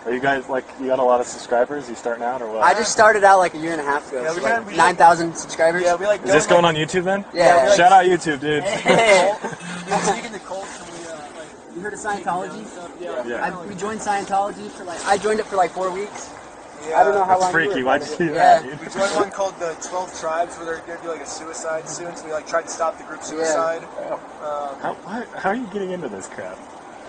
Are you guys like you got a lot of subscribers? You starting out or what? I just started out like a year and a half ago. Yeah, so we like kinda- 9,000 subscribers. Yeah, we like. Is this going on YouTube then? Yeah. Shout out YouTube, dude. Yeah, speaking to Colts, and we like. You heard of Scientology? Yeah. We joined Scientology for like. I joined it for like 4 weeks. Yeah. I don't know how That's long. freaky. You were, Why'd but- you do yeah. that, dude? We joined one called the 12 Tribes, where they're gonna do like a suicide soon. So we like tried to stop the group suicide. How are you getting into this crap?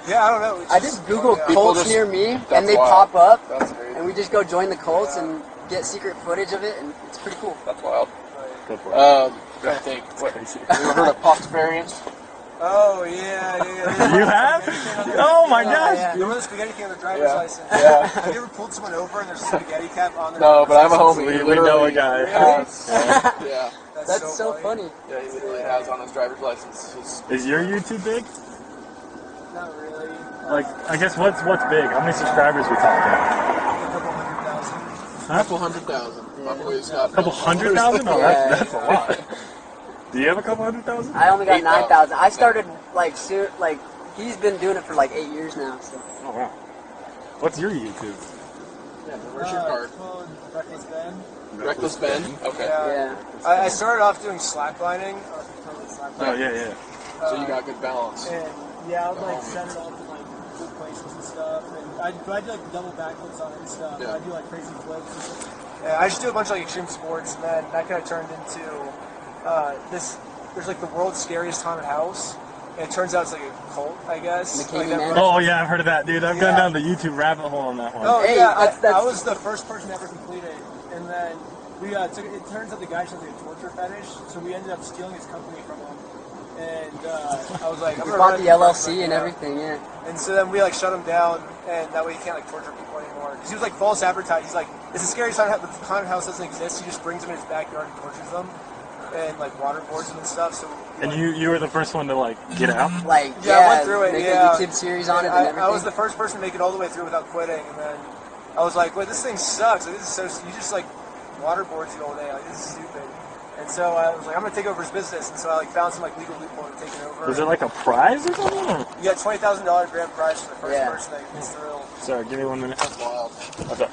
Yeah, I don't know. It's I just Google People cults just- near me, that's and they wild. pop up, That's crazy. and we just go join the cults and get secret footage of it, and it's pretty cool. That's wild. Good for it. Trying to think. What, Crazy. you ever heard of Puffed Variants? Oh yeah. You have? Oh my gosh! yeah. Remember the spaghetti can on the driver's Yeah. license? Yeah. Have you ever pulled someone over and there's a spaghetti cap on their? No, but I have a homie. We He know literally a guy. has- Yeah. That's so funny. Yeah, he literally has on his driver's license. Is your YouTube big? Not really. Like, I guess what's big? How many subscribers we talking? A couple 100,000. Couple 100,000. My boy's got A couple 100,000? Oh, Yeah. that's a lot. Do you have a couple 100,000? I only got 8,000. 9,000. I started like soon. Like he's been doing it for like 8 years now. So Oh wow. What's your YouTube? Yeah, where's your card? Called Reckless Ben. Reckless Ben? Okay. yeah. I started off doing slacklining. Oh yeah. So you got good balance. And yeah, I would like set it off to like good places and stuff. And I do like double backflips on it and stuff. Yeah. I do like crazy flips and stuff. Yeah, I just do a bunch of like extreme sports, and then that kind of turned into this. There's like the world's scariest haunted house, and it turns out it's like a cult, I guess. The Like, Candyman? Oh yeah, I've heard of that, dude. I've gone Yeah. down the YouTube rabbit hole on that one. Oh Hey, yeah, that's- I was the first person to ever complete it, and then we took. It turns out the guy has like a torture fetish, so we ended up stealing his company from him. And I was like, I'm We gonna bought run the it for LLC and yeah. everything. Yeah. And so then we like shut him down, and that way he can't like torture people anymore. Because he was like false advertising. He's like, it's the scariest haunted house doesn't exist. He just brings them in his backyard and tortures them, and like waterboards them and stuff. So And you were the first one to like get out. Like yeah, I went through it. make Yeah, a YouTube series on it and I everything. was the first person to make it all the way through without quitting, and then I was like, wait, this thing sucks. Like, this is so you just like waterboards the whole day. Like this is stupid. And so I was like, I'm gonna take over his business. And so I like found some like legal loophole to take it over. Was it like a prize or something? Or? You got $20,000 grand prize for the first Yeah. person that gets through. Sorry, give me 1 minute. That's wild. What's up?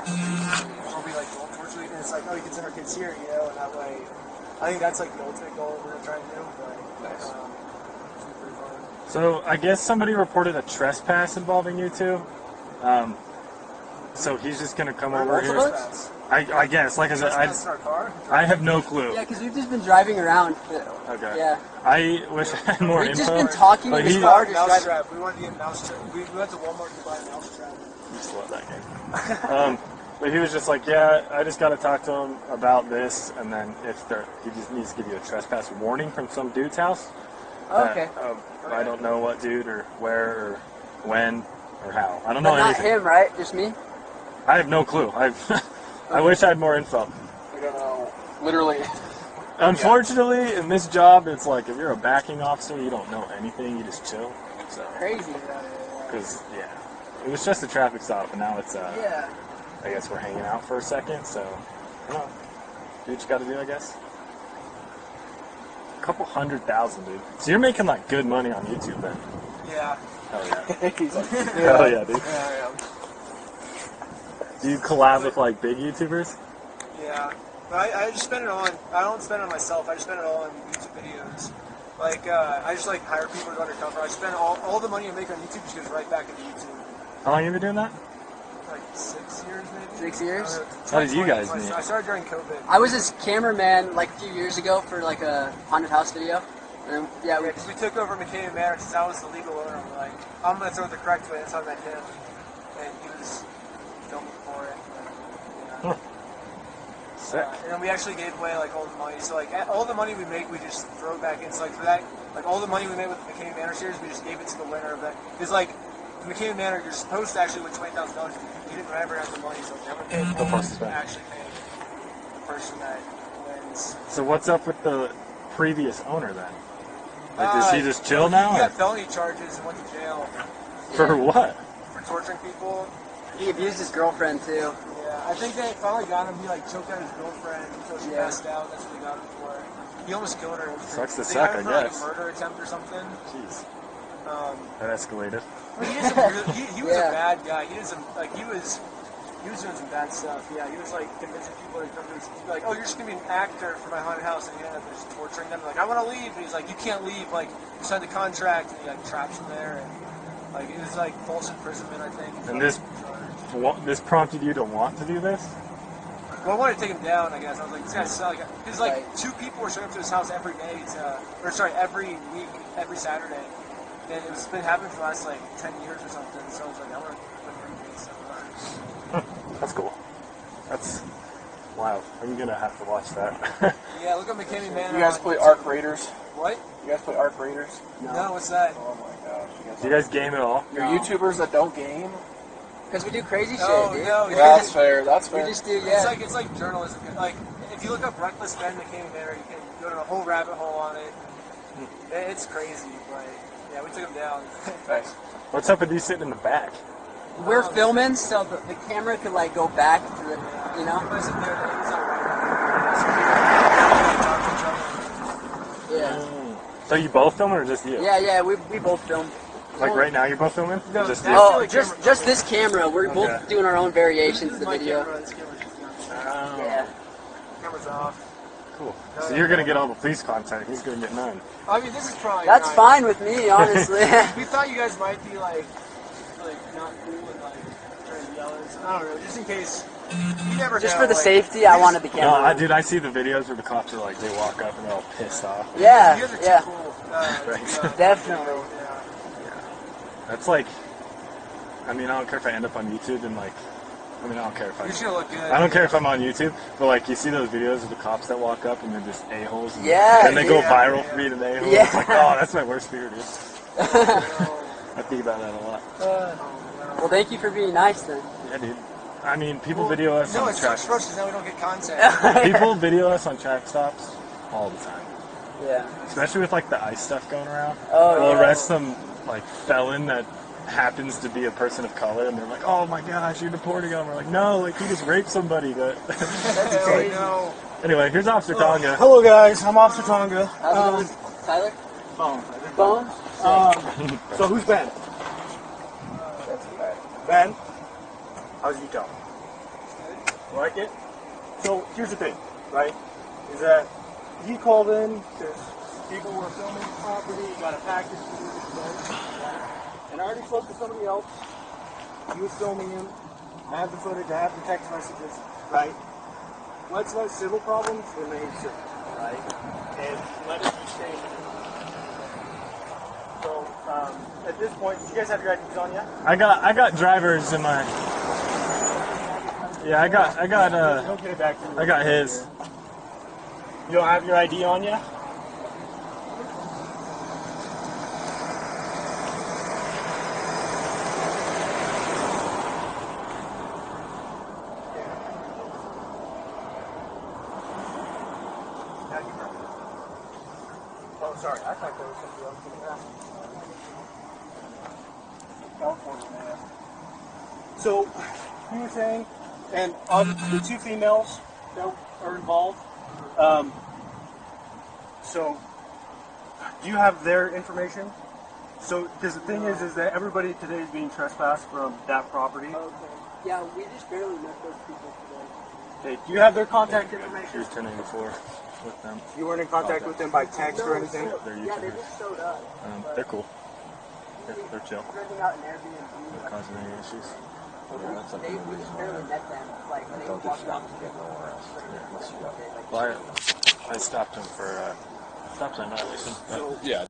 We'll be like, well, unfortunately, and it's like, oh, you can send our kids here, you know, and that way, I think that's like the ultimate goal we're gonna try and do. But, it's pretty fun. So I guess somebody reported a trespass involving you two. So he's just gonna come over here. I guess, like I said, I have no clue. Yeah, because we've just been driving around. Okay. Yeah. I wish I had more We've info. just been talking in the car. Mouse trap. We wanted to get a mouse trap. We went to Walmart to buy a mouse trap. Just love that game. But he was just like, yeah, I just got to talk to him about this, and then he just needs to give you a trespass warning from some dude's house. Okay. I don't know what dude or where or when or how. I don't But know not anything. him, right? Just me? I have no clue. I wish I had more info. We don't know. Literally. Unfortunately, in this job, it's like if you're a backing officer, you don't know anything. You just chill. So. Crazy. Because it was just a traffic stop, and now it's Yeah. I guess we're hanging out for a second. So, I don't know. Do what you got to do, I guess. A couple 100,000, dude. So you're making like good money on YouTube then. Yeah. Hell yeah. He's like, Hell yeah, dude. Yeah, Do you collab with like big YouTubers? yeah. But I just spend it on, I don't spend it on myself, I just spend it all on YouTube videos. Like, I just like hire people to go undercover. I spend all the money I make on YouTube just goes right back into YouTube. How long have you been doing that? Like 6 years maybe? 6 years? How did you guys meet? I started during COVID. I was his cameraman like a few years ago for like a haunted house video. And yeah, because we took over McCabe Manor since I was the legal owner. I'm like, I'm going to throw it the correct way. That's how I met him. And he was filming for it. And, Sick. and then we actually gave away like all the money. So like all the money we make, we just throw it back in. So like for that, like all the money we made with the McCabe Manor series, we just gave it to the winner of that. Because like the McCabe Manor, you're supposed to actually win $20,000. You didn't ever have the money, so never paid The person's back. actually paid the person that wins. So what's up with the previous owner then? Like, does he just chill now? He or- got felony charges and went to jail. For what? For torturing people. he abused his girlfriend too. Yeah, I think they finally got him. He like choked out his girlfriend until she passed out. That's what they got him for. He almost killed her. Sucks to They suck, got him I for, guess. Like, a murder attempt or something. Jeez. That That escalated. he was a bad guy. He was doing some bad stuff. Yeah, he was like convincing people to come to his, like, oh, you're just gonna be an actor for my haunted house, and he ended up just torturing them. Like, I want to leave, and he's like, you can't leave. Like, you signed the contract, and he like traps them there, and like it was like false imprisonment, I think. And this prompted you to want to do this? Well, I wanted to take him down, I guess. I was like, this guy's selling. Because like 2 people were showing up to his house every day, every week, every Saturday. And it's been happening for the last like 10 years or something. So I was like, I want to put this stuff. That's cool. That's wow. I'm gonna have to watch that. Yeah, look at McKinney Manor. You guys play Arc Raiders? What? You guys play Arc Raiders? No, what's that? Oh my gosh. Do you guys game at all? You're YouTubers that don't game? Because we do crazy shit, No, dude. no, That's fair. That's fair. We just do, yeah. It's like journalism. Like, if you look up Reckless Ben McKinney Manor, you can go to a whole rabbit hole on it. It's crazy. Like, yeah, we took him down. Nice. What's up with you sitting in the back? We're filming, so the camera could like go back to the, you know? Yeah. So you both filming or just you? Yeah, we both film. Like right now, you're both filming? No, Or just you? Oh, just this camera. We're Okay. both doing our own variations of the My video. camera, this camera's just Oh, Yeah. camera's off. cool. So you're gonna get all the police content. He's gonna get none. I mean, this is probably That's not- fine with me, honestly. We thought you guys might be like not cool and like trying to yell at us. I don't know, just in case. You never Just know, for the like, safety, I wanted the camera. No, dude, I see the videos where the cops are like, they walk up and they're all pissed off. Yeah, You guys are too yeah. cool. Right. Definitely. That's like, I mean, I don't care if I end up on YouTube and like, I don't care if You're just gonna look good. I don't care if I'm on YouTube, but like, you see those videos of the cops that walk up and they're just a-holes. And, Yeah, and they go yeah. viral for being an a-hole. Yeah. It's like, oh, that's my worst fear, dude. I think about that a lot. Well, thank you for being nice then. Yeah, dude. I mean, people video us No, on it track. sucks for us because now we don't get content. People video us on track stops all the time. Yeah. Especially with like the ICE stuff going around. Oh, They'll yeah. arrest some like felon that happens to be a person of color, and they're like, "Oh my gosh, you're deporting him." We're like, "No, like he just raped somebody." But That's crazy. No. anyway, here's Officer Tonga. Hello guys, I'm Officer Tonga. How's it going, Tyler? Phone. So who's Ben? Ben? How's Utah? Like it? So here's the thing, right? Is that he called in because people were filming the property, he got a package to do this, and I already spoke to somebody else. He was filming him. I have the footage, I have the text messages, right? Let's let civil problems remain civil, right? And let it be staying. So, at this point, you guys have your IDs on yet? I got drivers in my. Yeah, I got He'll get it back to you. I got his. You don't have your ID on yet? Oh, sorry. I thought there was somebody else in the California, man. So, you were saying, and the two females that are involved, so, do you have their information? So, because the thing is that everybody today is being trespassed from that property. Okay. Yeah, we just barely met those people today. Okay, do you have their contact information? Here's 1094 with them. You weren't in contact with them by text or anything? They're Yeah, they YouTubers. just showed up. They're cool. They're chill. Renting out an Airbnb. Not causing any issues. We just barely met them. Like, they walked up to Well, I stopped him for stop sign violation. Yeah.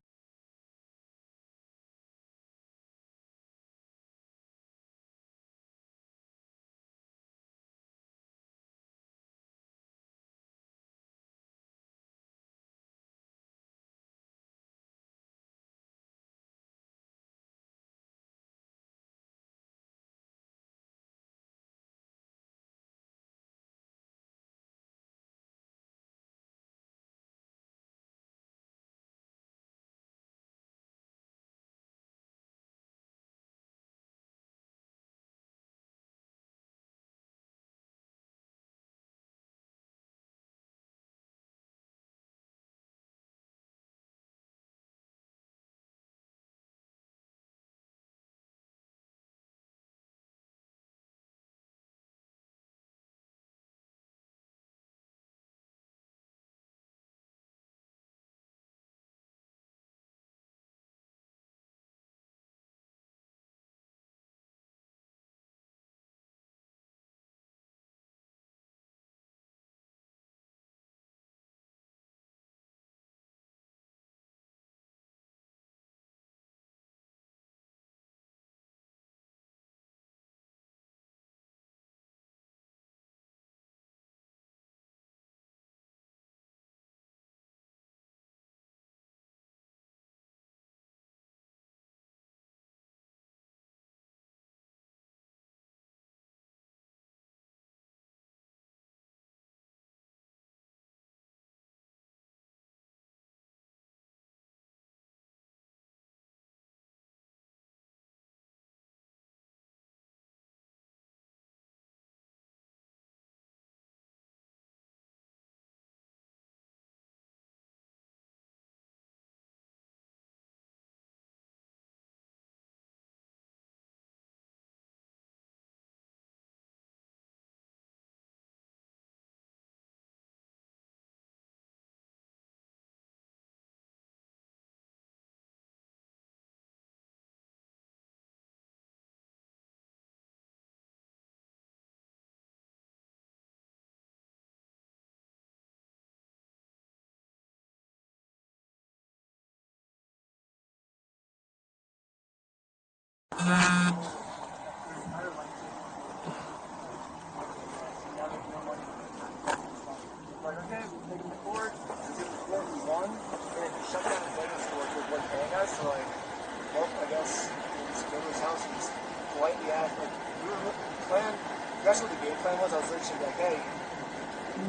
That's what the game plan was. I was literally like, hey,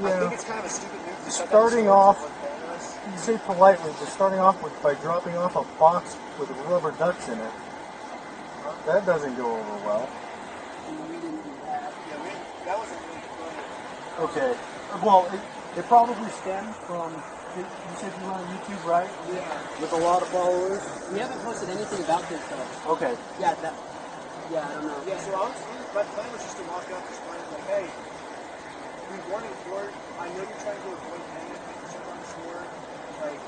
I think it's kind of a stupid move to shut down the Starting store off, with paying us. you say politely, but starting off with by dropping off a box with rubber ducks in it, that doesn't go over well. That wasn't really funny. Okay. Well, it probably stemmed from. You said you run YouTube, right? Yeah. With a lot of followers. We haven't posted anything about this though. Okay. Yeah, I don't know. Yeah, so my plan was just to walk up, explain like, hey, we weren't in court. I know you're trying to avoid paying it, but shut down the store. Like,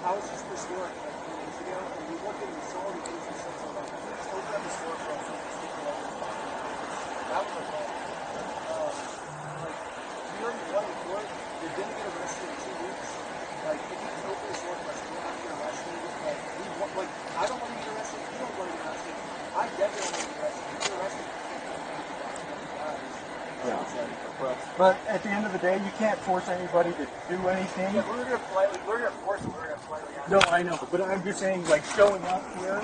I was just at the store like 3 days ago, and we looked and we saw the cases and so like, we just opened up the store for us and just take it over. That was our goal. Like, we already won in court. They didn't get arrested in 2 weeks. Like, if you just open the store for us, we don't have to get arrested. Like, we want, like, I don't want to get arrested. You don't want to get arrested. I definitely want to get arrested. If you're arrested, but at the end of the day, you can't force anybody to do anything. Yeah, we're gonna force them. We're gonna politely ask. No, I know, but I'm just saying, like, showing up here.